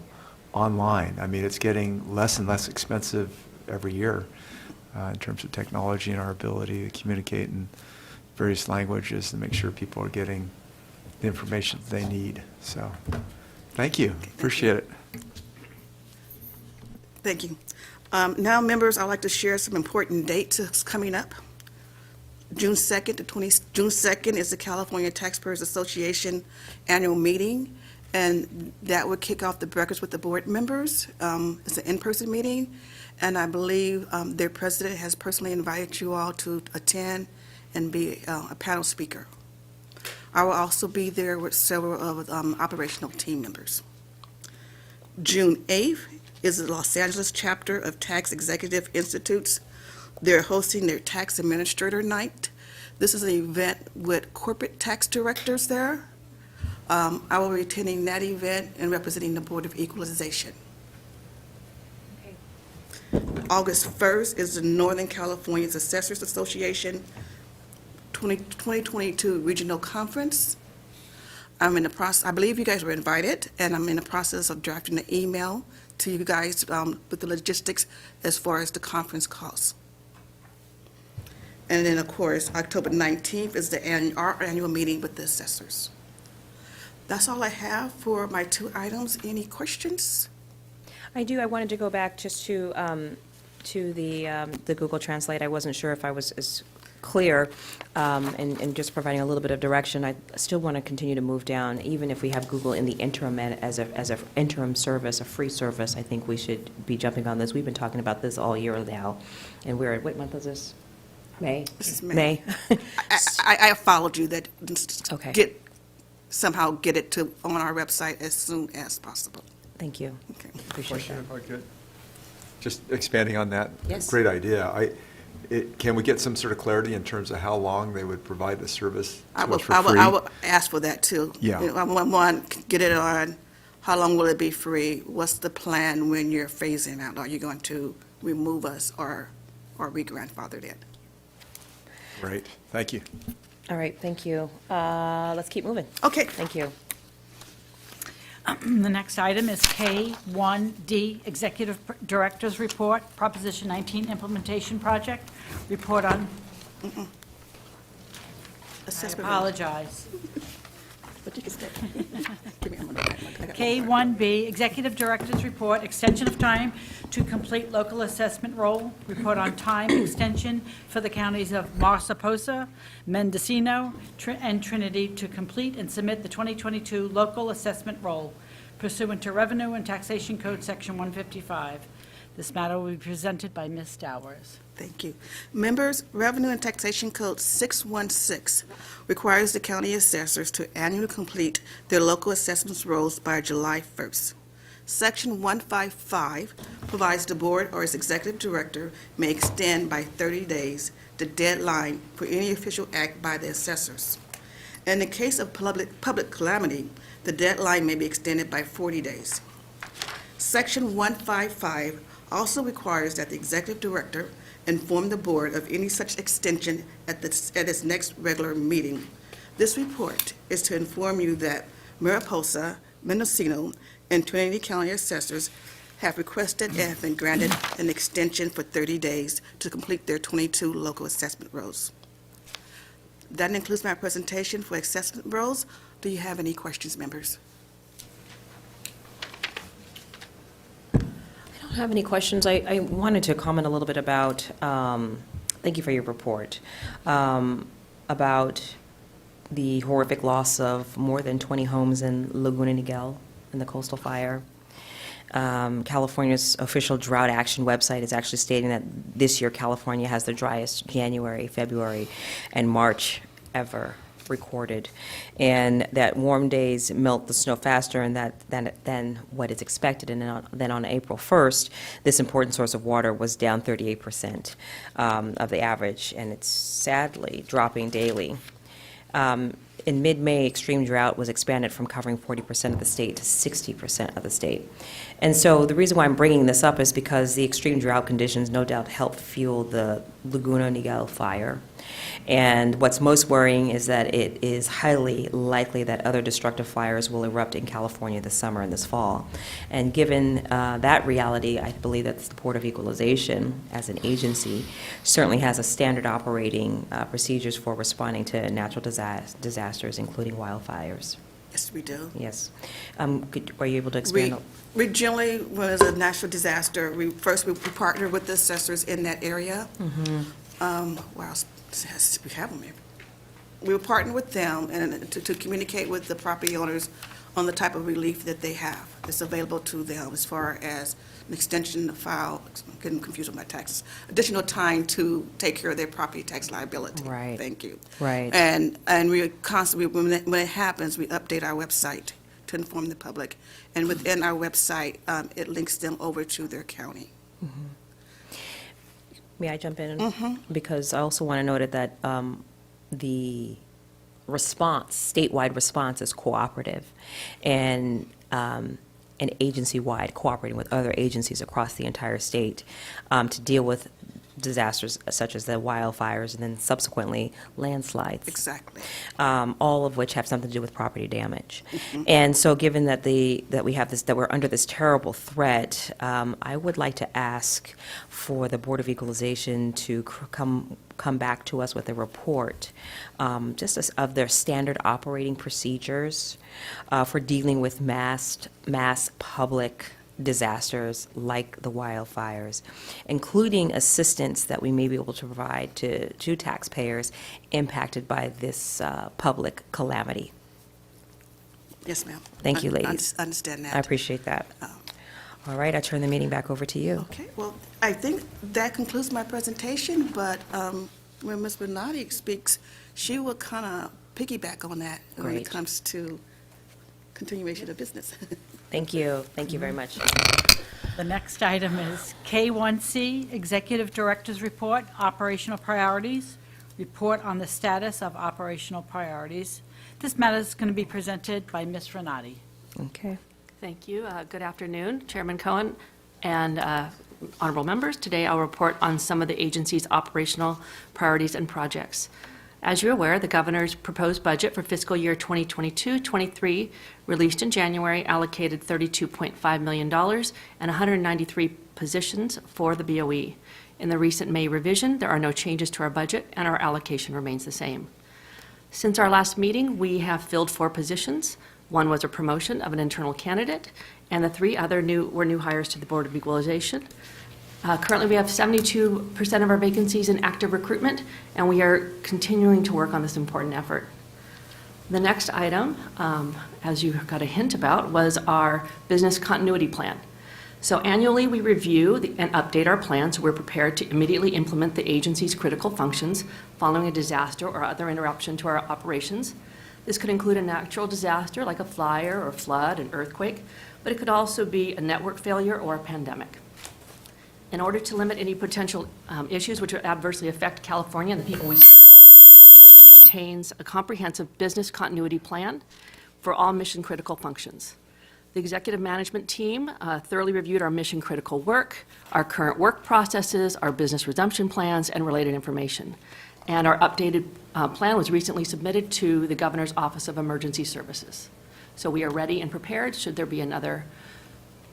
online. I mean, it's getting less and less expensive every year in terms of technology and our ability to communicate in various languages and make sure people are getting the information that they need. So, thank you. Appreciate it. Thank you. Now, members, I'd like to share some important dates that's coming up. June 2nd is the California Taxpayers Association annual meeting, and that would kick off the breakfast with the board members. It's an in-person meeting, and I believe their president has personally invited you all to attend and be a panel speaker. I will also be there with several of operational team members. June 8th is the Los Angeles chapter of Tax Executive Institutes. They're hosting their Tax Administrator Night. This is an event with corporate tax directors there. I will be attending that event and representing the Board of Equalization. August 1st is the Northern California Assessors Association 2022 Regional Conference. I'm in the process, I believe you guys were invited, and I'm in the process of drafting an email to you guys with the logistics as far as the conference costs. And then, of course, October 19th is our annual meeting with the assessors. That's all I have for my two items. Any questions? I do. I wanted to go back just to the Google Translate. I wasn't sure if I was as clear and just providing a little bit of direction. I still want to continue to move down, even if we have Google in the interim as a interim service, a free service. I think we should be jumping on this. We've been talking about this all year now, and we're at what month is this? May. This is May. I followed you that. Okay. Somehow get it on our website as soon as possible. Thank you. Okay. Appreciate Question, that. if I could? Just expanding on that. Yes. Great idea. Can we get some sort of clarity in terms of how long they would provide the service to us for free? I will ask for that too. Yeah. I want get it on. How long will it be free? What's the plan when you're phasing out? Are you going to remove us or we grandfathered in? Great. Thank you. All right, thank you. Let's keep moving. Okay. Thank you. The next item is K1D, Executive Director's Report, Proposition 19 Implementation Project, report on, I Assessment. apologize. But you can stay. Give me a moment. I got K1B, Executive Director's Report, Extension of Time to Complete Local Assessment Role, report on time extension for the counties of Mariposa, Mendocino, and Trinity to complete and submit the 2022 Local Assessment Role pursuant to Revenue and Taxation Code Section 155. This matter will be presented by Ms. Dowers. Thank you. Members, Revenue and Taxation Code 616 requires the county assessors to annually complete their local assessments rolls by July 1st. Section 155 provides the board or its executive director may extend by 30 days the deadline for any official act by the assessors. In the case of public calamity, the deadline may be extended by 40 days. Section 155 also requires that the executive director inform the board of any such extension at its next regular meeting. This report is to inform you that Mariposa, Mendocino, and Trinity County assessors have requested and have been granted an extension for 30 days to complete their 22 local assessment rolls. That includes my presentation for assessment rolls. Do you have any questions, members? I don't have any questions. I wanted to comment a little bit about, thank you for your report, about the horrific loss of more than 20 homes in Laguna Niguel in the coastal fire. California's official drought action website is actually stating that this year California has the driest January, February, and March ever recorded, and that warm days melt the snow faster than what is expected. And then on April 1st, this important source of water was down 38% of the average, and it's sadly dropping daily. In mid-May, extreme drought was expanded from covering 40% of the state to 60% of the state. And so the reason why I'm bringing this up is because the extreme drought conditions no doubt helped fuel the Laguna Niguel fire. And what's most worrying is that it is highly likely that other destructive fires will erupt in California this summer and this fall. And given that reality, I believe that the Board of Equalization, as an agency, certainly has a standard operating procedures for responding to natural disasters, including wildfires. Yes, we do. Yes. Are you able to expand? We generally, when there's a natural disaster, we partner with the assessors in that area. Where else we have them? We will partner with them and to communicate with the property owners on the type of relief that they have that's available to them, as far as an extension to file, I'm getting confused with my taxes, additional time to take care of their property tax liability. Right. Thank you. Right. And we constantly, when it happens, we update our website to inform the public. And within our website, it links them over to their county. May I jump in? Because I also want to note that the response, statewide response, is cooperative and agency-wide, cooperating with other agencies across the entire state to deal with disasters such as the wildfires and then subsequently landslides. Exactly. All of which have something to do with property damage. And so given that that we're under this terrible threat, I would like to ask for the Board of Equalization to come back to us with a report of their standard operating procedures for dealing with mass public disasters like the wildfires, including assistance that we may be able to provide to taxpayers impacted by this public calamity. Yes, ma'am. Thank you, ladies. I understand that. I appreciate that. All right, I turn the meeting back over to you. Okay, well, I think that concludes my presentation, but when Ms. Bernardi speaks, she will kind of piggyback on that when it comes to continuation of business. Thank you. Thank you very much. The next item is K1C, Executive Director's Report, Operational Priorities, Report on the Status of Operational Priorities. This matter is going to be presented by Ms. Renati. Okay. Thank you. Good afternoon, Chairman Cohen and honorable members. Today I'll report on some of the agency's operational priorities and projects. As you're aware, the governor's proposed budget for fiscal year 2022-23, released in January, allocated $32.5 million and 193 positions for the BOE. In the recent May revision, there are no changes to our budget, and our allocation remains the same. Since our last meeting, we have filled 4 positions. One was a promotion of an internal candidate, and the 3 other were new hires to the Board of Equalization. Currently, we have 72% of our vacancies in active recruitment, and we are continuing to work on this important effort. The next item, as you got a hint about, was our business continuity plan. So annually, we review and update our plan so we're prepared to immediately implement the agency's critical functions following a disaster or other interruption to our operations. This could include a natural disaster like a fire or flood, an earthquake, but it could also be a network failure or a pandemic. In order to limit any potential issues which would adversely affect California and the people we serve, the BOE maintains a comprehensive business continuity plan for all mission-critical functions. The executive management team thoroughly reviewed our mission-critical work, our current work processes, our business resumption plans, and related information. And our updated plan was recently submitted to the Governor's Office of Emergency Services. So we are ready and prepared should there be another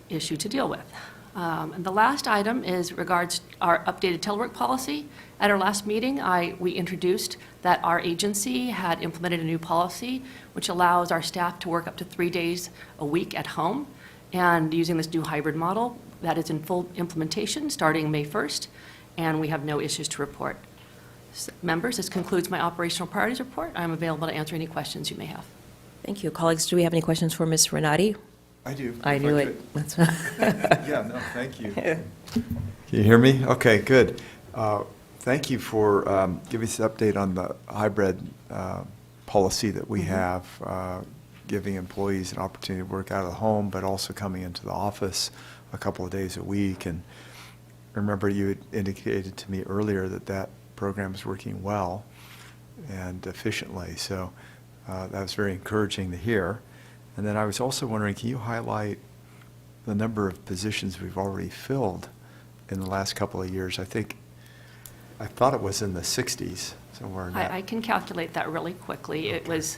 issue to deal with. And the last item is regards our updated telework policy. At our last meeting, we introduced that our agency had implemented a new policy which allows our staff to work up to 3 days a week at home. And using this new hybrid model, that is in full implementation starting May 1st, and we have no issues to report. Members, this concludes my operational priorities report. I'm available to answer any questions you may have. Thank you. Colleagues, do we have any questions for Ms. Renati? I do. I if knew could. it. That's Yeah, no, thank you. Can you hear me? Okay, good. Thank you for giving us an update on the hybrid policy that we have, giving employees an opportunity to work out of the home, but also coming into the office a couple of days a week. And remember, you had indicated to me earlier that that program is working well and efficiently. So that was very encouraging to hear. And then I was also wondering, can you highlight the number of positions we've already filled in the last couple of years? I thought it was in the 60s, somewhere in that. I can calculate that really quickly. It's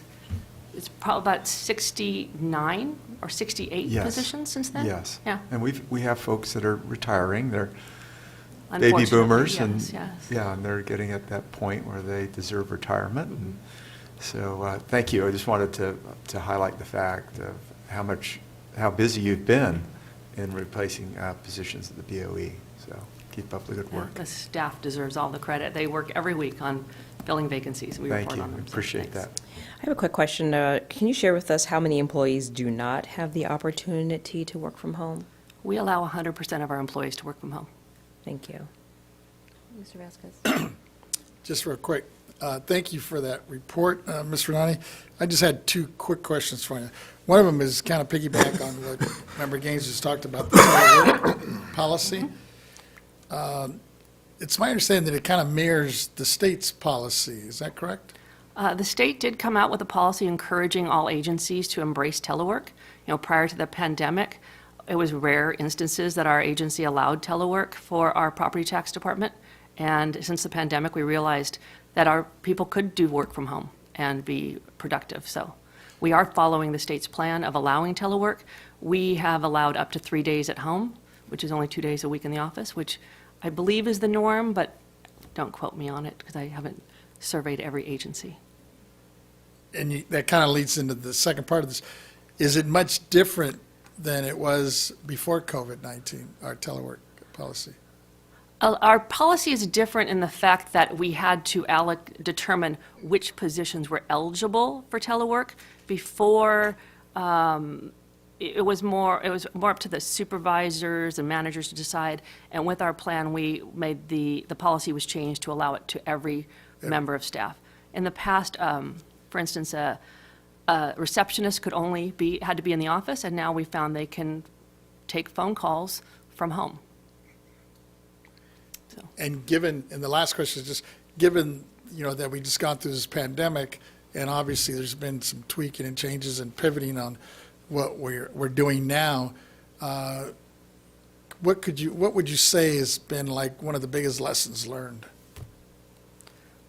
probably about 69 or 68 Yes. positions since then? Yes. Yeah. And we have folks that are retiring, they're baby Unfortunately, boomers, yes, and, yes. yeah, and they're getting at that point where they deserve retirement. And so, thank you. I just wanted to highlight the fact of how busy you've been in replacing positions at the BOE. So keep up the good work. The staff deserves all the credit. They work every week on filling vacancies, and we Thank report you. on them. We so appreciate thanks. that. I have a quick question. Can you share with us how many employees do not have the opportunity to work from home? We allow 100% of our employees to work from home. Thank you. Mr. Vasquez? Just real quick, thank you for that report, Ms. Renati. I just had two quick questions for you. One of them is kind of piggyback on what Member Gaines just talked about, the telework policy. It's my understanding that it kind of mirrors the state's policy. Is that correct? The state did come out with a policy encouraging all agencies to embrace telework. You know, prior to the pandemic, it was rare instances that our agency allowed telework for our property tax department. And since the pandemic, we realized that our people could do work from home and be productive. So we are following the state's plan of allowing telework. We have allowed up to 3 days at home, which is only 2 days a week in the office, which I believe is the norm, but don't quote me on it because I haven't surveyed every agency. And that kind of leads into the second part of this. Is it much different than it was before COVID-19, our telework policy? Our policy is different in the fact that we had to determine which positions were eligible for telework. Before, it was more up to the supervisors and managers to decide. And with our plan, we made the policy was changed to allow it to every member of staff. In the past, for instance, a receptionist had to be in the office, and now we found they can take phone calls from home. And given, and the last question is just, given, that we just gone through this pandemic, and obviously there's been some tweaking and changes and pivoting on what we're doing now, what would you say has been like one of the biggest lessons learned?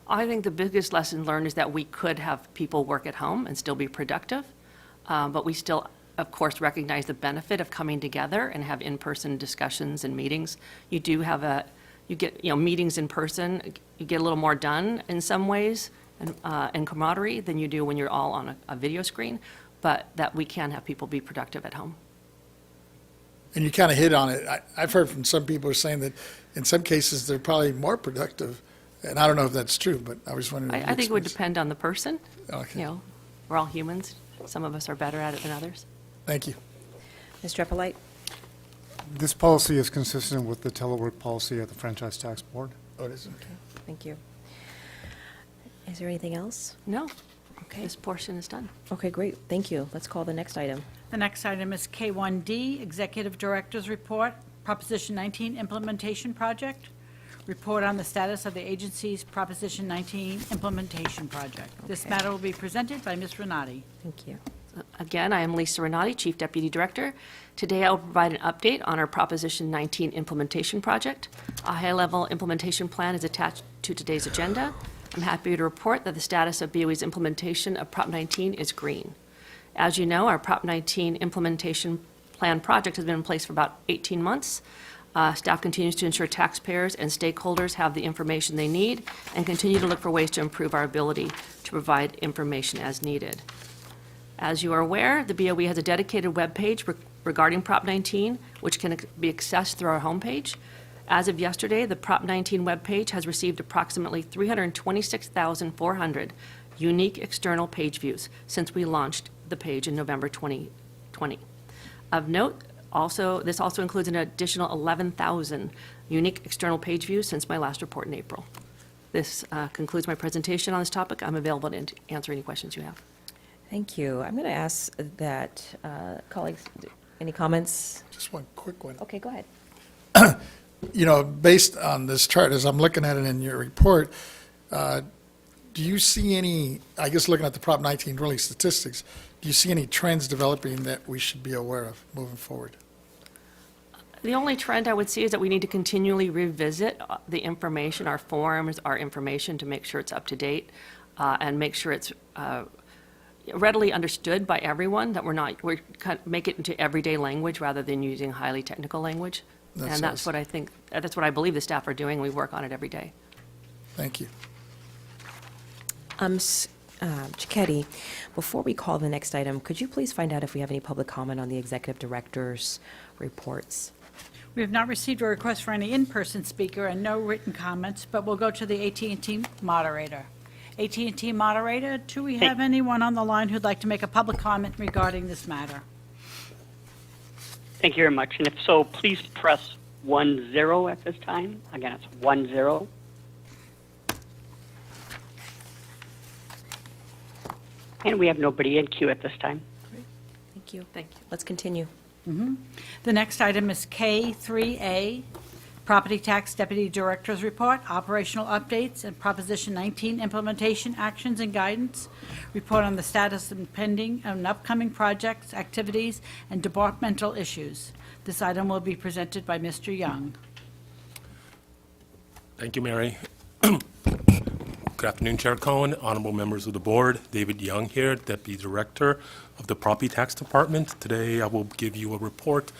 I think the biggest lesson learned is that we could have people work at home and still be productive, but we still, of course, recognize the benefit of coming together and have in-person discussions and meetings. You get meetings in person, you get a little more done in some ways and camaraderie than you do when you're all on a video screen, but that we can have people be productive at home. And you kind of hit on it. I've heard from some people who are saying that in some cases they're probably more productive. And I don't know if that's true, but I was wondering. I think it would depend on the person. Okay. We're all humans. Some of us are better at it than others. Thank you. Mr. Eppolite? This policy is consistent with the telework policy at the Franchise Tax Board. Oh, it is? Okay, thank you. Is there anything else? No. Okay. This portion is done. Okay, great. Thank you. Let's call the next item. The next item is K1D, Executive Director's Report, Proposition 19 Implementation Project. Report on the status of the agency's Proposition 19 Implementation Project. This Okay. matter will be presented by Ms. Renati. Thank you. Again, I am Lisa Renati, Chief Deputy Director. Today, I will provide an update on our Proposition 19 implementation project. A high-level implementation plan is attached to today's agenda. I'm happy to report that the status of BOE's implementation of Prop 19 is green. As you know, our Prop 19 implementation plan project has been in place for about 18 months. Staff continues to ensure taxpayers and stakeholders have the information they need and continue to look for ways to improve our ability to provide information as needed. As you are aware, the BOE has a dedicated webpage regarding Prop 19, which can be accessed through our homepage. As of yesterday, the Prop 19 webpage has received approximately 326,400 unique external page views since we launched the page in November 2020. Of note, this also includes an additional 11,000 unique external page views since my last report in April. This concludes my presentation on this topic. I'm available to answer any questions you have. Thank you. I'm going to ask that, colleagues, any comments? Just one quick one. Okay, go ahead. Based on this chart, as I'm looking at it in your report, do you see any, I guess looking at the Prop 19 really statistics, do you see any trends developing that we should be aware of moving forward? The only trend I would see is that we need to continually revisit the information, our forms, our information, to make sure it's up to date, and make sure it's readily understood by everyone, that we're kind of make it into everyday language rather than using highly technical language. And that's what I think, that's what I believe the staff are doing. We work on it every day. Thank you. Chiquetti, before we call the next item, could you please find out if we have any public comment on the executive director's reports? We have not received a request for any in-person speaker and no written comments, but we'll go to the AT&T moderator. AT&T moderator, do we have anyone on the line who'd like to make a public comment regarding this matter? Thank you very much. And if so, please press 10 at this time. Again, it's 10. And we have nobody in queue at this time. Thank you. Thank you. Let's continue. The next item is K3A, Property Tax Deputy Director's Report, Operational Updates, and Proposition 19 Implementation Actions and Guidance. Report on the status and pending and upcoming projects, activities, and departmental issues. This item will be presented by Mr. Young. Thank you, Mary. Good afternoon, Chair Cohen, honorable members of the board. David Young here, Deputy Director of the Property Tax Department. Today I will give you a report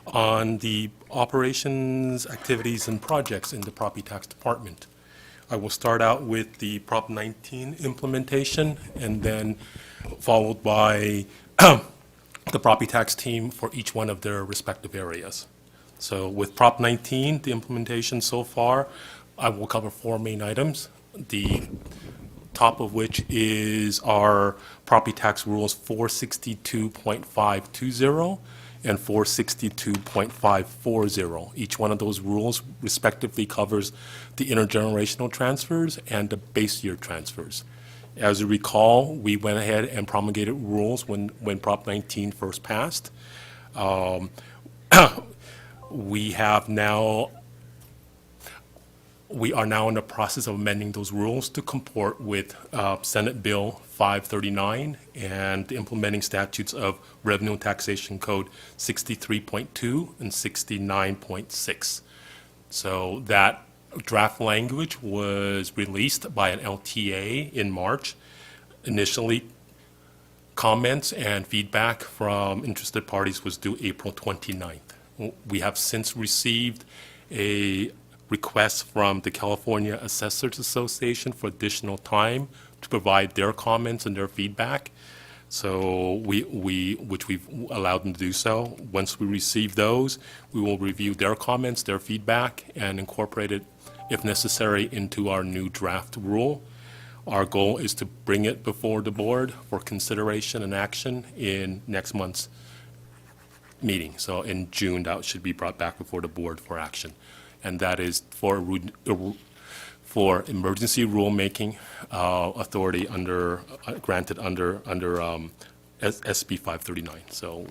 on the operations, activities, and projects in the Property Tax Department. I will start out with the Prop 19 implementation and then followed by the property tax team for each one of their respective areas. So with Prop 19, the implementation so far, I will cover 4 main items. The top of which is our property tax rules 462.520 and 462.540. Each one of those rules respectively covers the intergenerational transfers and the base year transfers. As you recall, we went ahead and promulgated rules when Prop 19 first passed. We are now in the process of amending those rules to comport with Senate Bill 539 and the implementing statutes of Revenue and Taxation Code 63.2 and 69.6. So that draft language was released by an LTA in March. Initially, comments and feedback from interested parties was due April 29th. We have since received a request from the California Assessors Association for additional time to provide their comments and their feedback. So which we've allowed them to do so. Once we receive those, we will review their comments, their feedback, and incorporate it, if necessary, into our new draft rule. Our goal is to bring it before the board for consideration and action in next month's meeting. So in June, that should be brought back before the board for action. And that is for emergency rulemaking authority granted under SB 539. So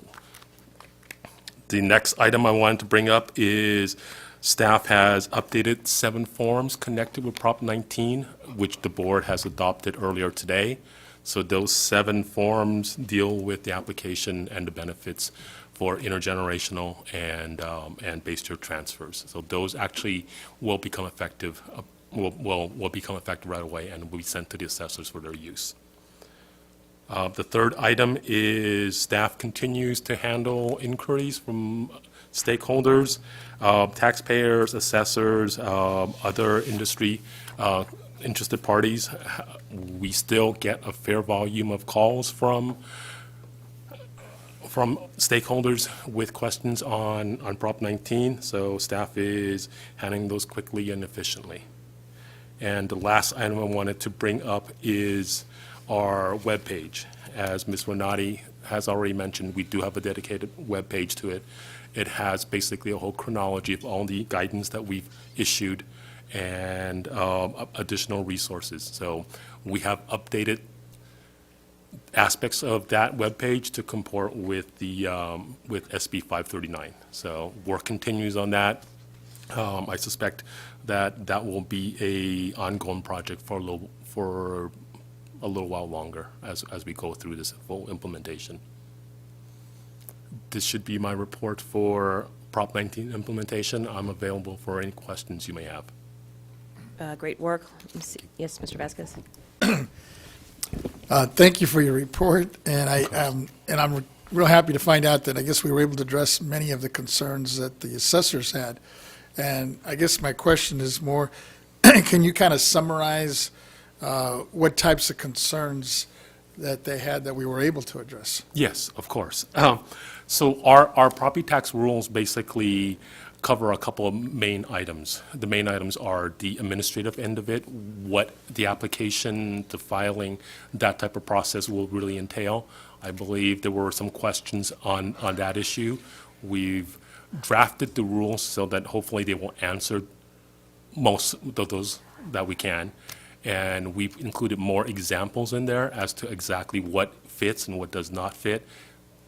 the next item I wanted to bring up is staff has updated 7 forms connected with Prop 19, which the board has adopted earlier today. So those 7 forms deal with the application and the benefits for intergenerational and base year transfers. So those actually will become effective, will become effective right away and will be sent to the assessors for their use. The third item is staff continues to handle inquiries from stakeholders, taxpayers, assessors, other industry interested parties. We still get a fair volume of calls from stakeholders with questions on Prop 19, so staff is handling those quickly and efficiently. And the last item I wanted to bring up is our webpage. As Ms. Renati has already mentioned, we do have a dedicated webpage to it. It has basically a whole chronology of all the guidance that we've issued and additional resources. So we have updated aspects of that webpage to comport with the with SB 539. So work continues on that. I suspect that will be a ongoing project for a little while longer as we go through this full implementation. This should be my report for Prop 19 implementation. I'm available for any questions you may have. Great work. Let me see. Yes, Mr. Vasquez? Thank you for your report, and I'm real happy to find out that I guess we were able to address many of the concerns that the assessors had. And I guess my question is more, can you kind of summarize what types of concerns that they had that we were able to address? Yes, of course. So our property tax rules basically cover a couple of main items. The main items are the administrative end of it, what the application, the filing, that type of process will really entail. I believe there were some questions on that issue. We've drafted the rules so that hopefully they will answer most of those that we can. And we've included more examples in there as to exactly what fits and what does not fit,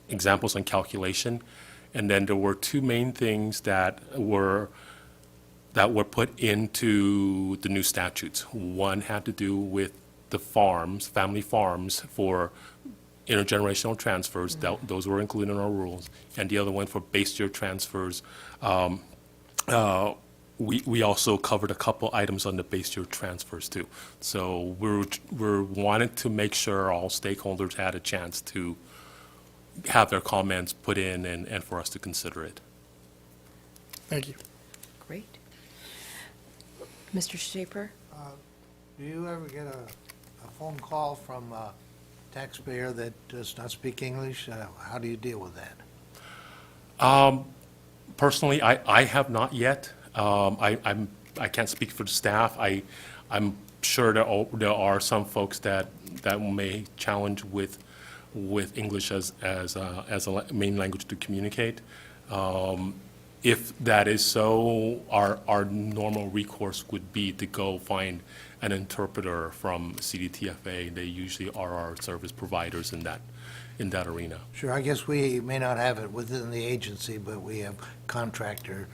examples on calculation. And then there were two main things that were put into the new statutes. One had to do with the farms, family farms, for intergenerational transfers. Those were included in our rules. And the other one for base year transfers. We also covered a couple items on the base year transfers too. So we're wanted to make sure all stakeholders had a chance to have their comments put in and for us to consider it. Thank you. Great. Mr. Schaefer? Do you ever get a phone call from a taxpayer that does not speak English? How do you deal with that? Personally, I have not yet. I can't speak for the staff. I'm sure there are some folks that may challenge with English as a main language to communicate. If that is so, our normal recourse would be to go find an interpreter from CDTFA. They usually are our service providers in that arena. Sure, I guess we may not have it within the agency, but we have contractor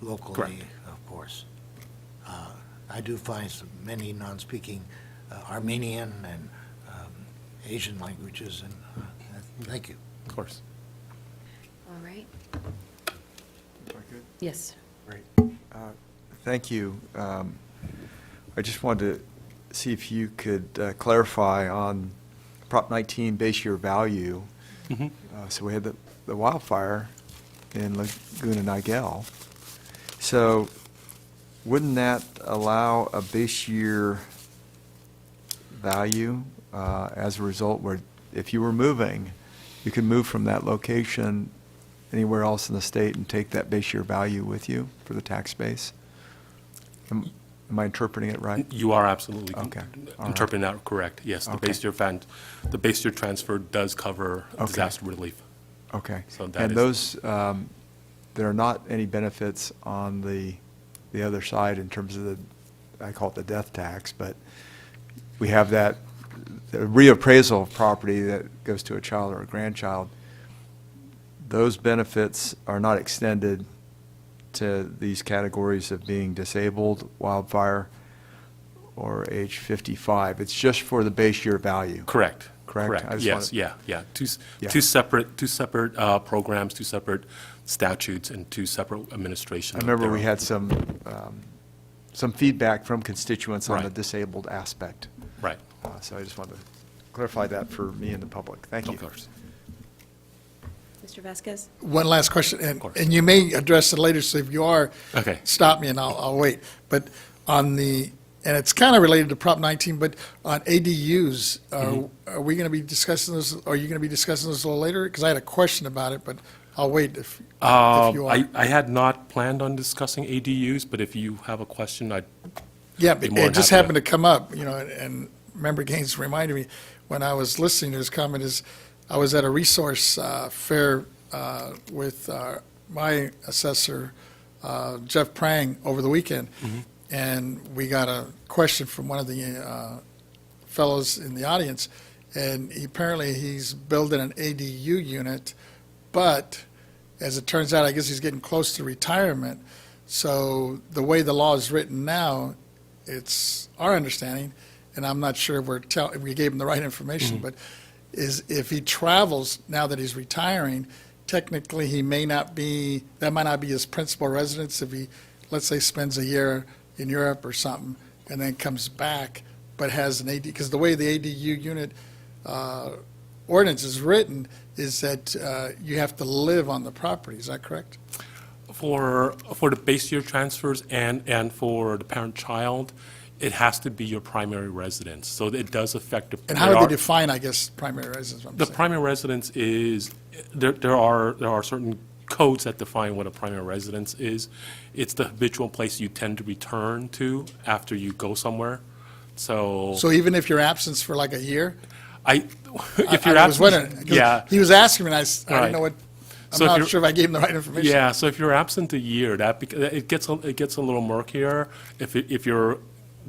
locally, Correct. of course. I do find many non-speaking Armenian and Asian languages, and thank you. Of course. All right. Yes. Great. Thank you. I just wanted to see if you could clarify on Prop 19 base year value. Mhm. So we had the wildfire in Laguna Niguel. So wouldn't that allow a base year value as a result where if you were moving, you could move from that location anywhere else in the state and take that base year value with you for the tax base? Am I interpreting it right? You are absolutely Okay. All right. interpreting that correct. Yes, the Okay. base year transfer does cover Okay. disaster relief. Okay. So that And is- those, there are not any benefits on the other side in terms of I call it the death tax, but we have that the reappraisal of property that goes to a child or a grandchild. Those benefits are not extended to these categories of being disabled, wildfire, or age 55. It's just for the base year value. Correct. Correct? I just Yes, wanted- yeah. Yeah. Two separate programs, two separate statutes, and two separate administration. I remember we thereof. had some feedback from constituents on the Right. disabled aspect. Right. So I just wanted to clarify that for me and the public. Thank you. Of course. Mr. Vasquez? One last question, course. and you may address it later, so if you are, Okay. stop me and I'll wait. But and it's kind of related to Prop 19, but on ADUs, are we going to be discussing this, are you going to be discussing this a little later? Because I had a question about it, but I'll wait if you are. I had not planned on discussing ADUs, but if you have a question, I'd Yeah, be but more it than just happy happened to come up, and Member Gaines reminded me, when I was listening to his comment, I was at a resource fair with my assessor, Jeff Prang, over the weekend, and we got a question from one of the fellows in the audience, and apparently he's building an ADU unit, but as it turns out, I guess he's getting close to retirement, so the way the law is written now, it's our understanding, and I'm not sure if we gave him the right information, but is if he travels now that he's retiring, technically he may not be, that might not be his principal residence if he, let's say, spends a year in Europe or something and then comes back, but has an AD, because the way the ADU unit ordinance is written is that you have to live on the property. Is that correct? For the base year transfers and for the parent-child, it has to be your primary residence. So it does affect the. And how do they define, I guess, primary residence? The primary residence is, there are certain codes that define what a primary residence is. It's the habitual place you tend to return to after you go somewhere. So even if you're absent for like a year? If you're I was wondering, absent, 'cause yeah. he was asking me, and I Right. didn't know what, I'm So if not you're- sure if I gave him the right information. Yeah, so if you're absent a year, it gets a little murkier. If you're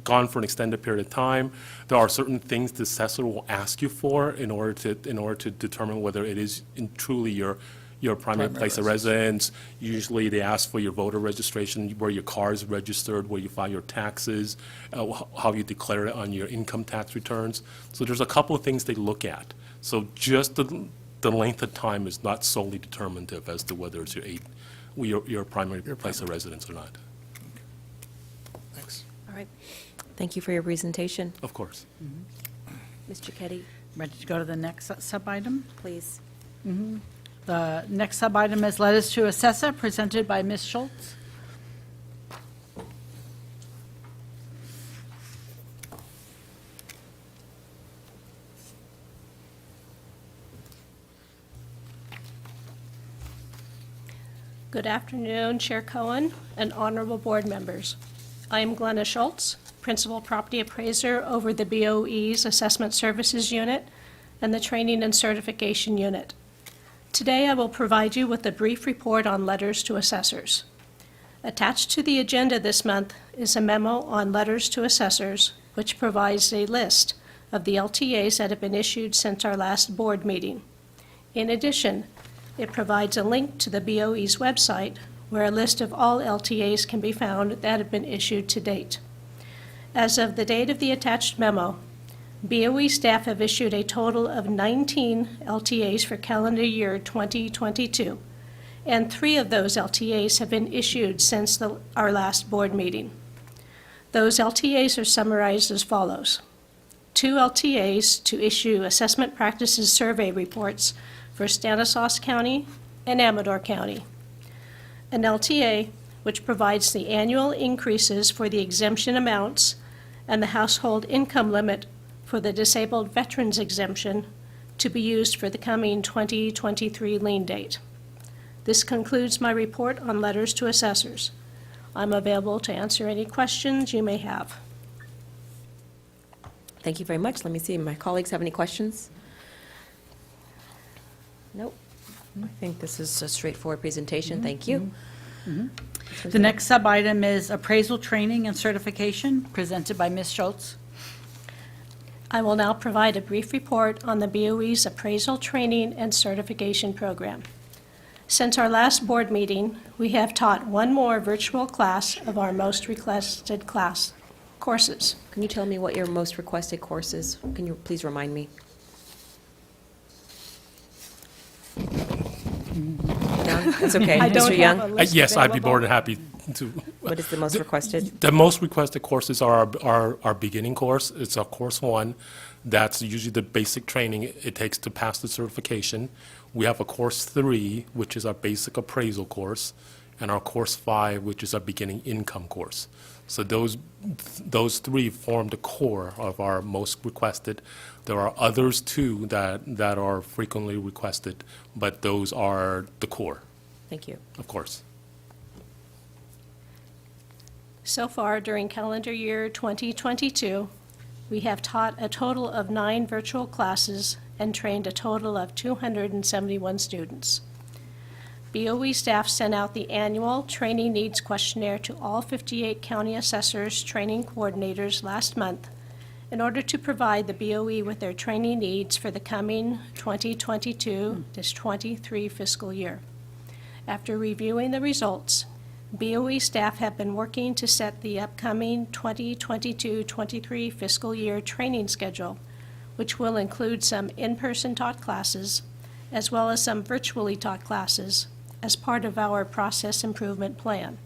gone for an extended period of time, there are certain things the assessor will ask you for in order to determine whether it is truly your primary place of residence. Usually they ask for your voter registration, where your car is registered, where you file your taxes, how you declare it on your income tax returns. So there's a couple of things they look at. So just the length of time is not solely determinative as to whether it's your primary place of residence or not. Thanks. All right. Thank you for your presentation. Of course. Mr. Keddy, Ready to go to the next sub-item? please. The next sub-item is letters to assessor presented by Ms. Schultz. Good afternoon, Chair Cohen and honorable board members. I am Glenna Schultz, Principal Property Appraiser over the BOE's Assessment Services Unit and the Training and Certification Unit. Today, I will provide you with a brief report on letters to assessors. Attached to the agenda this month is a memo on letters to assessors, which provides a list of the LTAs that have been issued since our last board meeting. In addition, it provides a link to the BOE's website where a list of all LTAs can be found that have been issued to date. As of the date of the attached memo, BOE staff have issued a total of 19 LTAs for calendar year 2022, and 3 of those LTAs have been issued since our last board meeting. Those LTAs are summarized as follows. 2 LTAs to issue assessment practices survey reports for Stanislaus County and Amador County. An LTA which provides the annual increases for the exemption amounts and the household income limit for the disabled veterans exemption to be used for the coming 2023 lien date. This concludes my report on letters to assessors. I'm available to answer any questions you may have. Thank you very much. Let me see, my colleagues have any questions? Nope. I think this is a straightforward presentation. Thank you. The next sub-item is appraisal training and certification presented by Ms. Schultz. I will now provide a brief report on the BOE's appraisal training and certification program. Since our last board meeting, we have taught one more virtual class of our most requested courses. Can you tell me what your most requested course is? Can you please remind me? Young? That's okay. I don't Mr. have Young? a list Yes, I'd be available. more than happy to. What is the most requested? The most requested courses are our beginning course. It's our course 1. That's usually the basic training it takes to pass the certification. We have a course 3, which is our basic appraisal course, and our course 5, which is our beginning income course. So those 3 form the core of our most requested. There are others too that are frequently requested, but those are the core, Thank you. of course. So far, during calendar year 2022, we have taught a total of 9 virtual classes and trained a total of 271 students. BOE staff sent out the annual training needs questionnaire to all 58 county assessors training coordinators last month in order to provide the BOE with their training needs for the coming 2022-23 fiscal year. After reviewing the results, BOE staff have been working to set the upcoming 2022-23 fiscal year training schedule, which will include some in-person taught classes as well as some virtually taught classes as part of our process improvement plan.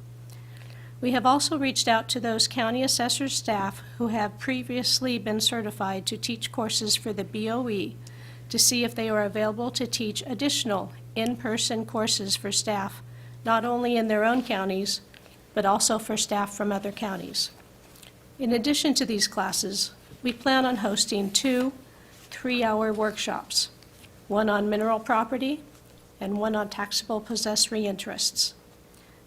We have also reached out to those county assessor staff who have previously been certified to teach courses for the BOE to see if they are available to teach additional in-person courses for staff, not only in their own counties, but also for staff from other counties. In addition to these classes, we plan on hosting 2 3-hour workshops, one on mineral property and one on taxable possessory interests.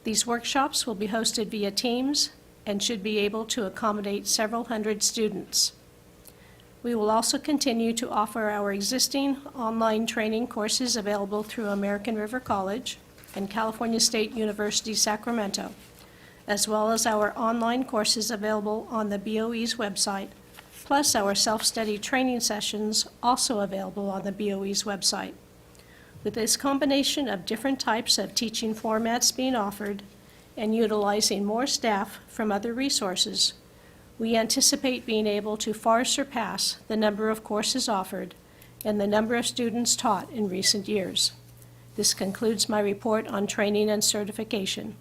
These workshops will be hosted via Teams and should be able to accommodate several hundred students. We will also continue to offer our existing online training courses available through American River College and California State University, Sacramento, as well as our online courses available on the BOE's website, plus our self-study training sessions also available on the BOE's website. With this combination of different types of teaching formats being offered and utilizing more staff from other resources, we anticipate being able to far surpass the number of courses offered and the number of students taught in recent years. This concludes my report on training and certification.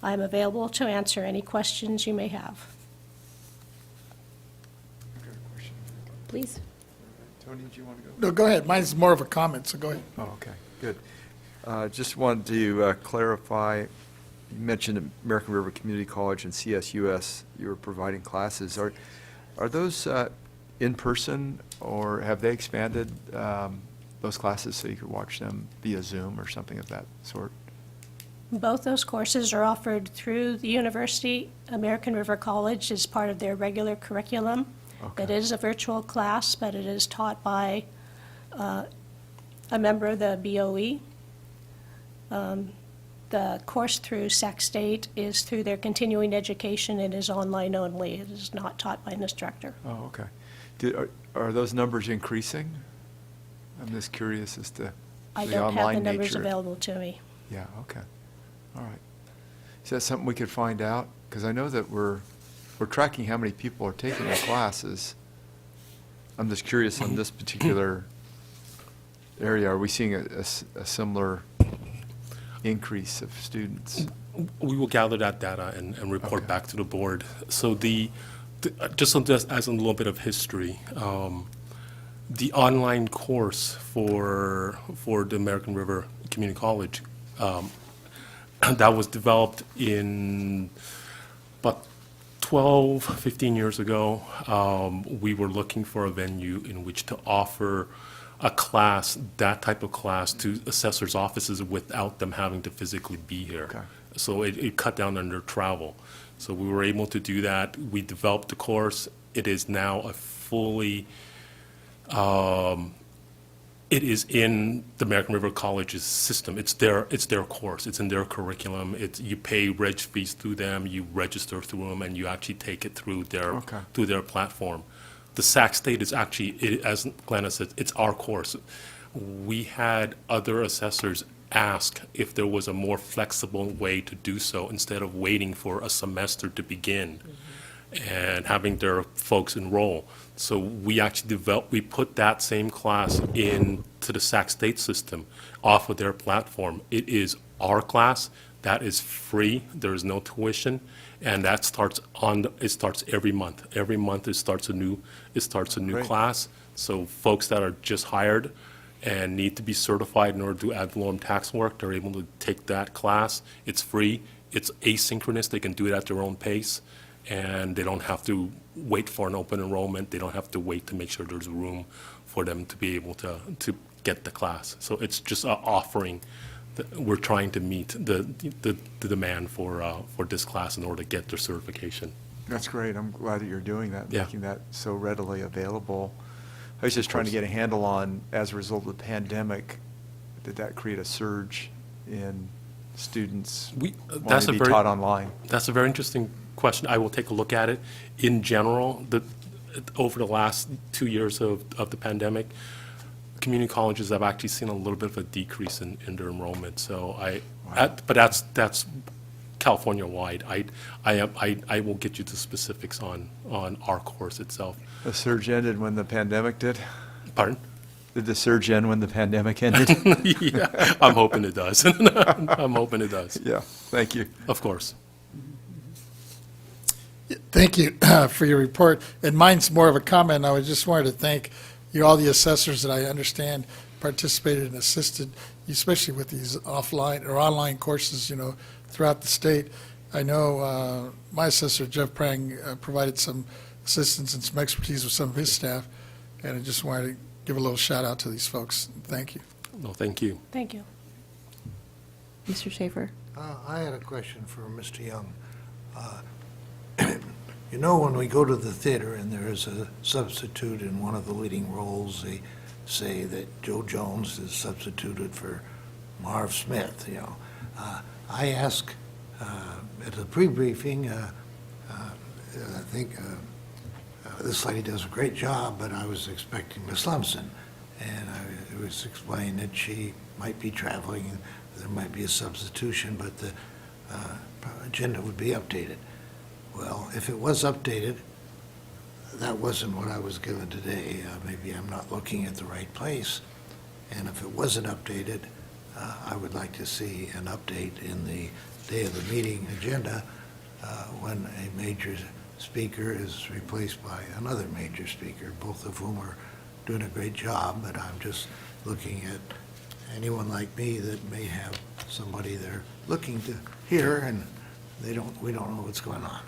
I am available to answer any questions you may have. Please. Tony, do you want to go? No, go ahead. Mine's more of a comment, so go ahead. Oh, okay, good. Just wanted to clarify, you mentioned American River Community College and CSUS, you were providing classes. Are those in person, or have they expanded those classes so you could watch them via Zoom or something of that sort? Both those courses are offered through the university. American River College is part of their regular curriculum. Okay. It is a virtual class, but it is taught by a member of the BOE. The course through Sac State is through their continuing education and is online only. It is not taught by an instructor. Oh, okay. Are those numbers increasing? I'm just curious as to I the don't have the online numbers nature. available to me. Yeah, okay. All right. Is that something we could find out? Because I know that we're tracking how many people are taking the classes. I'm just curious on this particular area. Are we seeing a similar increase of students? We will gather that data and report Okay. back to the board. So just as a little bit of history, the online course for the American River Community College, that was developed in about 12, 15 years ago. We were looking for a venue in which to offer a class, that type of class, to assessors' offices without them having to physically be here. Okay. So it cut down on their travel. So we were able to do that. We developed the course. It is now a fully, it is in the American River College's system. It's their course. It's in their curriculum. You pay reg fees through them, you register through them, and you actually take it through their platform. The Sac State is actually, as Glenna said, it's our course. We had other assessors ask if there was a more flexible way to do so instead of waiting for a semester to begin and having their folks enroll. So we actually we put that same class into the Sac State system off of their platform. It is our class. That is free. There is no tuition. And that starts every month. Every month it starts a new Great. class. So folks that are just hired and need to be certified in order to do ad valorem tax work, they're able to take that class. It's free. It's asynchronous. They can do it at their own pace, and they don't have to wait for an open enrollment. They don't have to wait to make sure there's room for them to be able to get the class. So it's just an offering. We're trying to meet the demand for this class in order to get their certification. That's great. I'm glad that you're doing that, Yeah. making that so readily available. I was just trying to get a handle on, as a result of the pandemic, did that create a surge in students wanting to be taught online? That's a very interesting question. I will take a look at it. In general, over the last 2 years of the pandemic, community colleges have actually seen a little bit of a decrease in their enrollment. So but that's California-wide. I will get you the specifics on our course itself. The surge ended when the pandemic did? Pardon? Did the surge end when the pandemic ended? Yeah, I'm hoping it does. I'm hoping it does. Yeah, thank you. Of course. Thank you for your report. And mine's more of a comment. I just wanted to thank all the assessors that I understand participated and assisted, especially with these offline or online courses, throughout the state. I know my assessor, Jeff Prang, provided some assistance and some expertise with some of his staff, and I just wanted to give a little shout out to these folks. Thank you. No, thank you. Thank you. Mr. Schaefer? I had a question for Mr. Young. When we go to the theater and there is a substitute in one of the leading roles, they say that Joe Jones is substituted for Marv Smith, I ask at the pre-briefing, I think this lady does a great job, but I was expecting Miss Lumpson, and it was explained that she might be traveling, and there might be a substitution, but the agenda would be updated. Well, if it was updated, that wasn't what I was given today. Maybe I'm not looking at the right place. And if it wasn't updated, I would like to see an update in the day of the meeting agenda when a major speaker is replaced by another major speaker, both of whom are doing a great job, but I'm just looking at anyone like me that may have somebody they're looking to hear and we don't know what's going on.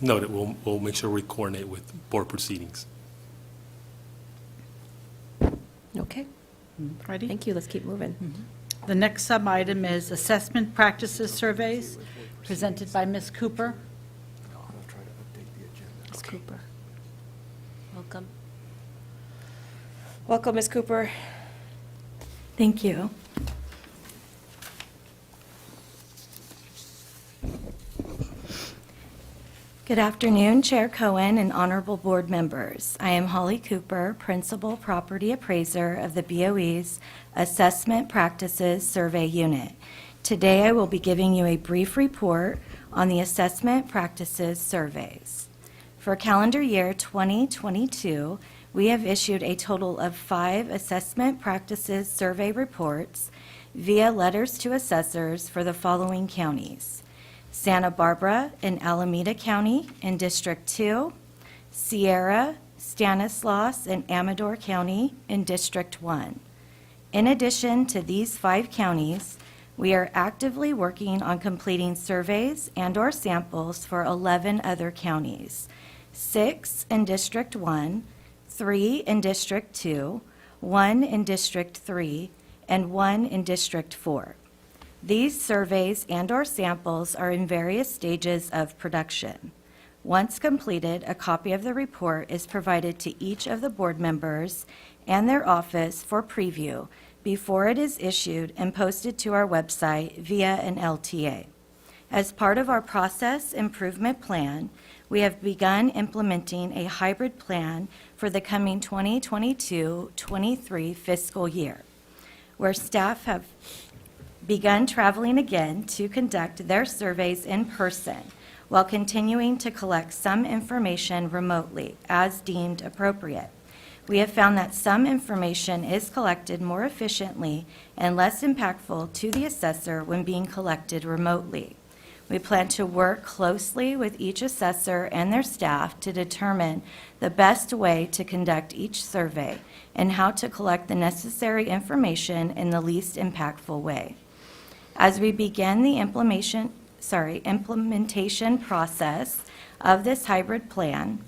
Noted. We'll make sure we coordinate with board proceedings. Okay. Ready? Thank you. Let's keep moving. The next sub-item is assessment practices surveys, presented by Ms. Cooper. Ms. Cooper. Welcome. Welcome, Ms. Cooper. Thank you. Good afternoon, Chair Cohen and honorable board members. I am Holly Cooper, Principal Property Appraiser of the BOE's Assessment Practices Survey Unit. Today, I will be giving you a brief report on the assessment practices surveys. For calendar year 2022, we have issued a total of 5 assessment practices survey reports via letters to assessors for the following counties: Santa Barbara and Alameda County in District 2, Sierra, Stanislaus, and Amador County in District 1. In addition to these 5 counties, we are actively working on completing surveys and/or samples for 11 other counties, 6 in District 1, 3 in District 2, 1 in District 3, and 1 in District 4. These surveys and/or samples are in various stages of production. Once completed, a copy of the report is provided to each of the board members and their office for preview before it is issued and posted to our website via an LTA. As part of our process improvement plan, we have begun implementing a hybrid plan for the coming 2022-23 fiscal year, where staff have begun traveling again to conduct their surveys in person while continuing to collect some information remotely as deemed appropriate. We have found that some information is collected more efficiently and less impactful to the assessor when being collected remotely. We plan to work closely with each assessor and their staff to determine the best way to conduct each survey and how to collect the necessary information in the least impactful way. As we begin the implementation process of this hybrid plan,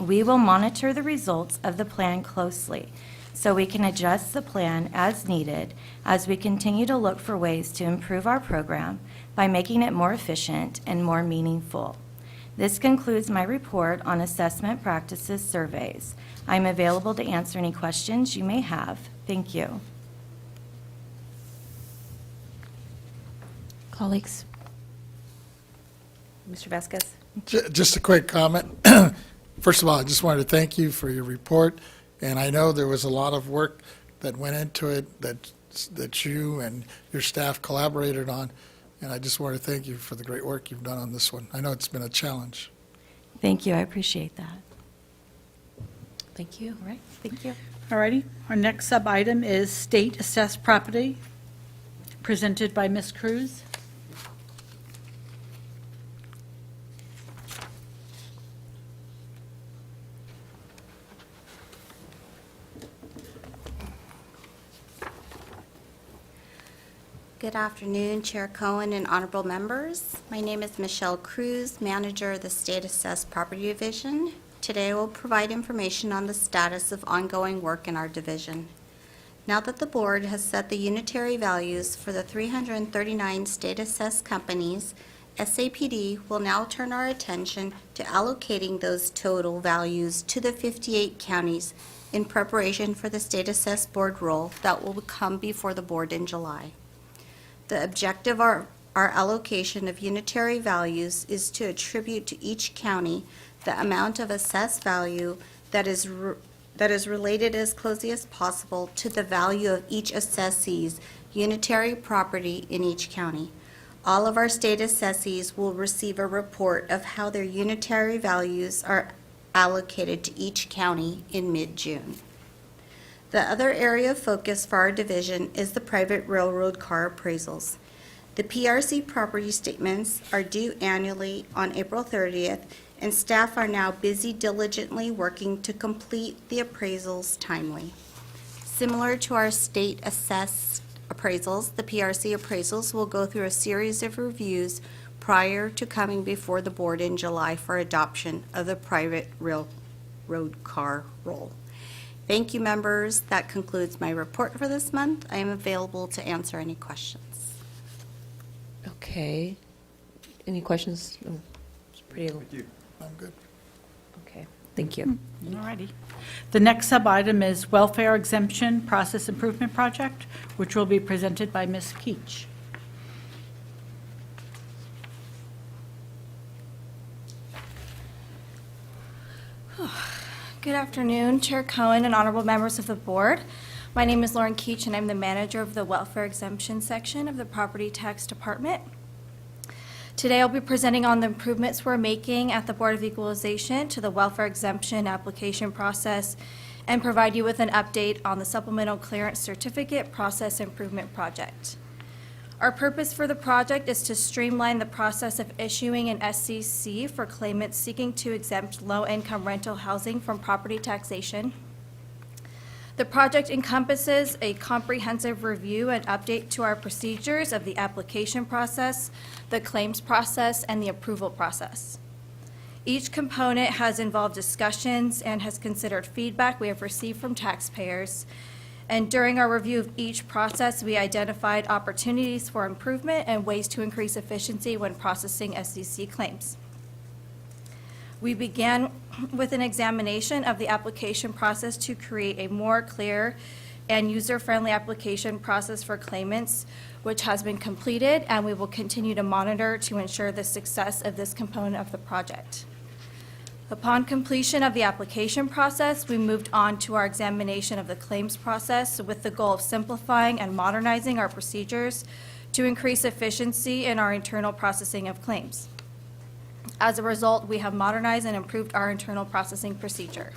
we will monitor the results of the plan closely so we can adjust the plan as needed as we continue to look for ways to improve our program by making it more efficient and more meaningful. This concludes my report on assessment practices surveys. I'm available to answer any questions you may have. Thank you. Colleagues? Mr. Vasquez? Just a quick comment. First of all, I just wanted to thank you for your report, and I know there was a lot of work that went into it that you and your staff collaborated on, and I just want to thank you for the great work you've done on this one. I know it's been a challenge. Thank you. I appreciate that. Thank you. All right. Thank you. All righty. Our next sub-item is state assessed property, presented by Ms. Cruz. Good afternoon, Chair Cohen and honorable members. My name is Michelle Cruz, manager of the State Assessed Property Division. Today I will provide information on the status of ongoing work in our division. Now that the board has set the unitary values for the 339 state assessed companies, SAPD will now turn our attention to allocating those total values to the 58 counties in preparation for the state assessed board roll that will come before the board in July. The objective of our allocation of unitary values is to attribute to each county the amount of assessed value that is related as closely as possible to the value of each assessee's unitary property in each county. All of our state assessees will receive a report of how their unitary values are allocated to each county in mid-June. The other area of focus for our division is the private railroad car appraisals. The PRC property statements are due annually on April 30th, and staff are now busy diligently working to complete the appraisals timely. Similar to our state assessed appraisals, the PRC appraisals will go through a series of reviews prior to coming before the board in July for adoption of the private railroad car roll. Thank you, members. That concludes my report for this month. I am available to answer any questions. Okay. Any questions? Oh, it's pretty. Thank you. I'm good. Okay. Thank you. All righty. The next sub-item is welfare exemption process improvement project, which will be presented by Ms. Keach. Good afternoon, Chair Cohen and honorable members of the board. My name is Lauren Keach, and I'm the manager of the Welfare Exemption section of the Property Tax Department. Today, I'll be presenting on the improvements we're making at the Board of Equalization to the welfare exemption application process and provide you with an update on the Supplemental Clearance Certificate Process Improvement Project. Our purpose for the project is to streamline the process of issuing an SCC for claimants seeking to exempt low-income rental housing from property taxation. The project encompasses a comprehensive review and update to our procedures of the application process, the claims process, and the approval process. Each component has involved discussions and has considered feedback we have received from taxpayers. And during our review of each process, we identified opportunities for improvement and ways to increase efficiency when processing SCC claims. We began with an examination of the application process to create a more clear and user-friendly application process for claimants, which has been completed, and we will continue to monitor to ensure the success of this component of the project. Upon completion of the application process, we moved on to our examination of the claims process with the goal of simplifying and modernizing our procedures to increase efficiency in our internal processing of claims. As a result, we have modernized and improved our internal processing procedure.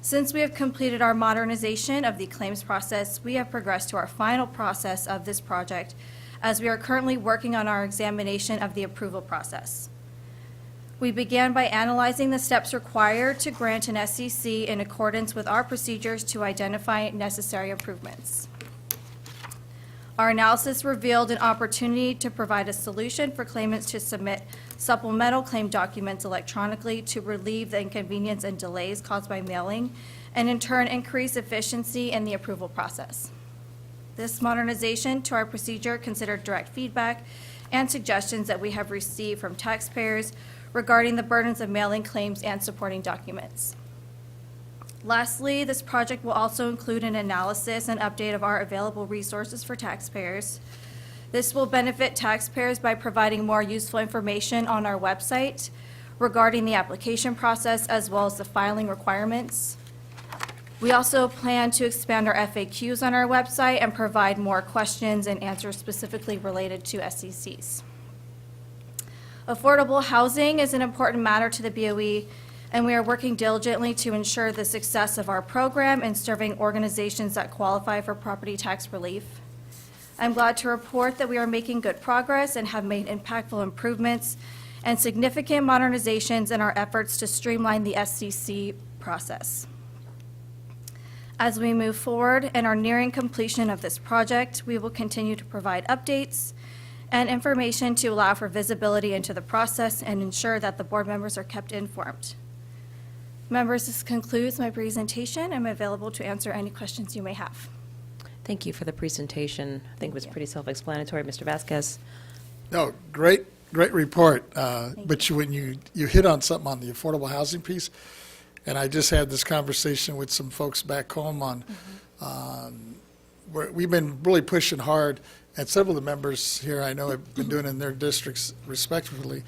Since we have completed our modernization of the claims process, we have progressed to our final process of this project, as we are currently working on our examination of the approval process. We began by analyzing the steps required to grant an SCC in accordance with our procedures to identify necessary improvements. Our analysis revealed an opportunity to provide a solution for claimants to submit supplemental claim documents electronically to relieve the inconvenience and delays caused by mailing, and in turn increase efficiency in the approval process. This modernization to our procedure considered direct feedback and suggestions that we have received from taxpayers regarding the burdens of mailing claims and supporting documents. Lastly, this project will also include an analysis and update of our available resources for taxpayers. This will benefit taxpayers by providing more useful information on our website regarding the application process as well as the filing requirements. We also plan to expand our FAQs on our website and provide more questions and answers specifically related to SCCs. Affordable housing is an important matter to the BOE and we are working diligently to ensure the success of our program in serving organizations that qualify for property tax relief. I'm glad to report that we are making good progress and have made impactful improvements and significant modernizations in our efforts to streamline the SCC process. As we move forward and are nearing completion of this project, we will continue to provide updates and information to allow for visibility into the process and ensure that the board members are kept informed. Members, this concludes my presentation. I'm available to answer any questions you may have. Thank you for the presentation. I think it was pretty self-explanatory. Mr. Vasquez? No, great report. But when you hit on something on the affordable housing piece, and I just had this conversation with some folks back home on, where we've been really pushing hard, and several of the members here I know have been doing in their districts respectively,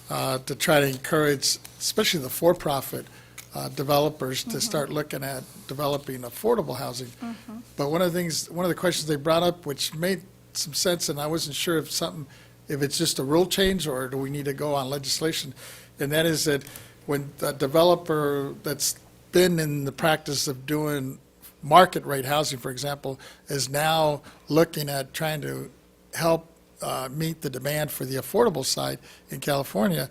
to try to encourage, especially the for-profit developers, to start looking at developing affordable housing. But one of the questions they brought up, which made some sense, and I wasn't sure if it's just a rule change or do we need to go on legislation, and that is that when a developer that's been in the practice of doing market rate housing, for example, is now looking at trying to help meet the demand for the affordable side in California,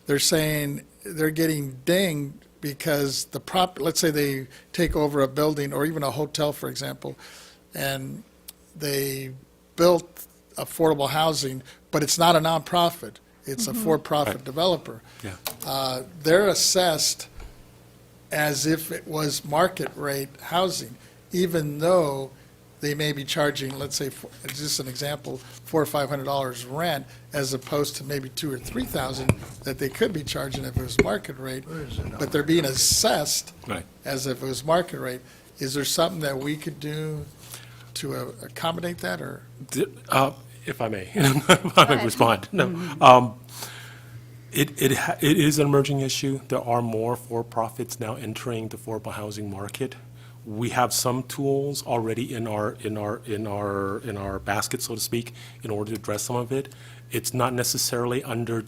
they're saying they're getting dinged because let's say they take over a building or even a hotel, for example, and they built affordable housing, but it's not a nonprofit. It's a for-profit developer. Yeah. They're assessed as if it was market rate housing, even though they may be charging, let's say, just an example, $400 or $500 rent, as opposed to maybe $2,000 or $3,000 that they could be charging if it was market rate. But they're being assessed as if it was market rate. Is there something that we could do to accommodate that, or? If I may, if I may respond. No. It is an emerging issue. There are more for-profits now entering the affordable housing market. We have some tools already in our basket, so to speak, in order to address some of it. It's not necessarily under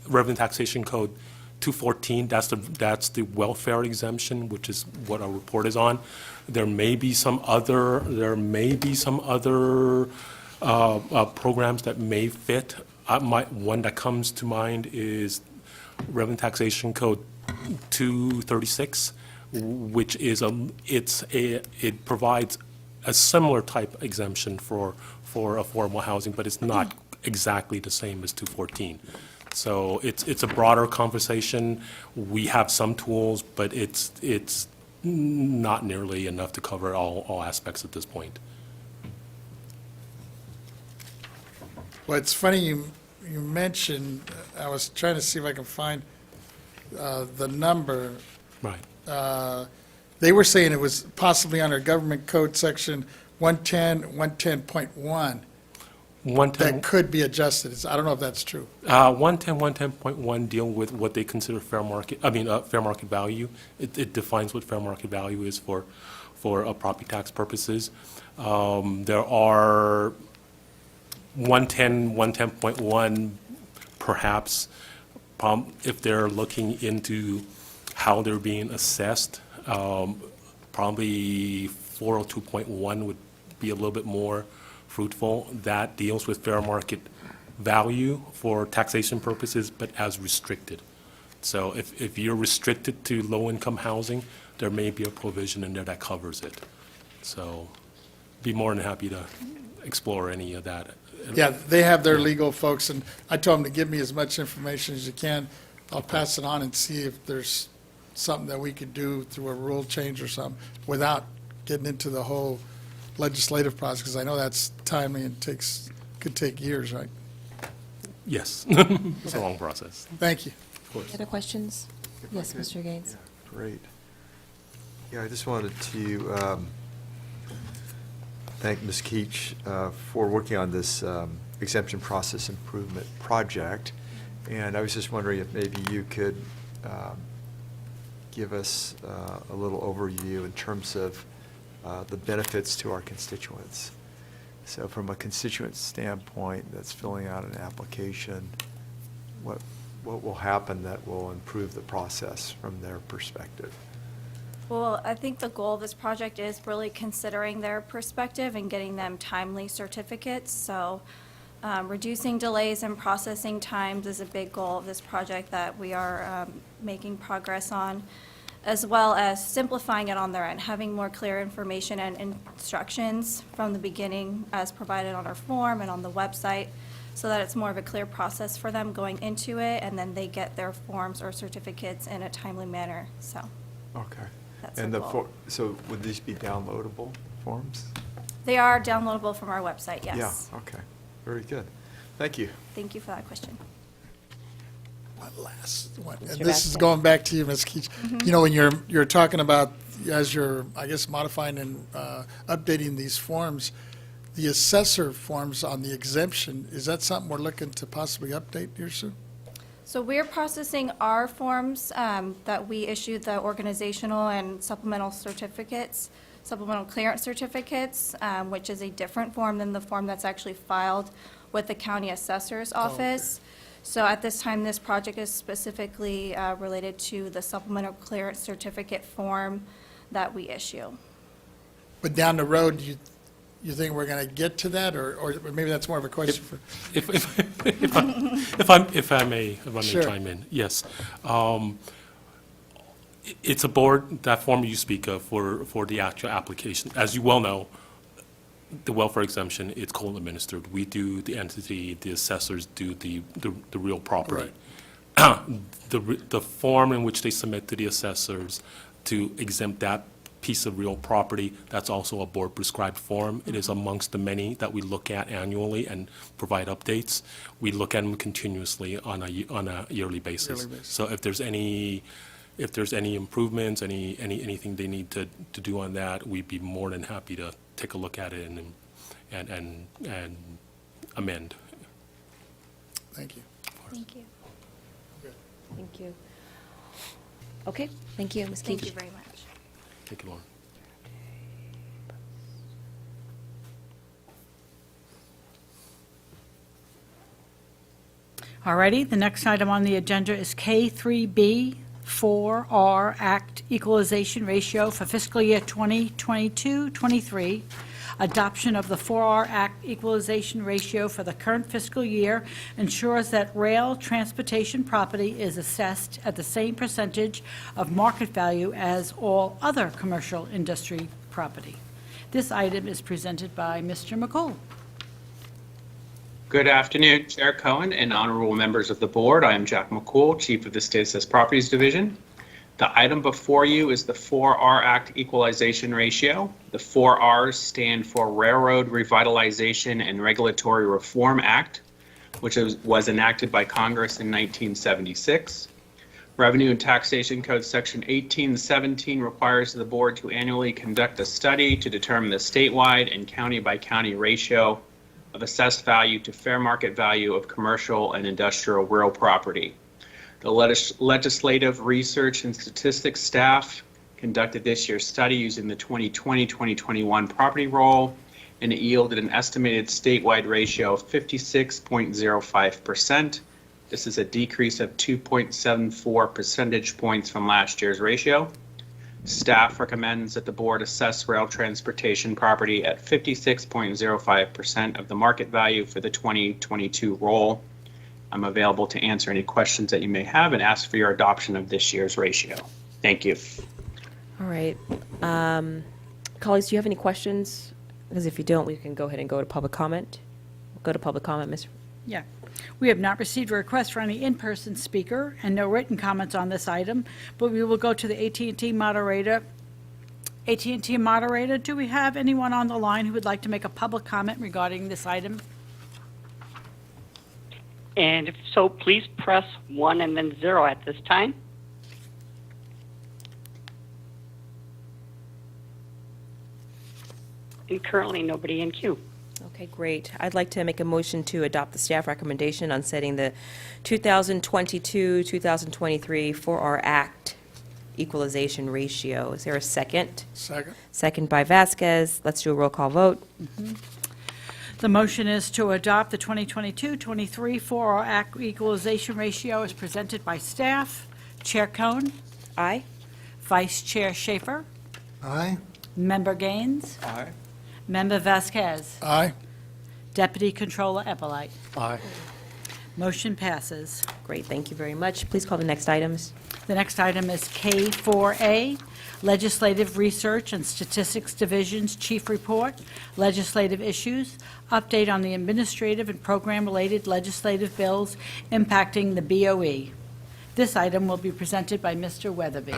Revenue Taxation Code 214. That's the welfare exemption, which is what our report is on. There may be some other programs that may fit. One that comes to mind is Revenue Taxation Code 236, which is it provides a similar type exemption for affordable housing, but it's not exactly the same as 214. So it's a broader conversation. We have some tools, but it's not nearly enough to cover all aspects at this point. Well, it's funny you mentioned, I was trying to see if I can find the number. Right. They were saying it was possibly under Government Code Section 110, 110.1. 110, that could be adjusted. I don't know if that's true. 110, 110.1 deal with what they consider fair market value. It defines what fair market value is for property tax purposes. There are 110, 110.1, perhaps, if they're looking into how they're being assessed, probably 402.1 would be a little bit more fruitful. That deals with fair market value for taxation purposes, but as restricted. So if you're restricted to low-income housing, there may be a provision in there that covers it. So be more than happy to explore any of that. Yeah, they have their legal folks, and I told them to give me as much information as you can. I'll pass it on and see if there's something that we could do through a rule change or something without getting into the whole legislative process, because I know that's timely and could take years, right? Yes, it's a long process. Thank you. Of course. Other questions? Yes, Mr. Gaines. Yeah, great. Yeah, I just wanted to thank Ms. Keach for working on this exemption process improvement project. And I was just wondering if maybe you could give us a little overview in terms of the benefits to our constituents. So from a constituent standpoint that's filling out an application, what what will happen that will improve the process from their perspective? Well, I think the goal of this project is really considering their perspective and getting them timely certificates. So reducing delays and processing times is a big goal of this project that we are making progress on, as well as simplifying it on their end, having more clear information and instructions from the beginning as provided on our form and on the website, so that it's more of a clear process for them going into it, and then they get their forms or certificates in a timely manner, so. Okay. That's And our the, goal. so would these be downloadable forms? They are downloadable from our website, yes. Yeah, okay. Very good. Thank you. Thank you for that question. One last one. Mr. And this is Vasquez. going back to you, Ms. Keach. You know, when you're talking about, as you're, I guess, modifying and updating these forms, the assessor forms on the exemption, is that something we're looking to possibly update here soon? So we're processing our forms that we issued, the organizational and supplemental certificates, supplemental clearance certificates, which is a different form than the form that's actually filed with the county assessor's office. So at this time, this project is specifically related to the supplemental clearance certificate form that we issue. But down the road, you think we're going to get to that, or maybe that's more of a question for? If I may Sure. chime in, yes. It's a board, that form you speak of for the actual application. As you well know, the welfare exemption, it's co-administered. We do the entity, the assessors do the real property. The form in which they submit to the assessors to exempt that piece of real property, that's also a board-prescribed form. It is amongst the many that we look at annually and provide updates. We look at them continuously on a yearly basis. So if there's any improvements, anything they need to do on that, we'd be more than happy to take a look at it and amend. Thank you. Thank you. Thank you. Okay, thank you, Ms. Keach. Thank you very much. Thank you, Lauren. Alrighty, the next item on the agenda is K3B 4R Act Equalization Ratio for fiscal year 2022-23. Adoption of the 4R Act Equalization Ratio for the current fiscal year ensures that rail transportation property is assessed at the same percentage of market value as all other commercial industry property. This item is presented by Mr. McCool. Good afternoon, Chair Cohen and honorable members of the board. I am Jack McCool, Chief of the State Assessed Properties Division. The item before you is the 4R Act Equalization Ratio. The 4 Rs stand for Railroad Revitalization and Regulatory Reform Act, which was enacted by Congress in 1976. Revenue and Taxation Code Section 1817 requires the board to annually conduct a study to determine the statewide and county-by-county ratio of assessed value to fair market value of commercial and industrial real property. The Legislative Research and Statistics staff conducted this year's study using the 2020-2021 property roll, and it yielded an estimated statewide ratio of 56.05%. This is a decrease of 2.74 percentage points from last year's ratio. Staff recommends that the board assess rail transportation property at 56.05% of the market value for the 2022 roll. I'm available to answer any questions that you may have and ask for your adoption of this year's ratio. Thank you. All right. Colleagues, do you have any questions? Because if you don't, we can go ahead and go to public comment. Go to public comment, Ms. Yeah. We have not received a request for any in-person speaker and no written comments on this item, but we will go to the AT&T moderator. AT&T moderator, do we have anyone on the line who would like to make a public comment regarding this item? And if so, please press 1 and then 0 at this time. And currently nobody in queue. Okay, great. I'd like to make a motion to adopt the staff recommendation on setting the 2022-2023 4R Act equalization ratio. Is there a second? Second. Second by Vasquez. Let's do a roll call vote. The motion is to adopt the 2022-23 4R Act equalization ratio as presented by staff. Chair Cohen? Aye. Vice Chair Schaefer? Aye. Member Gaines? Aye. Member Vasquez? Aye. Deputy Controller Epelite? Aye. Motion passes. Great, thank you very much. Please call the next items. The next item is K4A, Legislative Research and Statistics Division's Chief Report, Legislative Issues, Update on the Administrative and Program-Related Legislative Bills Impacting the BOE. This item will be presented by Mr. Weatherby.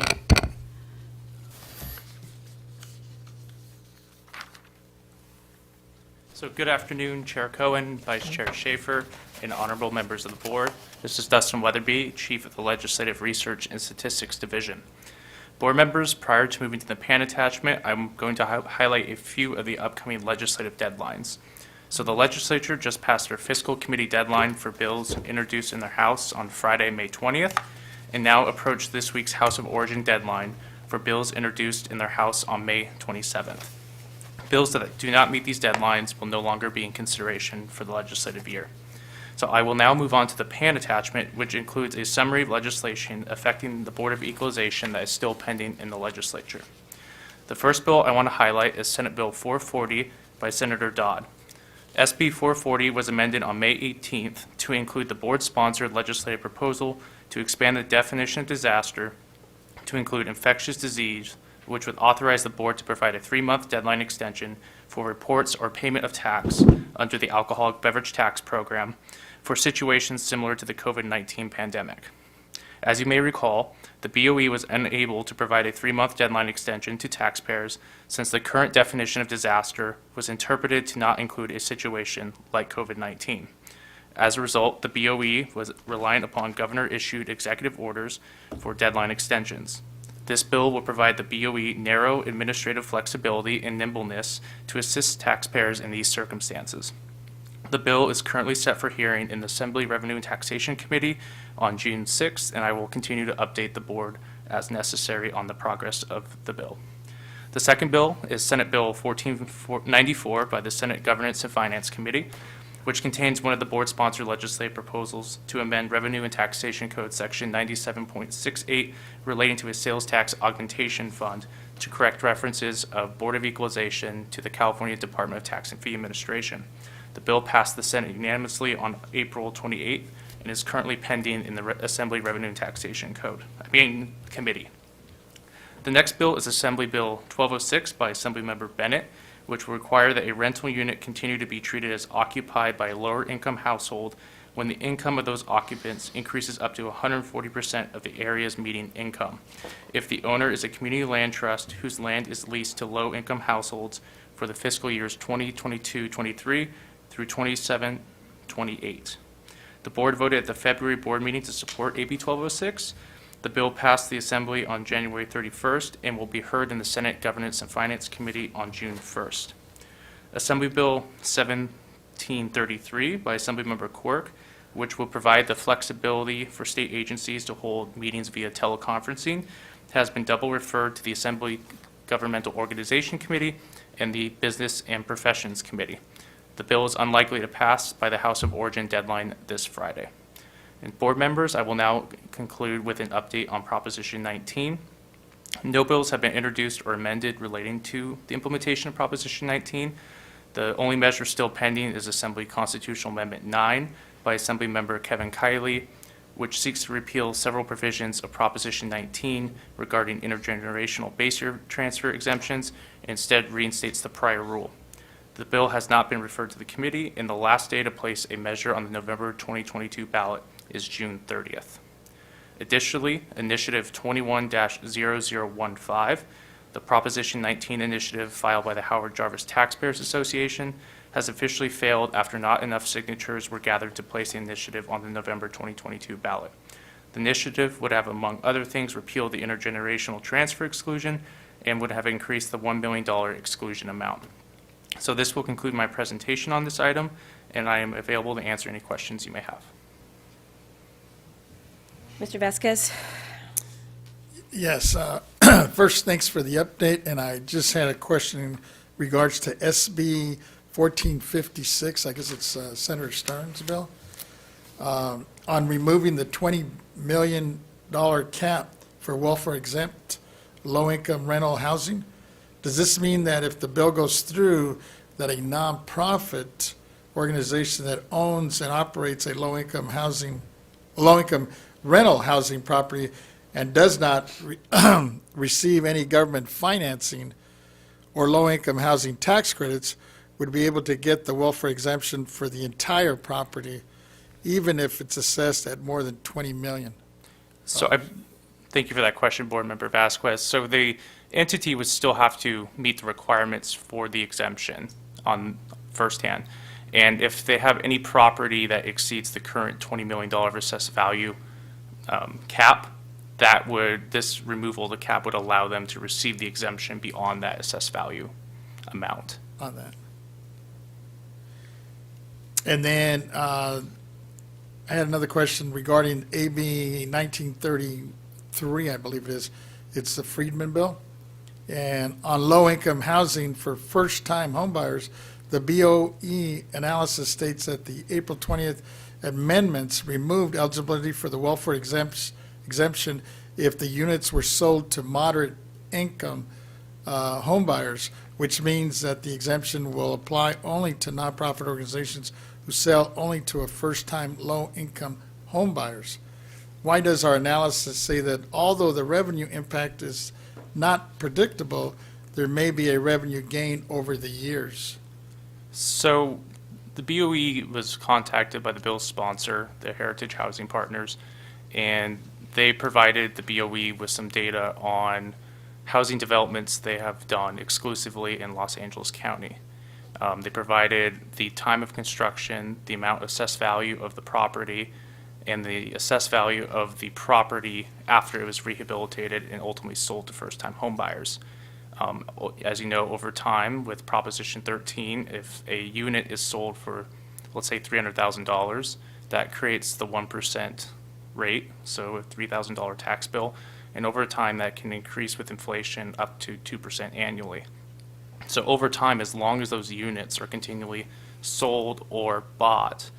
So good afternoon, Chair Cohen, Vice Chair Schaefer, and honorable members of the board. This is Dustin Weatherby, Chief of the Legislative Research and Statistics Division. Board members, prior to moving to the PAN attachment, I'm going to highlight a few of the upcoming legislative deadlines. So the legislature just passed their fiscal committee deadline for bills introduced in their House on Friday, May 20th, and now approach this week's House of Origin deadline for bills introduced in their House on May 27th. Bills that do not meet these deadlines will no longer be in consideration for the legislative year. So I will now move on to the PAN attachment, which includes a summary of legislation affecting the Board of Equalization that is still pending in the legislature. The first bill I want to highlight is Senate Bill 440 by Senator Dodd. SB 440 was amended on May 18th to include the board-sponsored legislative proposal to expand the definition of disaster to include infectious disease, which would authorize the board to provide a 3-month deadline extension for reports or payment of tax under the Alcoholic Beverage Tax Program for situations similar to the COVID-19 pandemic. As you may recall, the BOE was unable to provide a 3-month deadline extension to taxpayers since the current definition of disaster was interpreted to not include a situation like COVID-19. As a result, the BOE was reliant upon governor-issued executive orders for deadline extensions. This bill will provide the BOE narrow administrative flexibility and nimbleness to assist taxpayers in these circumstances. The bill is currently set for hearing in the Assembly Revenue and Taxation Committee on June 6th, and I will continue to update the board as necessary on the progress of the bill. The second bill is Senate Bill 1494 by the Senate Governance and Finance Committee, which contains one of the board-sponsored legislative proposals to amend Revenue and Taxation Code Section 97.68 relating to a sales tax augmentation fund to correct references of Board of Equalization to the California Department of Tax and Fee Administration. The bill passed the Senate unanimously on April 28th and is currently pending in the Assembly Revenue and Taxation Committee. The next bill is Assembly Bill 1206 by Assemblymember Bennett, which will require that a rental unit continue to be treated as occupied by a lower-income household when the income of those occupants increases up to 140% of the area's median income, if the owner is a community land trust whose land is leased to low-income households for the fiscal years 2022-23 through 27-28. The board voted at the February board meeting to support AB 1206. The bill passed the Assembly on January 31st and will be heard in the Senate Governance and Finance Committee on June 1st. Assembly Bill 1733 by Assemblymember Quirk, which will provide the flexibility for state agencies to hold meetings via teleconferencing, has been double referred to the Assembly Governmental Organization Committee and the Business and Professions Committee. The bill is unlikely to pass by the House of Origin deadline this Friday. And board members, I will now conclude with an update on Proposition 19. No bills have been introduced or amended relating to the implementation of Proposition 19. The only measure still pending is Assembly Constitutional Amendment 9 by Assemblymember Kevin Kiley, which seeks to repeal several provisions of Proposition 19 regarding intergenerational base year transfer exemptions and instead reinstates the prior rule. The bill has not been referred to the committee, and the last day to place a measure on the November 2022 ballot is June 30th. Additionally, Initiative 21-0015, the Proposition 19 initiative filed by the Howard Jarvis Taxpayers Association, has officially failed after not enough signatures were gathered to place the initiative on the November 2022 ballot. The initiative would have, among other things, repealed the intergenerational transfer exclusion and would have increased the $1 million exclusion amount. So this will conclude my presentation on this item, and I am available to answer any questions you may have. Mr. Vasquez? Yes. First, thanks for the update, and I just had a question in regards to SB 1456, I guess it's Senator Stern's bill, on removing the $20 million cap for welfare-exempt low-income rental housing. Does this mean that if the bill goes through, that a nonprofit organization that owns and operates a low-income rental housing property and does not receive any government financing or low-income housing tax credits would be able to get the welfare exemption for the entire property, even if it's assessed at more than 20 million? So thank you for that question, Board Member Vasquez. So the entity would still have to meet the requirements for the exemption on firsthand. And if they have any property that exceeds the current $20 million assessed value cap, this removal of the cap would allow them to receive the exemption beyond that assessed value amount. On that. And then I had another question regarding AB 1933, I believe it is. It's the Friedman bill. And on low-income housing for first-time homebuyers, the BOE analysis states that the April 20th amendments removed eligibility for the welfare exemption if the units were sold to moderate income homebuyers, which means that the exemption will apply only to nonprofit organizations who sell only to a first-time low-income homebuyers. Why does our analysis say that although the revenue impact is not predictable, there may be a revenue gain over the years? So the BOE was contacted by the bill's sponsor, the Heritage Housing Partners, and they provided the BOE with some data on housing developments they have done exclusively in Los Angeles County. They provided the time of construction, the amount of assessed value of the property, and the assessed value of the property after it was rehabilitated and ultimately sold to first-time homebuyers. As you know, over time, with Proposition 13, if a unit is sold for, let's say, $300,000, that creates the 1% rate, so a $3,000 tax bill, and over time, that can increase with inflation up to 2% annually. So over time, as long as those units are continually sold or bought,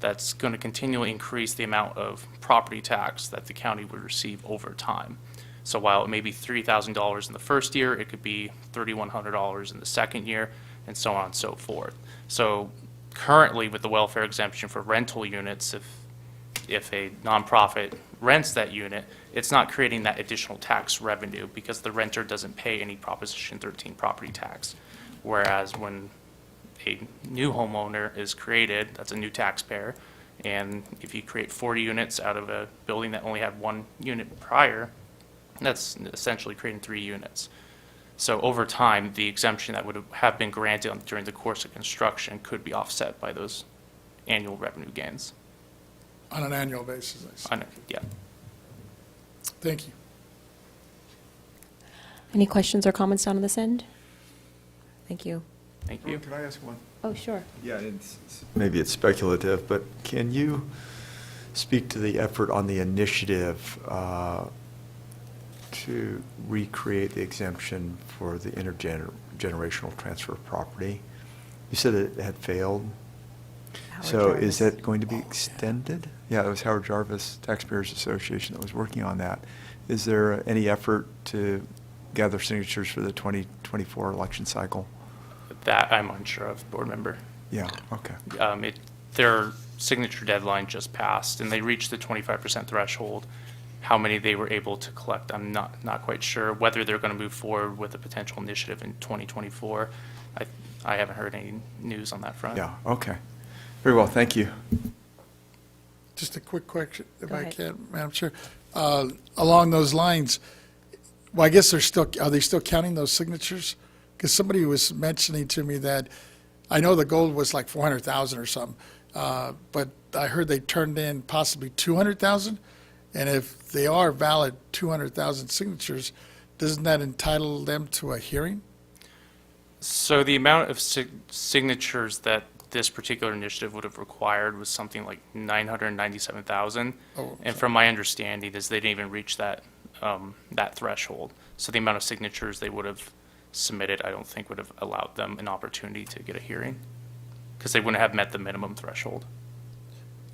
that's going to continually increase the amount of property tax that the county would receive over time. So while it may be $3,000 in the first year, it could be $3,100 in the second year, and so on and so forth. So currently, with the welfare exemption for rental units, if a nonprofit rents that unit, it's not creating that additional tax revenue because the renter doesn't pay any Proposition 13 property tax. Whereas when a new homeowner is created, that's a new taxpayer, and if you create 40 units out of a building that only had one unit prior, that's essentially creating 3 units. So over time, the exemption that would have been granted during the course of construction could be offset by those annual revenue gains. On an annual basis, I see. Yeah. Thank you. Any questions or comments down on this end? Thank you. Thank you. Can I ask one? Oh, sure. Yeah, maybe it's speculative, but can you speak to the effort on the initiative to recreate the exemption for the intergenerational transfer of property? You said it had failed. So is that going to be extended? Yeah, it was Howard Jarvis Taxpayers Association that was working on that. Is there any effort to gather signatures for the 2024 election cycle? That I'm unsure of, Board Member. Yeah, okay. Their signature deadline just passed, and they reached the 25% threshold. How many they were able to collect, I'm not quite sure. Whether they're going to move forward with a potential initiative in 2024, I haven't heard any news on that front. Yeah, okay. Very well, thank you. Just a quick question, if Go I ahead. can, Madam Chair. Along those lines, well, I guess are they still counting those signatures? Because somebody was mentioning to me that, I know the goal was like 400,000 or something, but I heard they turned in possibly 200,000. And if they are valid 200,000 signatures, doesn't that entitle them to a hearing? So the amount of signatures that this particular initiative would have required was something like 997,000. Oh, and from my understanding is they didn't even reach that threshold. So the amount of signatures they would have submitted, I don't think would have allowed them an opportunity to get a hearing. because they wouldn't have met the minimum threshold.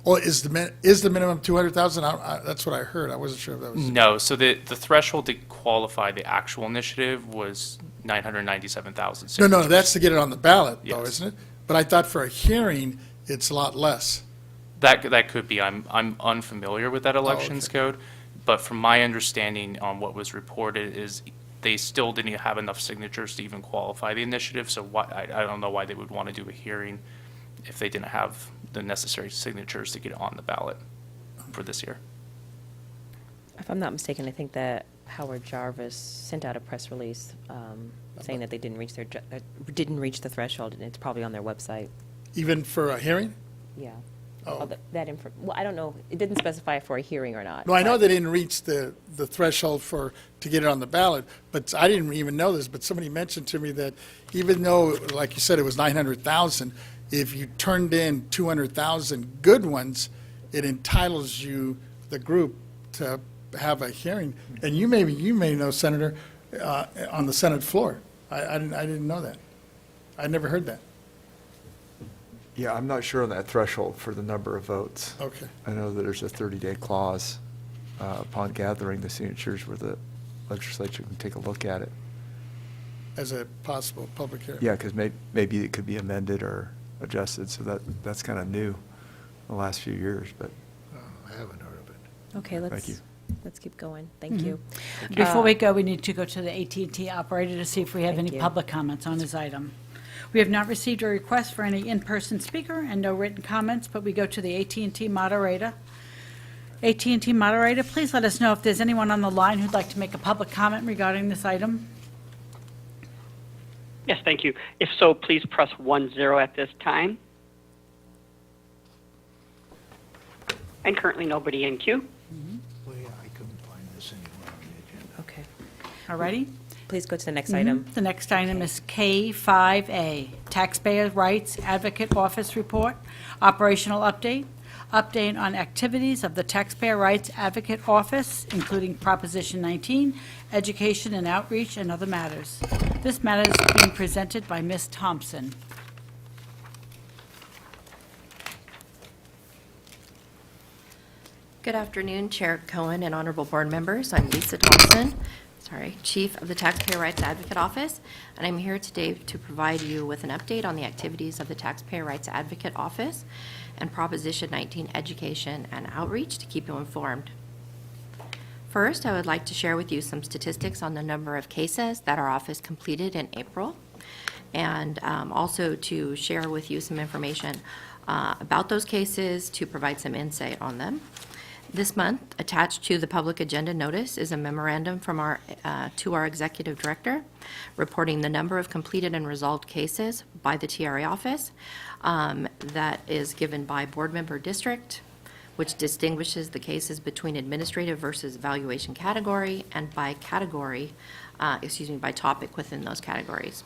Or is the minimum 200,000? That's what I heard. I wasn't sure if that was. No, so the threshold to qualify the actual initiative was 997,000 No, signatures. that's to get it on the ballot, though, Yes. isn't it? But I thought for a hearing, it's a lot less. That could be. I'm unfamiliar with that elections okay. code, but from my understanding on what was reported is they still didn't have enough signatures to even qualify the initiative, so I don't know why they would want to do a hearing if they didn't have the necessary signatures to get it on the ballot for this year. If I'm not mistaken, I think that Howard Jarvis sent out a press release saying that they didn't reach the threshold, and it's probably on their website. Even for a hearing? Yeah. Oh. Well, I don't know. It didn't specify for a hearing or not. No, I know but- they didn't reach the threshold to get it on the ballot, but I didn't even know this, but somebody mentioned to me that even though, like you said, it was 900,000, if you turned in 200,000 good ones, it entitles you, the group, to have a hearing. And you may know, Senator, on the Senate floor. I didn't know that. I never heard that. Yeah, I'm not sure on that threshold for the number of votes. Okay. I know that there's a 30-day clause upon gathering the signatures where the legislature can take a look at it. As a possible public hearing. Yeah, because maybe it could be amended or adjusted, so that's kind of new in the last few years, but. I haven't heard of it. Okay, Thank you. let's keep going. Thank you. Before we go, we need to go to the AT&T operator to see if we have Thank any you. public comments on this item. We have not received a request for any in-person speaker and no written comments, but we go to the AT&T moderator. AT&T moderator, please let us know if there's anyone on the line who'd like to make a public comment regarding this item. Yes, thank you. If so, please press 10 at this time. And currently nobody in queue. Well, yeah, I couldn't find this anywhere on the agenda. Okay. All righty? Please go to the next item. The next item is K5A, Taxpayer Rights Advocate Office Report, Operational Update, Update on Activities of the Taxpayer Rights Advocate Office, including Proposition 19, Education and Outreach, and other matters. This matter is being presented by Ms. Thompson. Good afternoon, Chair Cohen and honorable board members. I'm Lisa Thompson, Chief of the Taxpayer Rights Advocate Office, and I'm here today to provide you with an update on the activities of the Taxpayer Rights Advocate Office and Proposition 19 Education and Outreach to keep you informed. First, I would like to share with you some statistics on the number of cases that our office completed in April, and also to share with you some information about those cases to provide some insight on them. This month, attached to the public agenda notice is a memorandum from to our executive director reporting the number of completed and resolved cases by the TRA office that is given by board member district, which distinguishes the cases between administrative versus evaluation category and by category, by topic within those categories.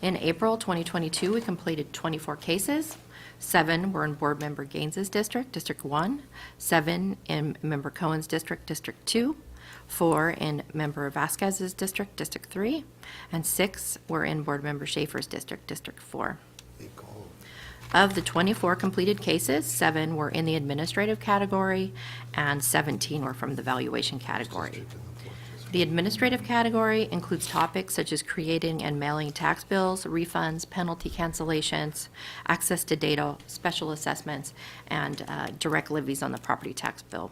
In April 2022, we completed 24 cases. 7 were in Board Member Gaines's district, District 1, 7 in Member Cohen's district, District 2, 4 in Member Vasquez's district, District 3, and 6 were in Board Member Schaefer's district, District 4. Of the 24 completed cases, 7 were in the administrative category and 17 were from the valuation category. The administrative category includes topics such as creating and mailing tax bills, refunds, penalty cancellations, access to data, special assessments, and direct levies on the property tax bill.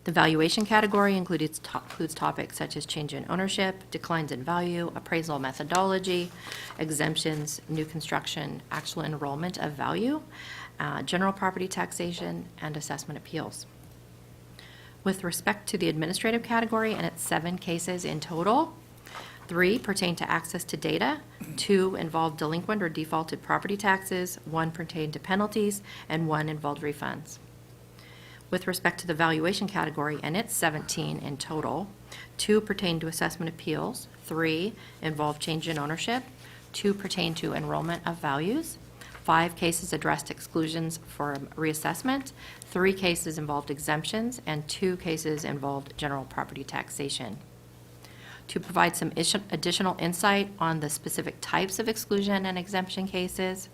The valuation category includes topics such as change in ownership, declines in value, appraisal methodology, exemptions, new construction, actual enrollment of value, general property taxation, and assessment appeals. With respect to the administrative category, and it's 7 cases in total, 3 pertain to access to data, 2 involved delinquent or defaulted property taxes, 1 pertained to penalties, and 1 involved refunds. With respect to the valuation category, and it's 17 in total, 2 pertain to assessment appeals, 3 involved change in ownership, 2 pertain to enrollment of values, 5 cases addressed exclusions for reassessment, 3 cases involved exemptions, and 2 cases involved general property taxation. To provide some additional insight on the specific types of exclusion and exemption cases,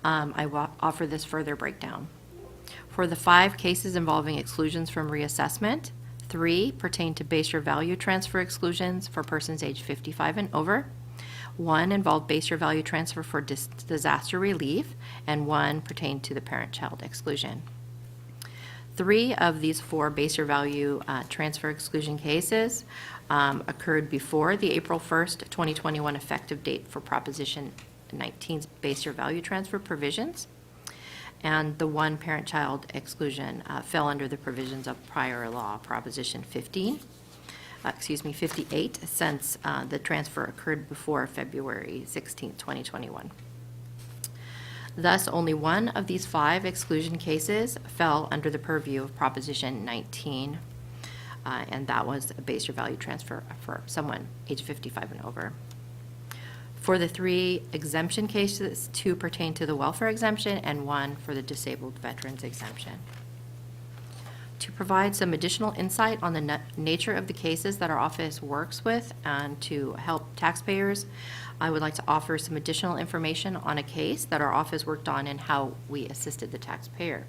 I will offer this further breakdown. For the 5 cases involving exclusions from reassessment, 3 pertain to base year value transfer exclusions for persons age 55 and over. 1 involved base year value transfer for disaster relief, and 1 pertained to the parent-child exclusion. 3 of these 4 base year value transfer exclusion cases occurred before the April 1st, 2021 effective date for Proposition 19's base year value transfer provisions. And the 1 parent-child exclusion fell under the provisions of prior law, Proposition 58, since the transfer occurred before February 16, 2021. Thus, only 1 of these 5 exclusion cases fell under the purview of Proposition 19, and that was a base year value transfer for someone age 55 and over. For the 3 exemption cases, 2 pertain to the welfare exemption and 1 for the disabled veterans exemption. To provide some additional insight on the nature of the cases that our office works with and to help taxpayers, I would like to offer some additional information on a case that our office worked on and how we assisted the taxpayer.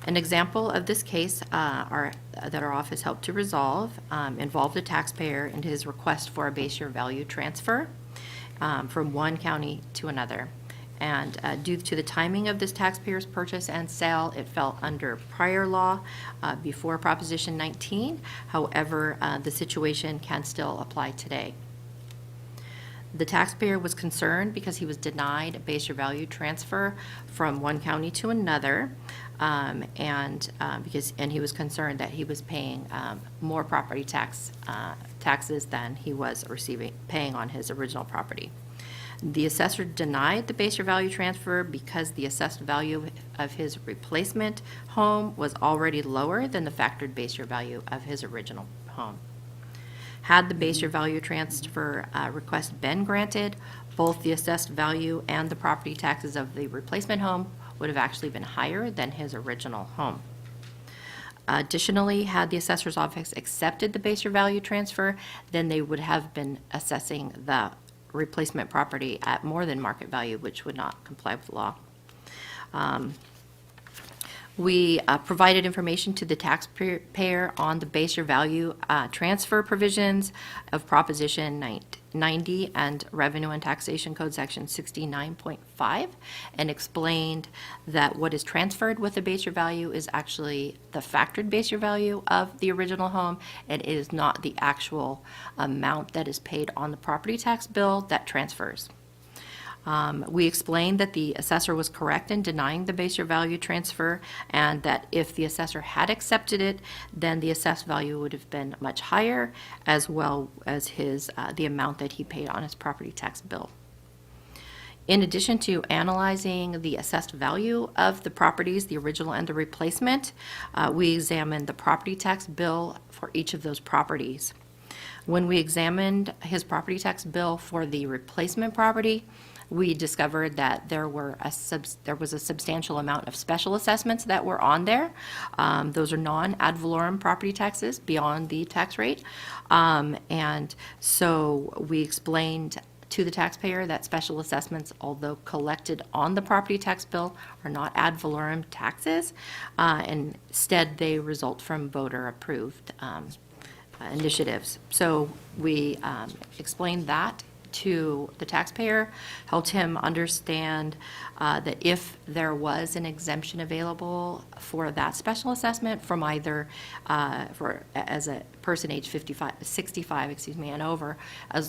An example of this case that our office helped to resolve involved a taxpayer and his request for a base year value transfer from one county to another. And due to the timing of this taxpayer's purchase and sale, it fell under prior law before Proposition 19. However, the situation can still apply today. The taxpayer was concerned because he was denied a base year value transfer from one county to another, and he was concerned that he was paying more property taxes than he was paying on his original property. The assessor denied the base year value transfer because the assessed value of his replacement home was already lower than the factored base year value of his original home. Had the base year value transfer request been granted, both the assessed value and the property taxes of the replacement home would have actually been higher than his original home. Additionally, had the assessor's office accepted the base year value transfer, then they would have been assessing the replacement property at more than market value, which would not comply with the law. We provided information to the taxpayer on the base year value transfer provisions of Proposition 90 and Revenue and Taxation Code Section 69.5 and explained that what is transferred with the base year value is actually the factored base year value of the original home. It is not the actual amount that is paid on the property tax bill that transfers. We explained that the assessor was correct in denying the base year value transfer, and that if the assessor had accepted it, then the assessed value would have been much higher, as well as the amount that he paid on his property tax bill. In addition to analyzing the assessed value of the properties, the original and the replacement, we examined the property tax bill for each of those properties. When we examined his property tax bill for the replacement property, we discovered that there was a substantial amount of special assessments that were on there. Those are non-ad valorem property taxes beyond the tax rate. And so we explained to the taxpayer that special assessments, although collected on the property tax bill, are not ad valorem taxes. And instead, they result from voter-approved initiatives. So we explained that to the taxpayer, helped him understand that if there was an exemption available for that special assessment from either as a person age 65 and over,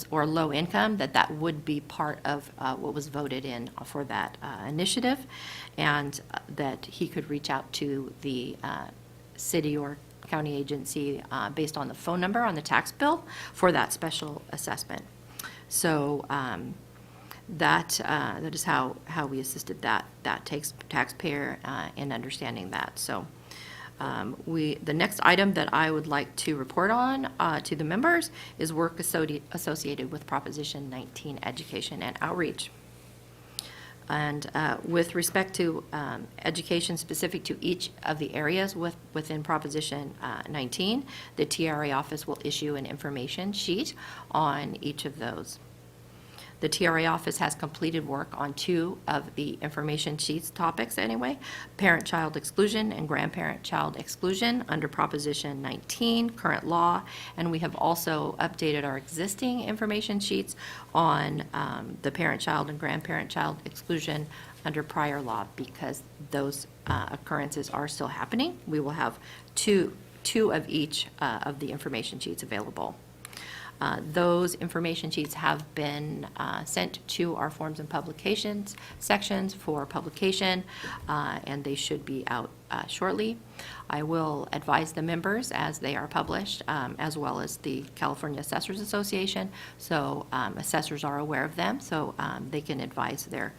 or low income, that would be part of what was voted in for that initiative, and that he could reach out to the city or county agency based on the phone number on the tax bill for that special assessment. So that is how we assisted that taxpayer in understanding that. So the next item that I would like to report on to the members is work associated with Proposition 19, education and outreach. And with respect to education specific to each of the areas within Proposition 19, the TRA office will issue an information sheet on each of those. The TRA office has completed work on 2 of the information sheets topics anyway, parent-child exclusion and grandparent-child exclusion under Proposition 19, current law, and we have also updated our existing information sheets on the parent-child and grandparent-child exclusion under prior law because those occurrences are still happening. We will have two of each of the information sheets available. Those information sheets have been sent to our forms and publications sections for publication, and they should be out shortly. I will advise the members as they are published, as well as the California Assessors Association, so assessors are aware of them, so they can advise their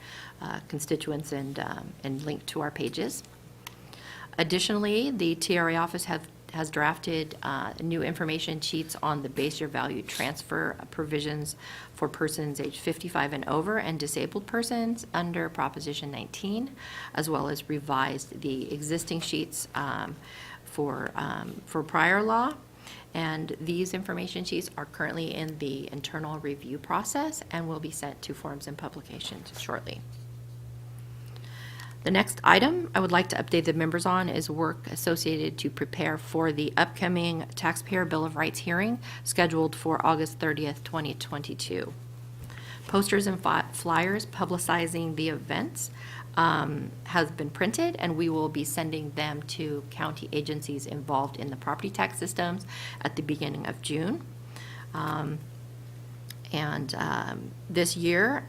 constituents and link to our pages. Additionally, the TRA office has drafted new information sheets on the base year value transfer provisions for persons age 55 and over and disabled persons under Proposition 19, as well as revised the existing sheets for prior law. And these information sheets are currently in the internal review process and will be sent to forms and publications shortly. The next item I would like to update the members on is work associated to prepare for the upcoming Taxpayer Bill of Rights hearing scheduled for August 30th, 2022. Posters and flyers publicizing the events has been printed, and we will be sending them to county agencies involved in the property tax systems at the beginning of June. This year,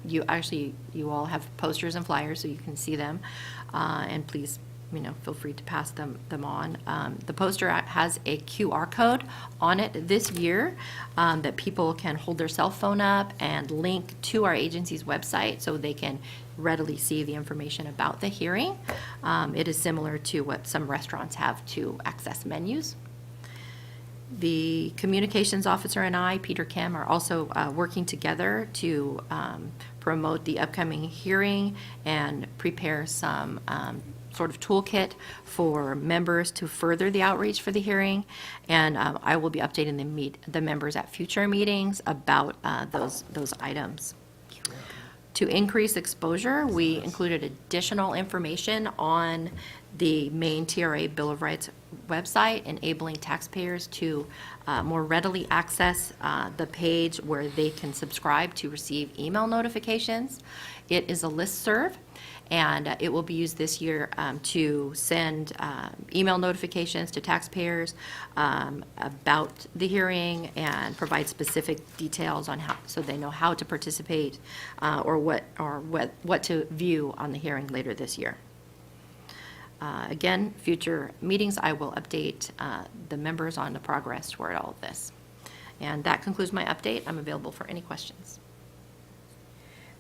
you all have posters and flyers, so you can see them, and please, feel free to pass them on. The poster has a QR code on it this year that people can hold their cell phone up and link to our agency's website so they can readily see the information about the hearing. It is similar to what some restaurants have to access menus. The communications officer and I, Peter Kim, are also working together to promote the upcoming hearing and prepare some sort of toolkit for members to further the outreach for the hearing. And I will be updating the members at future meetings about those items. To increase exposure, we included additional information on the main TRA Bill of Rights website, enabling taxpayers to more readily access the page where they can subscribe to receive email notifications. It is a listserv, and it will be used this year to send email notifications to taxpayers about the hearing and provide specific details on how, so they know how to participate or what to view on the hearing later this year. Again, future meetings, I will update the members on the progress toward all of this. And that concludes my update. I'm available for any questions.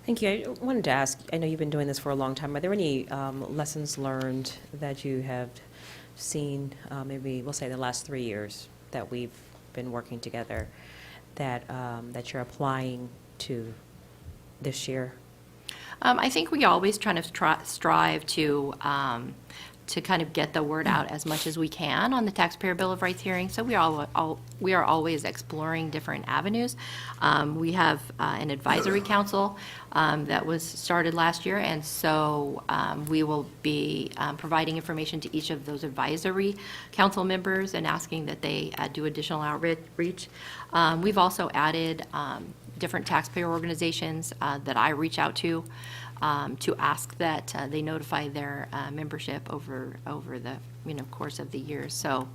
Thank you. I wanted to ask, I know you've been doing this for a long time. Are there any lessons learned that you have seen, maybe we'll say the last 3 years that we've been working together, that you're applying to this year? I think we always try to strive to kind of get the word out as much as we can on the Taxpayer Bill of Rights hearing. So we are always exploring different avenues. We have an advisory council that was started last year, and so we will be providing information to each of those advisory council members and asking that they do additional outreach. We've also added different taxpayer organizations that I reach out to ask that they notify their membership over the course of the year. So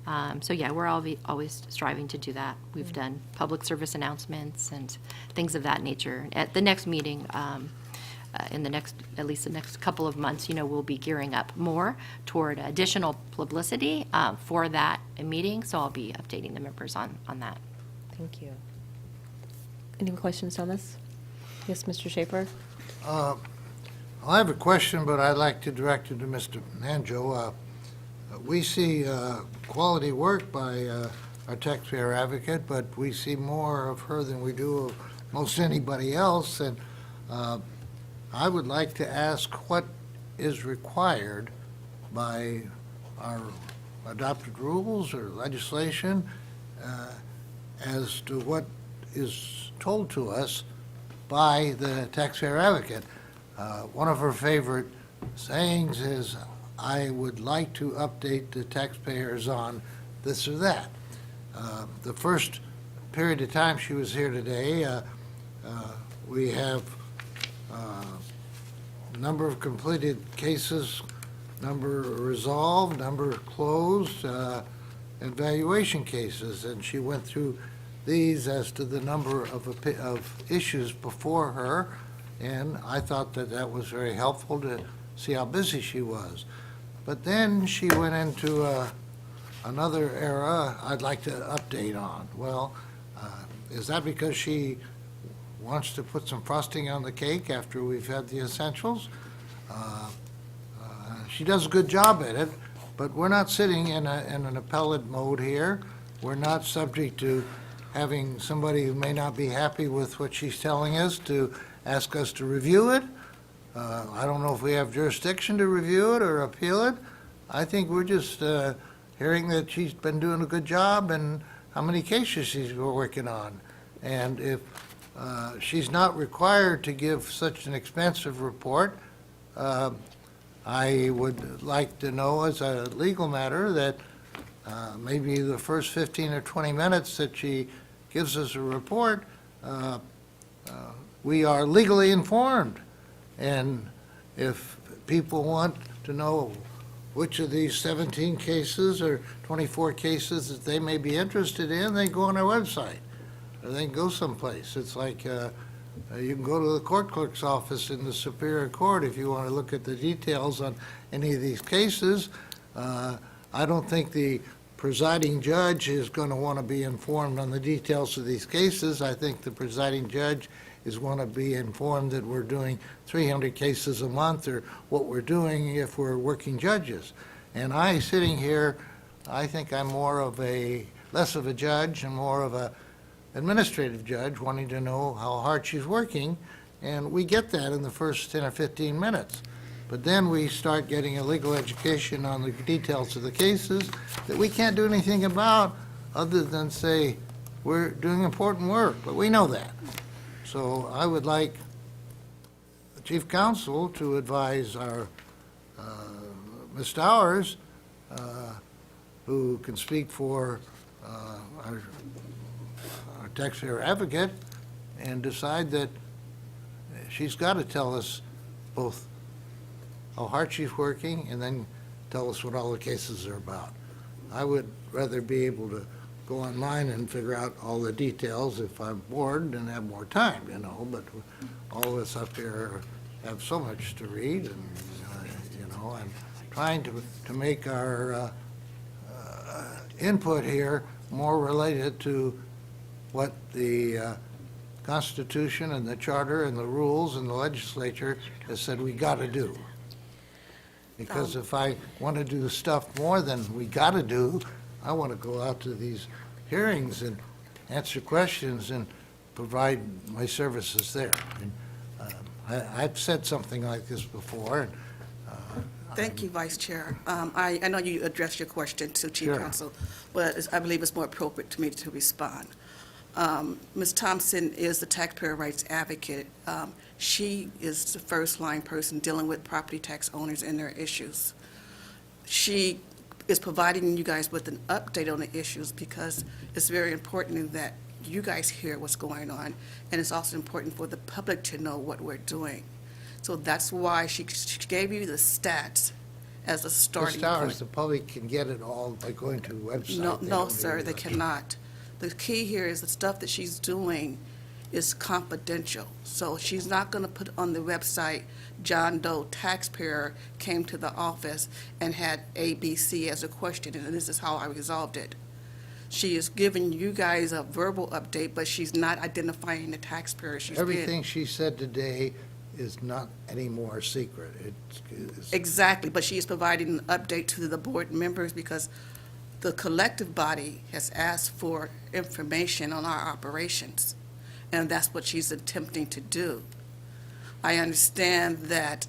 yeah, we're always striving to do that. We've done public service announcements and things of that nature. At the next meeting, at least the next couple of months, we'll be gearing up more toward additional publicity for that meeting. So I'll be updating the members on that. Thank you. Any questions on this? Yes, Mr. Schaefer? I have a question, but I'd like to direct it to Mr. Nanjo. We see quality work by our taxpayer advocate, but we see more of her than we do of most anybody else. And I would like to ask what is required by our adopted rules or legislation as to what is told to us by the taxpayer advocate. One of her favorite sayings is, I would like to update the taxpayers on this or that. The first period of time she was here today, we have number of completed cases, number resolved, number closed, and valuation cases, and she went through these as to the number of issues before her, and I thought that that was very helpful to see how busy she was. But then she went into another era I'd like to update on. Well, is that because she wants to put some frosting on the cake after we've had the essentials? She does a good job at it, but we're not sitting in an appellate mode here. We're not subject to having somebody who may not be happy with what she's telling us to ask us to review it. I don't know if we have jurisdiction to review it or appeal it. I think we're just hearing that she's been doing a good job and how many cases she's working on. And if she's not required to give such an expensive report, I would like to know as a legal matter that maybe the first 15 or 20 minutes that she gives us a report, we are legally informed. And if people want to know which of these 17 cases or 24 cases that they may be interested in, they go on our website, or they can go someplace. It's like you can go to the court clerk's office in the Superior Court if you want to look at the details on any of these cases. I don't think the presiding judge is going to want to be informed on the details of these cases. I think the presiding judge is want to be informed that we're doing 300 cases a month, or what we're doing if we're working judges. And I, sitting here, I think I'm less of a judge and more of a administrative judge, wanting to know how hard she's working, and we get that in the first 10 or 15 minutes. But then we start getting a legal education on the details of the cases that we can't do anything about other than say, we're doing important work, but we know that. So I would like the chief counsel to advise our Ms. Stowers, who can speak for our taxpayer advocate, and decide that she's got to tell us both how hard she's working and then tell us what all the cases are about. I would rather be able to go online and figure out all the details if I'm bored and have more time, but all of us up here have so much to read, and, and trying to make our input here more related to what the Constitution and the Charter and the rules and the legislature has said we got to do. Because if I want to do stuff more than we got to do, I want to go out to these hearings and answer questions and provide my services there. And I've said something like this before. And, Thank you, Vice Chair. I know you addressed your question to Chief Sure. Counsel, but I believe it's more appropriate to me to respond. Ms. Thompson is the taxpayer rights advocate. She is the first-line person dealing with property tax owners and their issues. She is providing you guys with an update on the issues because it's very important that you guys hear what's going on, and it's also important for the public to know what we're doing. So that's why she gave you the stats as a starting Ms. Stowers, point. the public can get it all by going to the website. No, They no, don't sir, need they to- cannot. The key here is the stuff that she's doing is confidential. So she's not going to put on the website, John Doe taxpayer came to the office and had ABC as a question, and this is how I resolved it. She is giving you guys a verbal update, but she's not identifying the taxpayer she's been. Everything she said today is not any more secret. It's Exactly, but she is providing an update to the board members because the collective body has asked for information on our operations, and that's what she's attempting to do. I understand that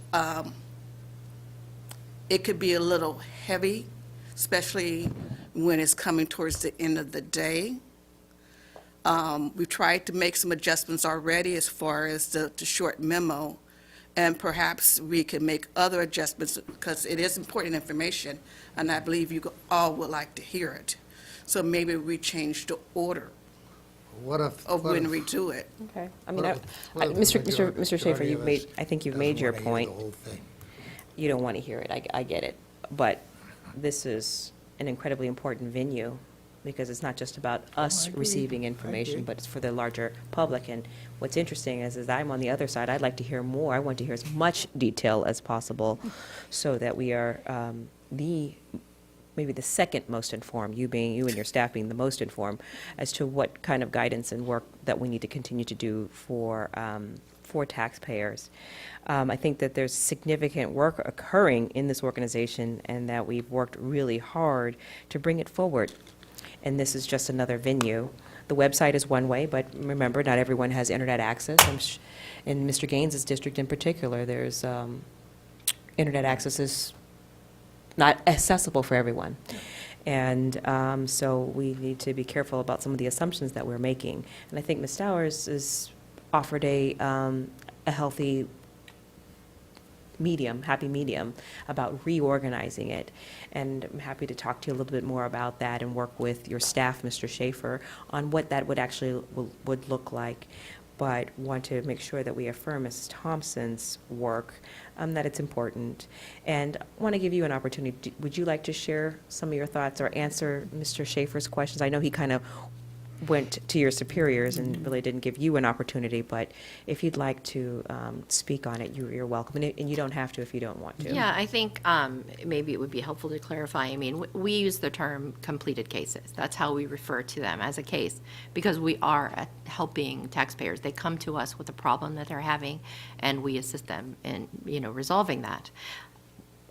it could be a little heavy, especially when it's coming towards the end of the day. We've tried to make some adjustments already as far as the short memo, and perhaps we can make other adjustments because it is important information, and I believe you all would like to hear it. So maybe we change the order What if? of when we do it. Okay. I mean, What if the Mr. Schaefer, majority you've of made, us I think you've doesn't made your wanna hear point. the whole thing? You don't want to hear it, I get it. But this is an incredibly important venue, because it's not just about us receiving information, but it's for the larger public. And what's interesting is I'm on the other side, I'd like to hear more. I want to hear as much detail as possible, so that we are maybe the second most informed, you and your staff being the most informed, as to what kind of guidance and work that we need to continue to do for taxpayers. I think that there's significant work occurring in this organization, and that we've worked really hard to bring it forward. And this is just another venue. The website is one way, but remember, not everyone has internet access. In Mr. Gaines's district in particular, there's internet access is not accessible for everyone. And so we need to be careful about some of the assumptions that we're making. And I think Ms. Stowers has offered a healthy medium, happy medium, about reorganizing it. And I'm happy to talk to you a little bit more about that and work with your staff, Mr. Schaefer, on what that would actually would look like. But want to make sure that we affirm Mrs. Thompson's work, that it's important. And want to give you an opportunity. Would you like to share some of your thoughts or answer Mr. Schaefer's questions? I know he kind of went to your superiors and really didn't give you an opportunity, but if you'd like to speak on it, you're welcome. And you don't have to if you don't want to. Yeah, I think maybe it would be helpful to clarify. I mean, we use the term completed cases. That's how we refer to them, as a case, because we are helping taxpayers. They come to us with a problem that they're having, and we assist them in, resolving that.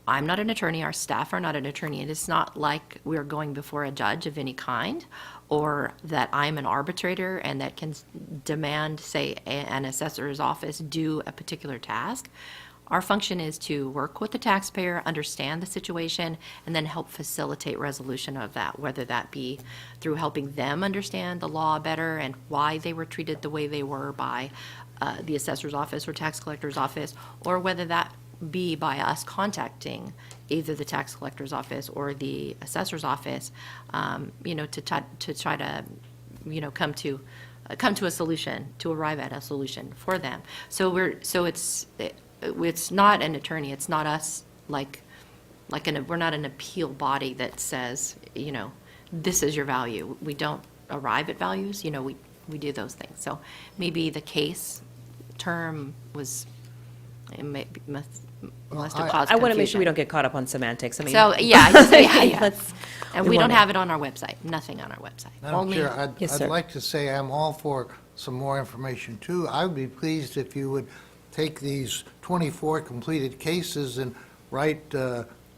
I'm not an attorney, our staff are not an attorney, and it's not like we're going before a judge of any kind, or that I'm an arbitrator and that can demand, say, an assessor's office do a particular task. Our function is to work with the taxpayer, understand the situation, and then help facilitate resolution of that, whether that be through helping them understand the law better and why they were treated the way they were by the assessor's office or tax collector's office, or whether that be by us contacting either the tax collector's office or the assessor's office, to try to, come to a solution, to arrive at a solution for them. So it's not an attorney. It's not us we're not an appeal body that says, this is your value. We don't arrive at values. We do those things. So maybe the case term was. It must have caused I want to make sure confusion. we don't get caught up on semantics. I mean, So, yeah. let's- And we we don't wanna- have it on our website, nothing on our website. Madam Only- Chair, Yes, I'd sir. like to say I'm all for some more information, too. I would be pleased if you would take these 24 completed cases and write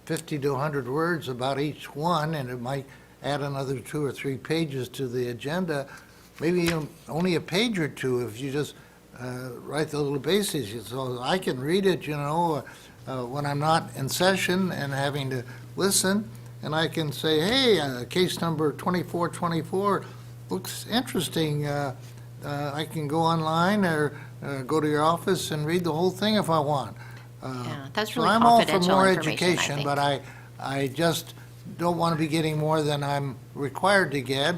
50 to 100 words about each one, and it might add another 2 or 3 pages to the agenda, maybe only a page or two if you just write the little basics, so I can read it, when I'm not in session and having to listen, and I can say, hey, case number 2424 looks interesting. I can go online or go to your office and read the whole thing if I want. Yeah, that's So really I'm all for confidential more information, I education, think. but I just don't want to be getting more than I'm required to get.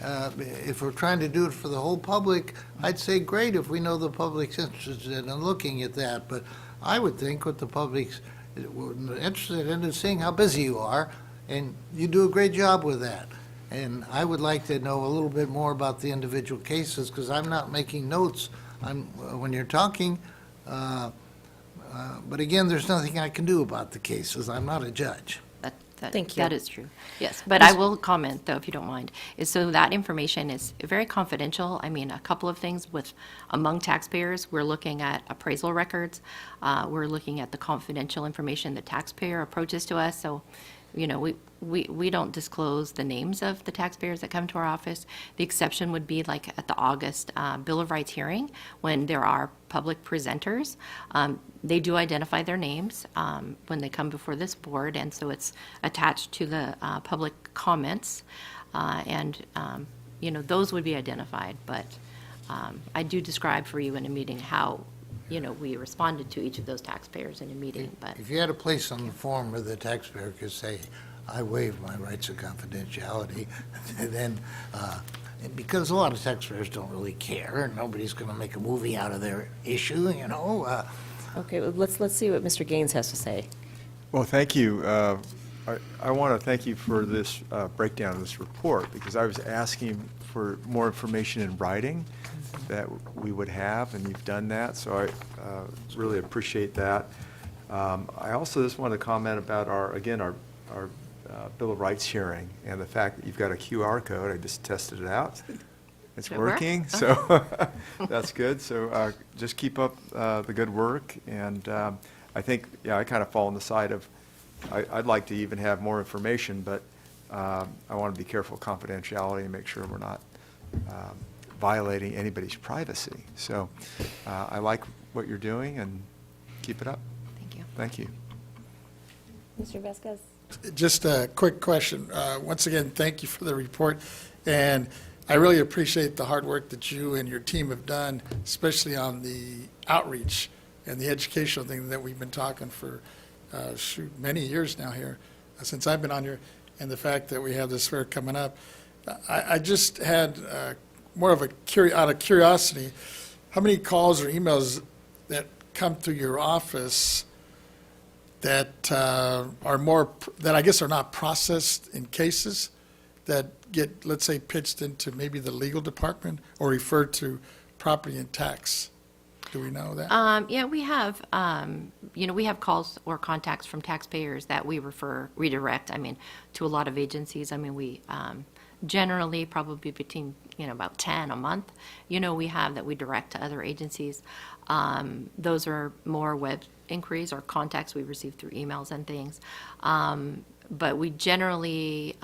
If we're trying to do it for the whole public, I'd say great if we know the public's interested in looking at that. But I would think what the public's interested in is seeing how busy you are, and you do a great job with that. And I would like to know a little bit more about the individual cases, because I'm not making notes when you're talking. But again, there's nothing I can do about the cases. I'm not a judge. Thank you. That is true, yes. But I will comment, though, if you don't mind, so that information is very confidential. I mean, a couple of things among taxpayers, we're looking at appraisal records, we're looking at the confidential information the taxpayer approaches to us, so we don't disclose the names of the taxpayers that come to our office. The exception would be like at the August Bill of Rights hearing, when there are public presenters. They do identify their names when they come before this board, and so it's attached to the public comments. Those would be identified, but I do describe for you in a meeting how, we responded to each of those taxpayers in a meeting, but. If you had a place on the form where the taxpayer could say, I waive my rights of confidentiality, then, because a lot of taxpayers don't really care, and nobody's going to make a movie out of their issue, Okay, well, let's see what Mr. Gaines has to say. Well, thank you. I want to thank you for this breakdown of this report, because I was asking for more information in writing that we would have, and you've done that, so I really appreciate that. I also just want to comment about our Bill of Rights hearing, and the fact that you've got a QR code. I just tested it out. It's It worked? working, so that's good. So just keep up the good work, and I think, I kind of fall on the side of, I'd like to even have more information, but I want to be careful of confidentiality and make sure we're not violating anybody's privacy. So I like what you're doing, and keep it up. Thank you. Thank you. Mr. Vasquez? Just a quick question. Once again, thank you for the report, and I really appreciate the hard work that you and your team have done, especially on the outreach and the educational thing that we've been talking for, many years now here, since I've been on here, and the fact that we have this fair coming up. I just had more of out of curiosity, how many calls or emails that come through your office that are more, that I guess are not processed in cases, that get, let's say, pitched into maybe the legal department or referred to property and tax? Do we know that? Yeah, we have, we have calls or contacts from taxpayers that we redirect, to a lot of agencies. We generally probably between, about 10 a month, we have that we direct to other agencies. Those are more web inquiries or contacts we receive through emails and things. But we generally,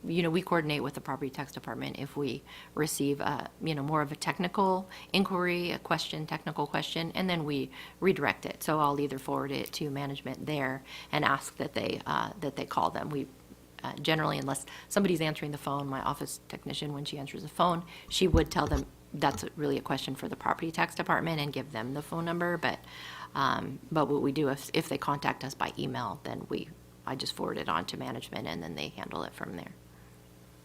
we coordinate with the property tax department if we receive, more of a technical inquiry, technical question, and then we redirect it. So I'll either forward it to management there and ask that they call them. We generally, unless somebody's answering the phone, my office technician, when she answers the phone, she would tell them that's really a question for the property tax department and give them the phone number. But what we do, if they contact us by email, then I just forward it on to management, and then they handle it from there.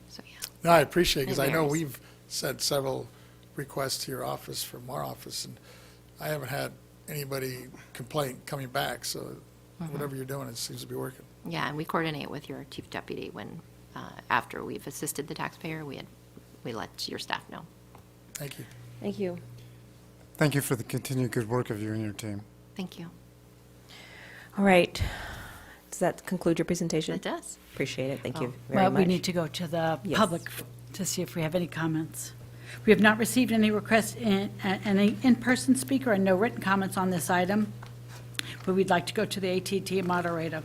So, yeah. No, I appreciate it, because I know varies. we've sent several requests to your office from our office, and I haven't had anybody complain coming back, so whatever you're doing, it seems to be working. Yeah, and we coordinate with your chief deputy when, after we've assisted the taxpayer, we let your staff know. Thank you. Thank you. Thank you for the continued good work of you and your team. Thank you. All right. Does that conclude your presentation? It does. Appreciate it. Thank you very Well, much. we need to go to the Yes. public to see if we have any comments. We have not received any requests, any in-person speaker, and no written comments on this item, but we'd like to go to the AT&T moderator.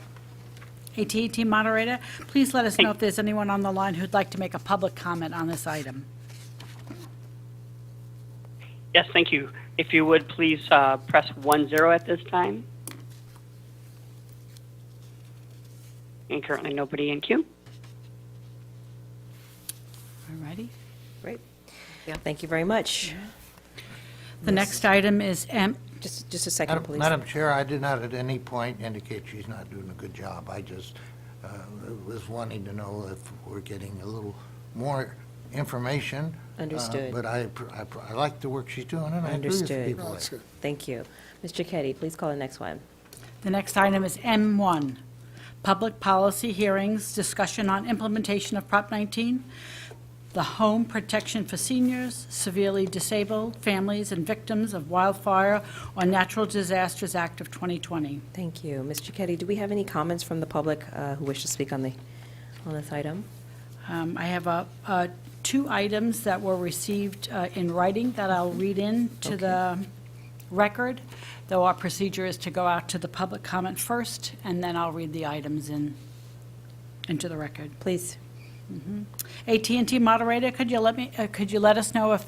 AT&T moderator, please let us know if there's anyone on the line who'd like to make a public comment on this item. Yes, thank you. If you would, please press 10 at this time. And currently nobody in queue. All righty. Great. Thank you very much. The next item is Just a second, please. Madam Chair, I did not at any point indicate she's not doing a good job. I just was wanting to know if we're getting a little more information. Understood. But I like the work she's doing, and I agree with Understood. people. No, that's good. Thank you. Mr. Keddy, please call the next one. The next item is M1, Public Policy Hearings, Discussion on Implementation of Prop 19, the Home Protection for Seniors, Severely Disabled, Families, and Victims of Wildfire or Natural Disasters Act of 2020. Thank you. Mr. Keddy, do we have any comments from the public who wish to speak on this item? I have two items that were received in writing that I'll read into the record, though our procedure is to go out to the public comment first, and then I'll read the items in into the record. Please. AT&T moderator, could you let us know if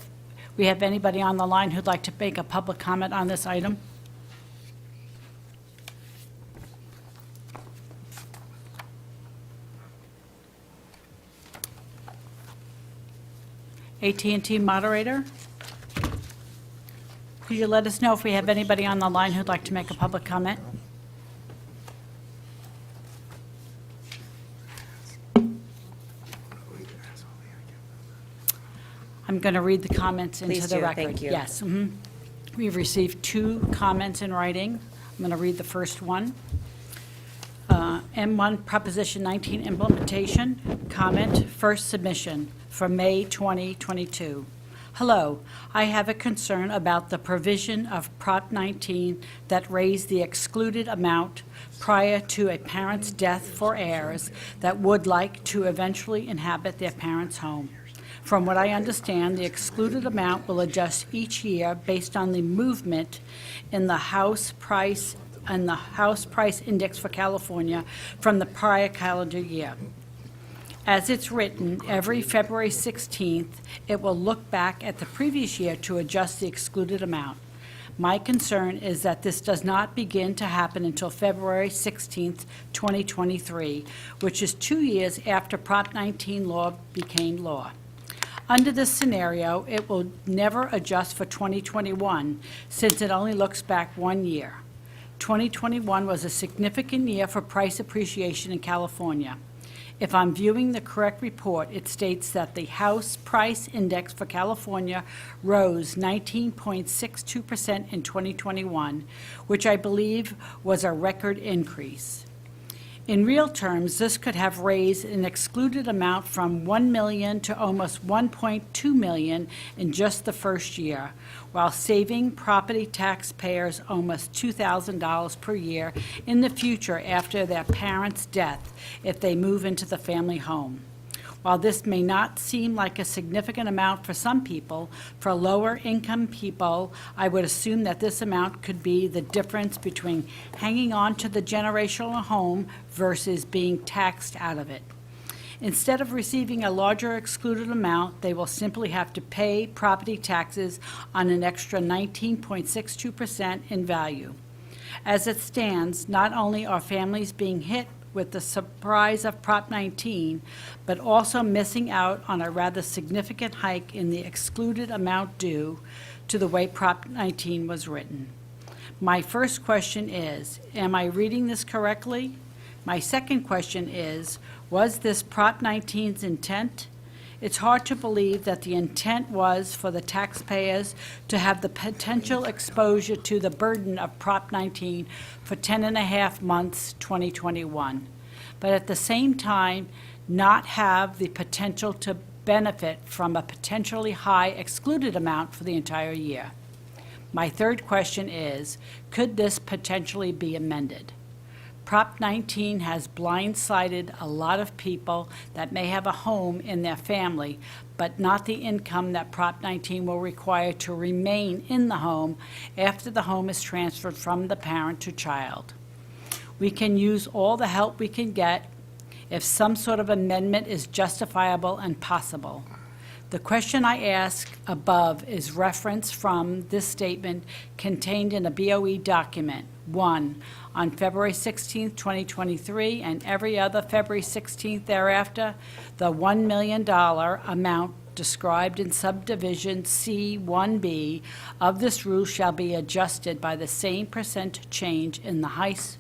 we have anybody on the line who'd like to make a public comment on this item? AT&T moderator? Could you let us know if we have anybody on the line who'd like to make a public comment? I'm going to read the comments into Please the do, record. thank you. Yes. We've received 2 comments in writing. I'm going to read the first one. M1 Proposition 19 Implementation, comment, first submission for May 2022. Hello, I have a concern about the provision of Prop 19 that raised the excluded amount prior to a parent's death for heirs that would like to eventually inhabit their parent's home. From what I understand, the excluded amount will adjust each year based on the movement in the house price and the house price index for California from the prior calendar year. As it's written, every February 16th, it will look back at the previous year to adjust the excluded amount. My concern is that this does not begin to happen until February 16th, 2023, which is 2 years after Prop 19 law became law. Under this scenario, it will never adjust for 2021, since it only looks back 1 year. 2021 was a significant year for price appreciation in California. If I'm viewing the correct report, it states that the house price index for California rose 19.62% in 2021, which I believe was a record increase. In real terms, this could have raised an excluded amount from $1 million to almost $1.2 million in just the first year, while saving property taxpayers almost $2,000 per year in the future after their parent's death if they move into the family home. While this may not seem like a significant amount for some people, for lower-income people, I would assume that this amount could be the difference between hanging on to the generational home versus being taxed out of it. Instead of receiving a larger excluded amount, they will simply have to pay property taxes on an extra 19.62% in value. As it stands, not only are families being hit with the surprise of Prop 19, but also missing out on a rather significant hike in the excluded amount due to the way Prop 19 was written. My first question is, am I reading this correctly? My second question is, was this Prop 19's intent? It's hard to believe that the intent was for the taxpayers to have the potential exposure to the burden of Prop 19 for 10 and a half months, 2021, but at the same time, not have the potential to benefit from a potentially high excluded amount for the entire year. My third question is, could this potentially be amended? Prop 19 has blindsided a lot of people that may have a home in their family, but not the income that Prop 19 will require to remain in the home after the home is transferred from the parent to child. We can use all the help we can get if some sort of amendment is justifiable and possible. The question I ask above is referenced from this statement contained in a BOE document. 1, on February 16, 2023, and every other February 16th thereafter, the $1 million amount described in subdivision C1B of this rule shall be adjusted by the same percent change in the house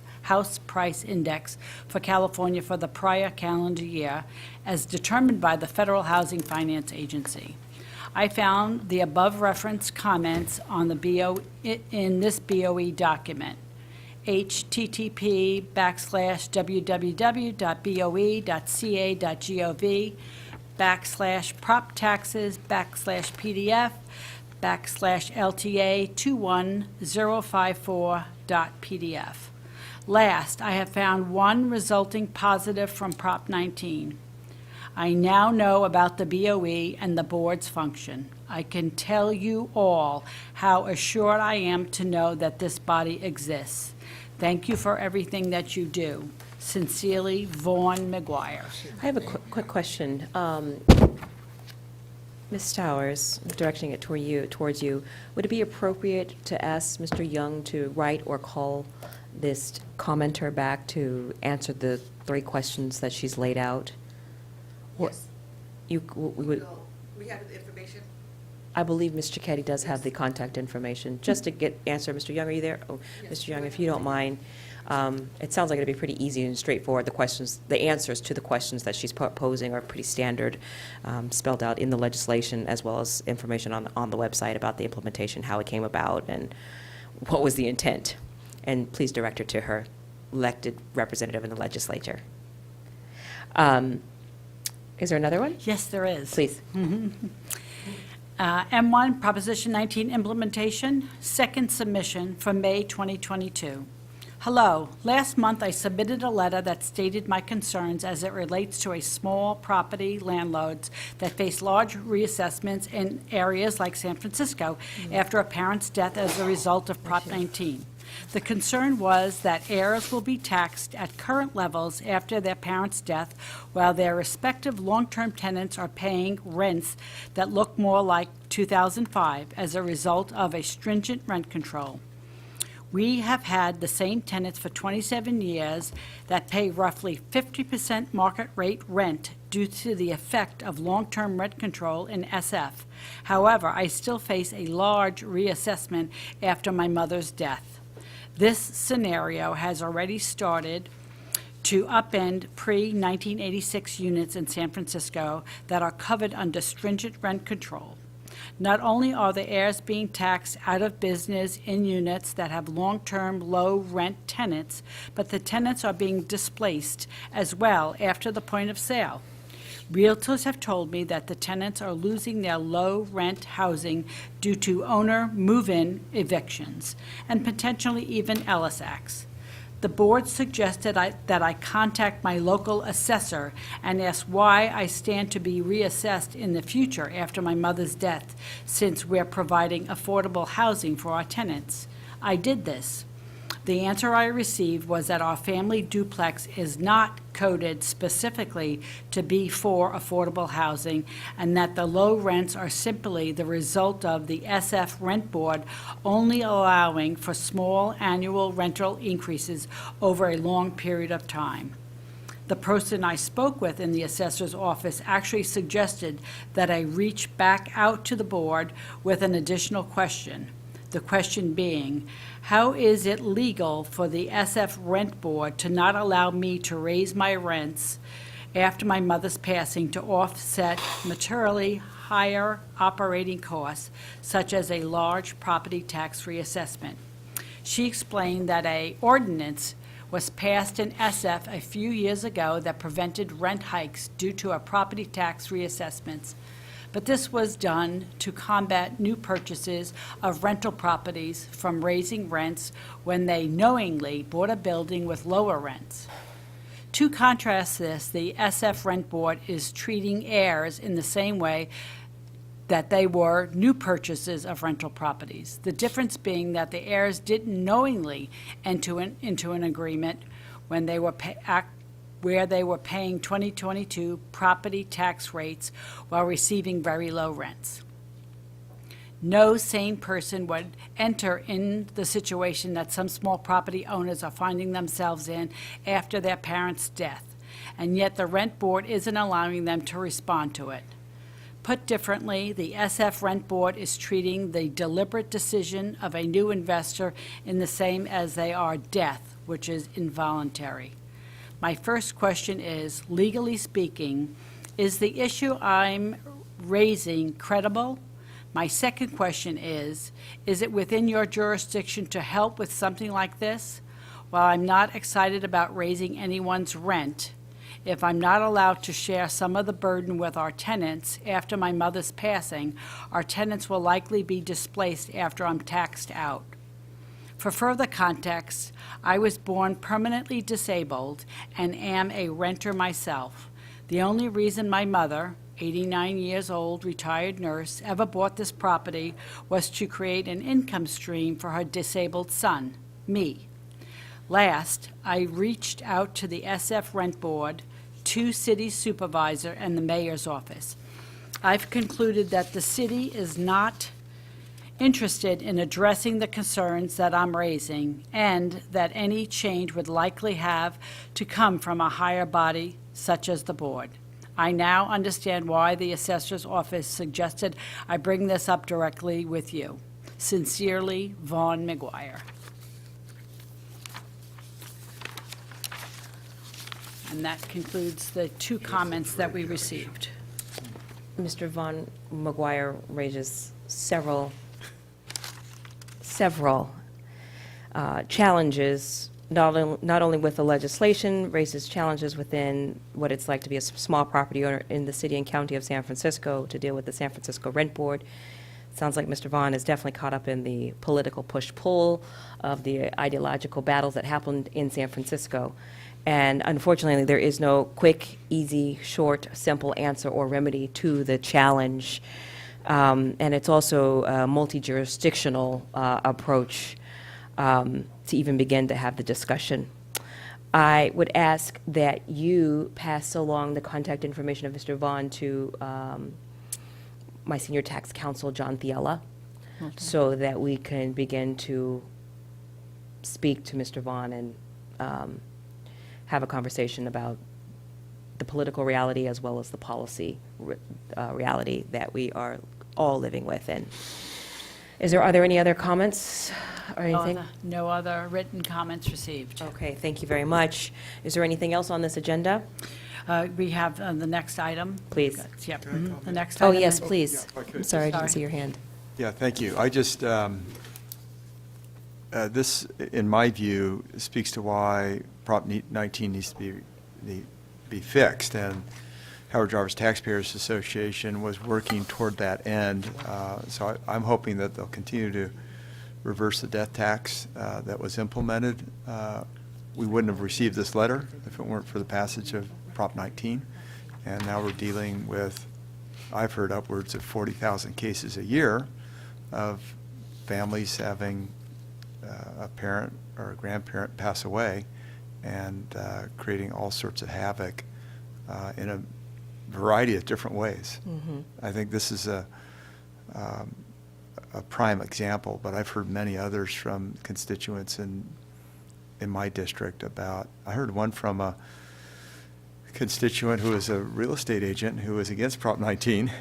price index for California for the prior calendar year as determined by the Federal Housing Finance Agency. I found the above referenced comments on the in this BOE document. http://www.boe.ca.gov/PDF//LTA21054.pdf. Last, I have found one resulting positive from Prop 19. I now know about the BOE and the board's function. I can tell you all how assured I am to know that this body exists. Thank you for everything that you do. Sincerely, Vaughn McGuire. I have a quick question. Ms. Towers, directing it towards you, would it be appropriate to ask Mr. Young to write or call this commenter back to answer the 3 questions that she's laid out? Yes. We would, We have the information. I believe Ms. Cicchetti does have the contact information, just to answer. Mr. Young, are you there? Oh, Mr. Young, if you don't mind. It sounds like it'd be pretty easy and straightforward. The answers to the questions that she's posing are pretty standard, spelled out in the legislation, as well as information on the website about the implementation, how it came about, and what was the intent. And please direct her to her elected representative in the legislature. Is there another one? Yes, there is. Please. M1, Proposition 19 implementation, second submission for May 2022. Hello. Last month, I submitted a letter that stated my concerns as it relates to a small property landlords that face large reassessments in areas like San Francisco after a parent's death as a result of Prop 19. The concern was that heirs will be taxed at current levels after their parent's death, while their respective long-term tenants are paying rents that look more like 2005 as a result of a stringent rent control. We have had the same tenants for 27 years that pay roughly 50% market rate rent due to the effect of long-term rent control in SF. However, I still face a large reassessment after my mother's death. This scenario has already started to upend pre-1986 units in San Francisco that are covered under stringent rent control. Not only are the heirs being taxed out of business in units that have long-term low-rent tenants, but the tenants are being displaced as well after the point of sale. Realtors have told me that the tenants are losing their low-rent housing due to owner move-in evictions and potentially even LSACs. The board suggested that I contact my local assessor and ask why I stand to be reassessed in the future after my mother's death, since we're providing affordable housing for our tenants. I did this. The answer I received was that our family duplex is not coded specifically to be for affordable housing, and that the low rents are simply the result of the SF Rent Board only allowing for small annual rental increases over a long period of time. The person I spoke with in the assessor's office actually suggested that I reach back out to the board with an additional question. The question being, how is it legal for the SF Rent Board to not allow me to raise my rents after my mother's passing to offset materially higher operating costs, such as a large property tax reassessment? She explained that an ordinance was passed in SF a few years ago that prevented rent hikes due to a property tax reassessments. But this was done to combat new purchases of rental properties from raising rents when they knowingly bought a building with lower rents. To contrast this, the SF Rent Board is treating heirs in the same way that they were new purchases of rental properties. The difference being that the heirs didn't knowingly enter into an agreement when they were where they were paying 2022 property tax rates while receiving very low rents. No sane person would enter in the situation that some small property owners are finding themselves in after their parents' death, and yet the Rent Board isn't allowing them to respond to it. Put differently, the SF Rent Board is treating the deliberate decision of a new investor in the same as they are death, which is involuntary. My first question is, legally speaking, is the issue I'm raising credible? My second question is it within your jurisdiction to help with something like this? While I'm not excited about raising anyone's rent, if I'm not allowed to share some of the burden with our tenants after my mother's passing, our tenants will likely be displaced after I'm taxed out. For further context, I was born permanently disabled and am a renter myself. The only reason my mother, 89 years old, retired nurse, ever bought this property was to create an income stream for her disabled son, me. Last, I reached out to the SF Rent Board, 2 city supervisor, and the mayor's office. I've concluded that the city is not interested in addressing the concerns that I'm raising, and that any change would likely have to come from a higher body such as the board. I now understand why the assessor's office suggested I bring this up directly with you. Sincerely, Vaughn McGuire. And that concludes the 2 comments that we received. Mr. Vaughn McGuire raises several challenges, not only with the legislation, raises challenges within what it's like to be a small property owner in the city and county of San Francisco, to deal with the San Francisco Rent Board. Sounds like Mr. Vaughn is definitely caught up in the political push-pull of the ideological battles that happened in San Francisco. And unfortunately, there is no quick, easy, short, simple answer or remedy to the challenge. And it's also a multi-jurisdictional approach to even begin to have the discussion. I would ask that you pass along the contact information of Mr. Vaughn to my senior tax counsel, John Thiela, so that we can begin to speak to Mr. Vaughn and have a conversation about the political reality as well as the policy reality that we are all living with. And are there any other comments or anything? No other written comments received. Okay, thank you very much. Is there anything else on this agenda? We have the next item. Please. Yep, the next Oh, item. yes, please. Yeah, if I could. I'm sorry, I didn't Sorry. see your hand. Yeah, thank you. I just, this, in my view, speaks to why Prop 19 needs to be fixed. And Howard Jarvis Taxpayers Association was working toward that end. So I'm hoping that they'll continue to reverse the death tax that was implemented. We wouldn't have received this letter if it weren't for the passage of Prop 19. And now we're dealing with, I've heard, upwards of 40,000 cases a year of families having a parent or a grandparent pass away and creating all sorts of havoc in a variety of different ways. Mhm. I think this is a prime example, but I've heard many others from constituents in my district about, I heard one from a constituent who is a real estate agent who was against Prop 19,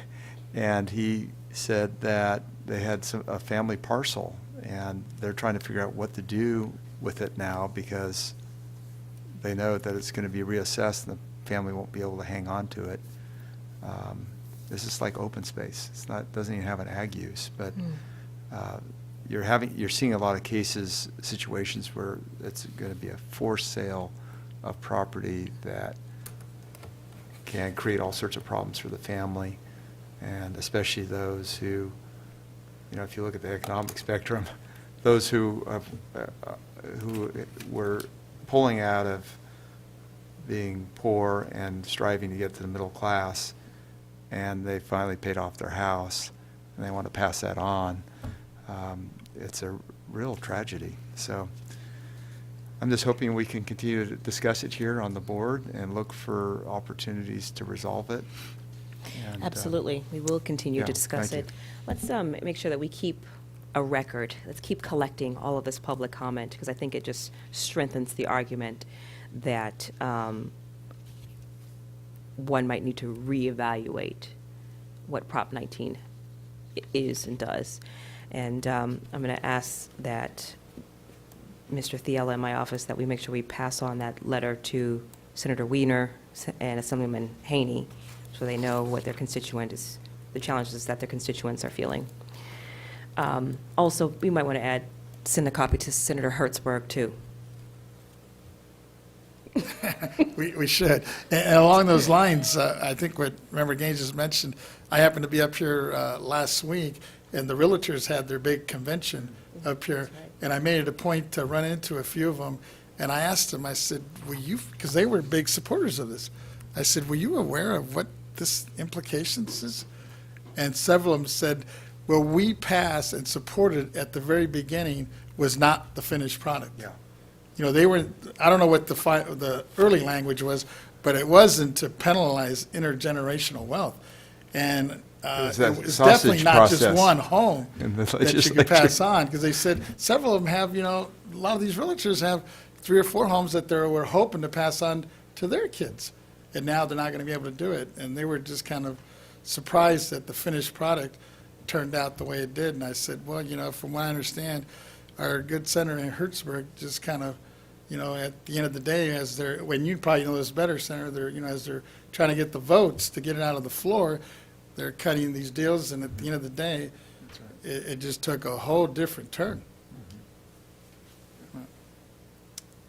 and he said that they had a family parcel, and they're trying to figure out what to do with it now because they know that it's going to be reassessed and the family won't be able to hang on to it. This is like open space. It's not, doesn't even have an ag use, but you're seeing a lot of cases, situations where it's going to be a forced sale of property that can create all sorts of problems for the family, and especially those who, if you look at the economic spectrum, those who were pulling out of being poor and striving to get to the middle class, and they finally paid off their house, and they want to pass that on. It's a real tragedy. So I'm just hoping we can continue to discuss it here on the board and look for opportunities to resolve it. And, Absolutely. We will continue yeah, to discuss thank it. Let's make sure that we keep a record. Let's keep collecting all of this public comment, because I think it just strengthens the argument that one might need to reevaluate what Prop 19 is and does. And I'm going to ask that Mr. Thiela in my office, that we make sure we pass on that letter to Senator Wiener and Assemblyman Haney, so they know what their constituent is, the challenges that their constituents are feeling. Also, we might want to send a copy to Senator Hertzberg, too. We should. And along those lines, I think what Member Gaines just mentioned, I happened to be up here last week, and the realtors had their big convention up here, and I made it a point to run into a few of them, and I asked them, I said, were you, because they were big supporters of this, I said, were you aware of what this implications is? And several of them said, well, we passed and supported at the very beginning was not the finished product. Yeah. you know, they were, I don't know what the early language was, but it wasn't to penalize intergenerational wealth. And was it that was sausage definitely not just process one home in the that you could legislature. pass on, because they said several of them have, you know, a lot of these realtors have 3 or 4 homes that they were hoping to pass on to their kids, and now they're not going to be able to do it. And they were just kind of surprised that the finished product turned out the way it did. And I said, well, you know, from what I understand, our good senator in Hertzberg just kind of, you know, at the end of the day, as they're, when you probably know this better, Senator, they're, you know, as they're trying to get the votes to get it out of the floor, they're cutting these deals, and at the end of the day, it just took a whole different turn.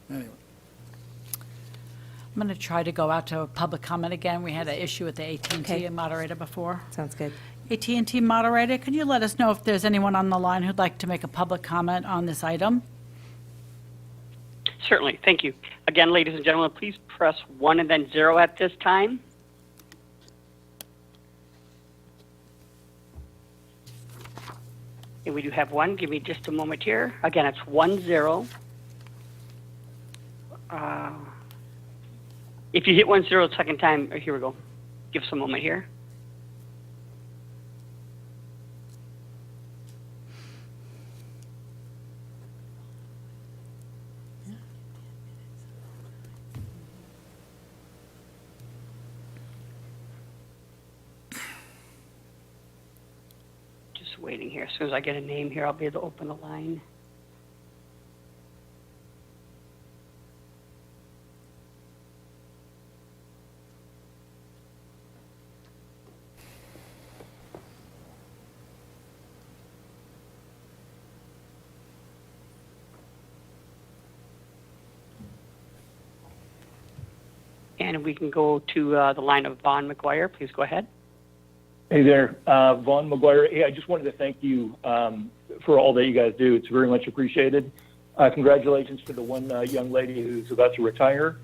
Anyway. I'm going to try to go out to public comment again. We had an issue with the AT&T Okay. moderator before. Sounds good. AT&T moderator, could you let us know if there's anyone on the line who'd like to make a public comment on this item? Certainly, thank you. Again, ladies and gentlemen, please press 1 and then 0 at this time. And we do have one. Give me just a moment here. Again, it's 1 0. If you hit 1 0 the second time, here we go. Give us a moment here. Just waiting here. As soon as I get a name here, I'll be able to open the line. And we can go to the line of Vaughn McGuire. Please go ahead. Hey there, Vaughn McGuire. Hey, I just wanted to thank you for all that you guys do. It's very much appreciated. Congratulations to the one young lady who's about to retire.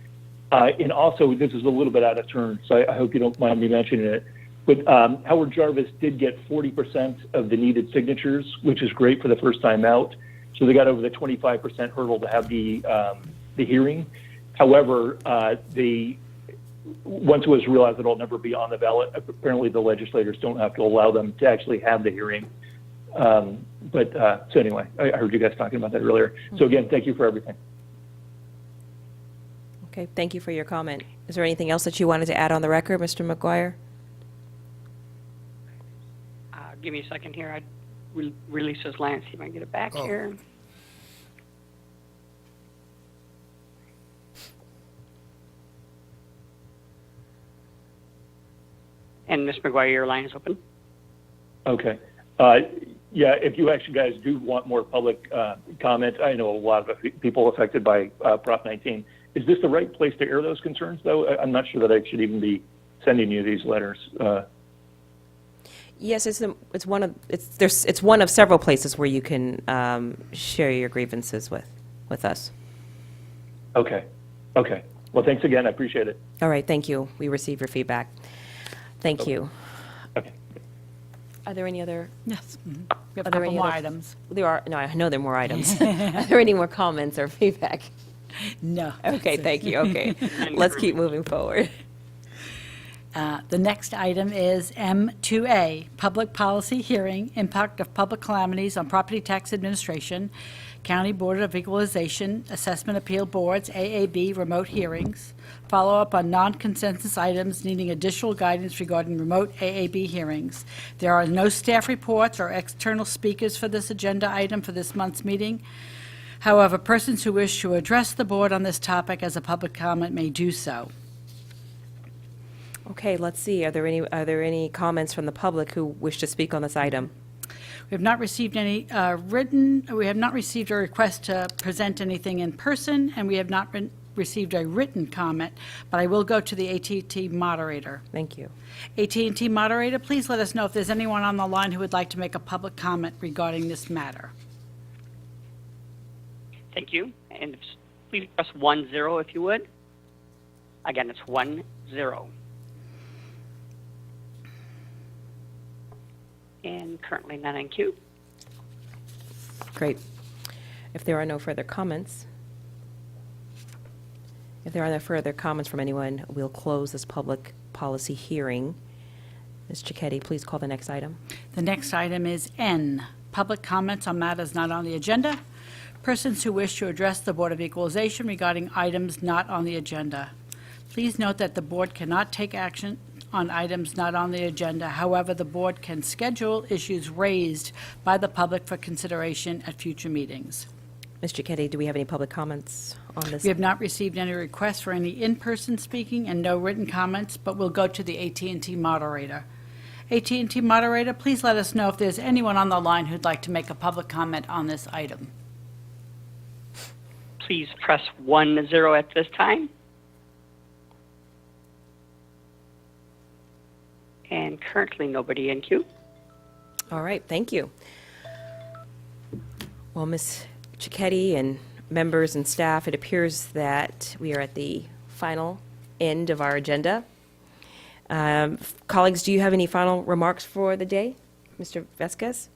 And also, this is a little bit out of turn, so I hope you don't mind me mentioning it. But Howard Jarvis did get 40% of the needed signatures, which is great for the first time out. So they got over the 25% hurdle to have the hearing. However, once it was realized that it'll never be on the ballot, apparently the legislators don't have to allow them to actually have the hearing. So anyway, I heard you guys talking about that earlier. So again, thank you for everything. Okay, thank you for your comment. Is there anything else that you wanted to add on the record, Mr. McGuire? Give me a second here. I release this line, see if I can get it back here. And Ms. McGuire, your line is open. Okay. Yeah, if you actually guys do want more public comment, I know a lot of people affected by Prop 19. Is this the right place to air those concerns, though? I'm not sure that I should even be sending you these letters. Yes, it's one of several places where you can share your grievances with us. Okay. Okay. Well, thanks again. I appreciate it. All right, thank you. We received your feedback. Thank you. Okay. Are there any other? Yes. We have Are a there couple any more other- items. There are. No, I know there are more items. Are there any more comments or feedback? No. Okay, thank you. Okay, let's keep moving forward. The next item is M2A, Public Policy Hearing, Impact of Public Calamities on Property Tax Administration, County Board of Equalization, Assessment Appeal Boards, AAB, remote hearings, follow-up on non-consensus items needing additional guidance regarding remote AAB hearings. There are no staff reports or external speakers for this agenda item for this month's meeting. However, persons who wish to address the board on this topic as a public comment may do so. Okay, let's see. Are there any comments from the public who wish to speak on this item? We have not received any we have not received a request to present anything in person, and we have not received a written comment, but I will go to the AT&T moderator. Thank you. AT&T moderator, please let us know if there's anyone on the line who would like to make a public comment regarding this matter. Thank you. And please press 1 0 if you would. Again, it's 1 0. And currently none in queue. Great. If there are no further comments, If there are no further comments from anyone, we'll close this public policy hearing. Ms. Cicchetti, please call the next item. The next item is N, public comments on matters not on the agenda. Persons who wish to address the Board of Equalization regarding items not on the agenda. Please note that the board cannot take action on items not on the agenda. However, the board can schedule issues raised by the public for consideration at future meetings. Ms. Cicchetti, do we have any public comments on this? We have not received any requests for any in-person speaking and no written comments, but we'll go to the AT&T moderator. AT&T moderator, please let us know if there's anyone on the line who'd like to make a public comment on this item. Please press 10 at this time. And currently nobody in queue. All right, thank you. Well, Ms. Cicchetti and members and staff, it appears that we are at the final end of our agenda. Colleagues, do you have any final remarks for the day? Mr. Vasquez?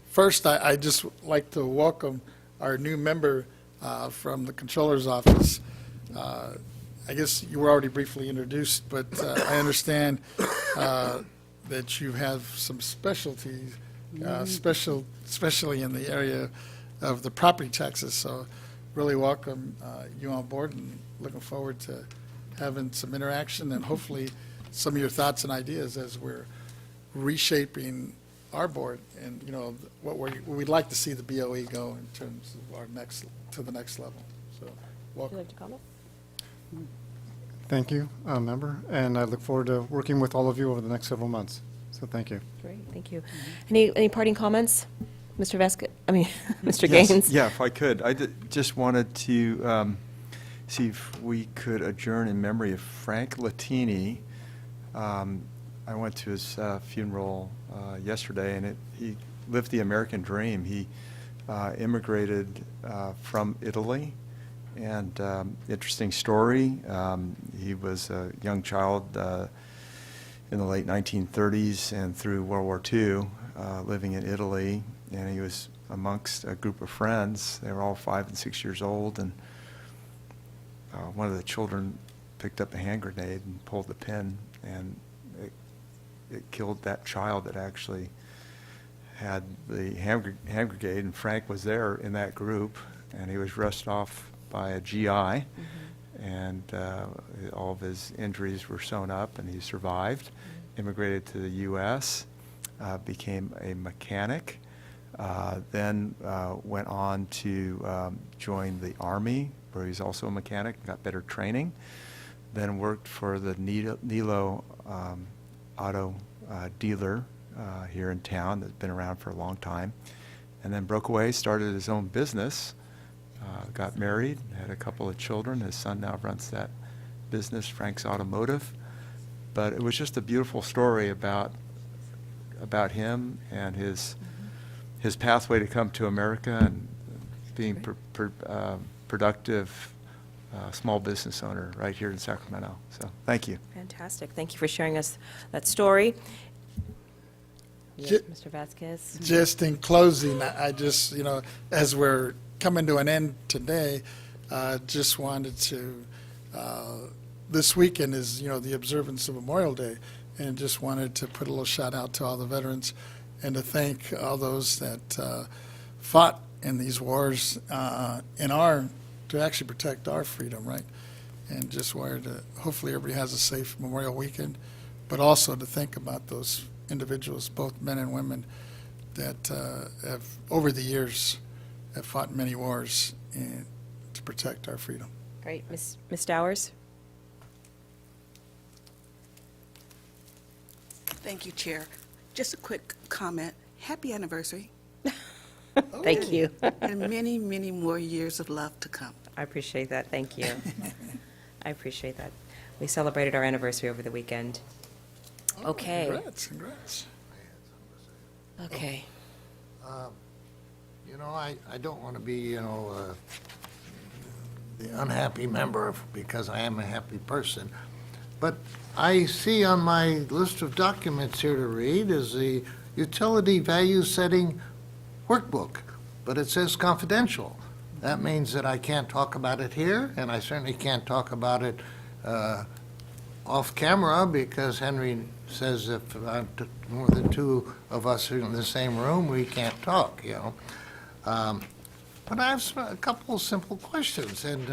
First, I just like to welcome our new member from the Controller's Office. I guess you were already briefly introduced, but I understand that you have some specialties, especially in the area of the property taxes. So really welcome you on board, and looking forward to having some interaction and hopefully some of your thoughts and ideas as we're reshaping our board and, you know, we'd like to see the BOE go in terms of our to the next level. So Would you welcome. like to comment? Thank you, member, and I look forward to working with all of you over the next several months. So thank you. Great, thank you. Any parting comments? Mr. Vasquez, Mr. Yes, Gaines? yeah, if I could. I just wanted to see if we could adjourn in memory of Frank Latini. I went to his funeral yesterday, and he lived the American dream. He immigrated from Italy, and interesting story. He was a young child in the late 1930s and through World War II, living in Italy, and he was amongst a group of friends. They were all 5 and 6 years old, and one of the children picked up a hand grenade and pulled the pin, and it killed that child that actually had the hand grenade, and Frank was there in that group, and he was rushed off by a GI, and all of his injuries were sewn up, and he survived, immigrated to the U.S., became a mechanic, then went on to join the Army, where he's also a mechanic, got better training, then worked for the Nilo auto dealer here in town that's been around for a long time, and then broke away, started his own business, got married, had a couple of children. His son now runs that business, Frank's Automotive. But it was just a beautiful story about him and his pathway to come to America and being productive small business owner right here in Sacramento. So thank you. Fantastic. Thank you for sharing us that story. Yes, Mr. Vasquez? Just in closing, I just, you know, as we're coming to an end today, just wanted to, this weekend is, you know, the observance of Memorial Day, and just wanted to put a little shout out to all the veterans and to thank all those that fought in these wars to actually protect our freedom, right? And just wanted to, hopefully everybody has a safe Memorial Weekend, but also to think about those individuals, both men and women, that have, over the years, have fought many wars to protect our freedom. Great. Ms. Dowers? Thank you, Chair. Just a quick comment. Happy anniversary. Thank you. And many, many more years of love to come. I appreciate that. Thank you. I appreciate that. We celebrated our anniversary over the weekend. Okay. Congrats. Okay. You know, I don't want to be, you know, the unhappy member because I am a happy person. But I see on my list of documents here to read is the utility value setting workbook, but it says confidential. that means that I can't talk about it here, and I certainly can't talk about it off camera, because Henry says if more than two of us are in the same room, we can't talk, you know. But I have a couple simple questions, and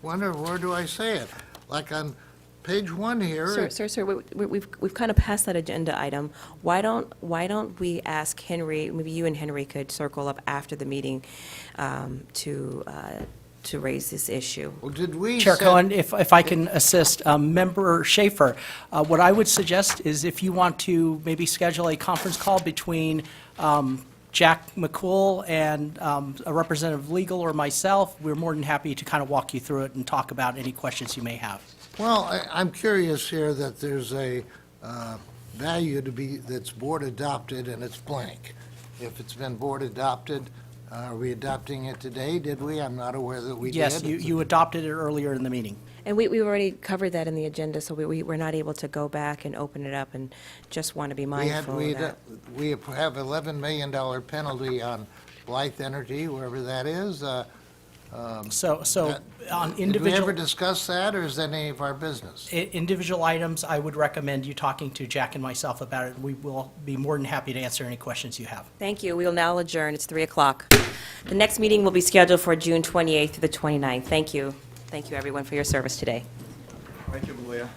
wonder, where do I say it? Like on page 1 here. Sir, we've kind of passed that agenda item. Why don't we ask Henry, maybe you and Henry could circle up after the meeting to raise this issue? Well, did we Chair set- Cohen, if I can assist, Member Schaefer, what I would suggest is if you want to maybe schedule a conference call between Jack McCool and a representative of legal or myself, we're more than happy to kind of walk you through it and talk about any questions you may have. Well, I'm curious here that there's a value to be, that's board adopted and it's blank. If it's been board adopted, are we adopting it today? Did we? I'm not aware that we did. Yes, you adopted it earlier in the meeting. And we already covered that in the agenda, so we're not able to go back and open it up, and just want to be mindful of that. We have $11 million penalty on Blythe Energy, wherever that is. So on Did we individual. ever discuss that, or is that any of our business? Individual items, I would recommend you talking to Jack and myself about it. We will be more than happy to answer any questions you have. Thank you. We will now adjourn. It's 3 o'clock. The next meeting will be scheduled for June 28th through the 29th. Thank you. Thank you, everyone, for your service today. Thank you, Malia.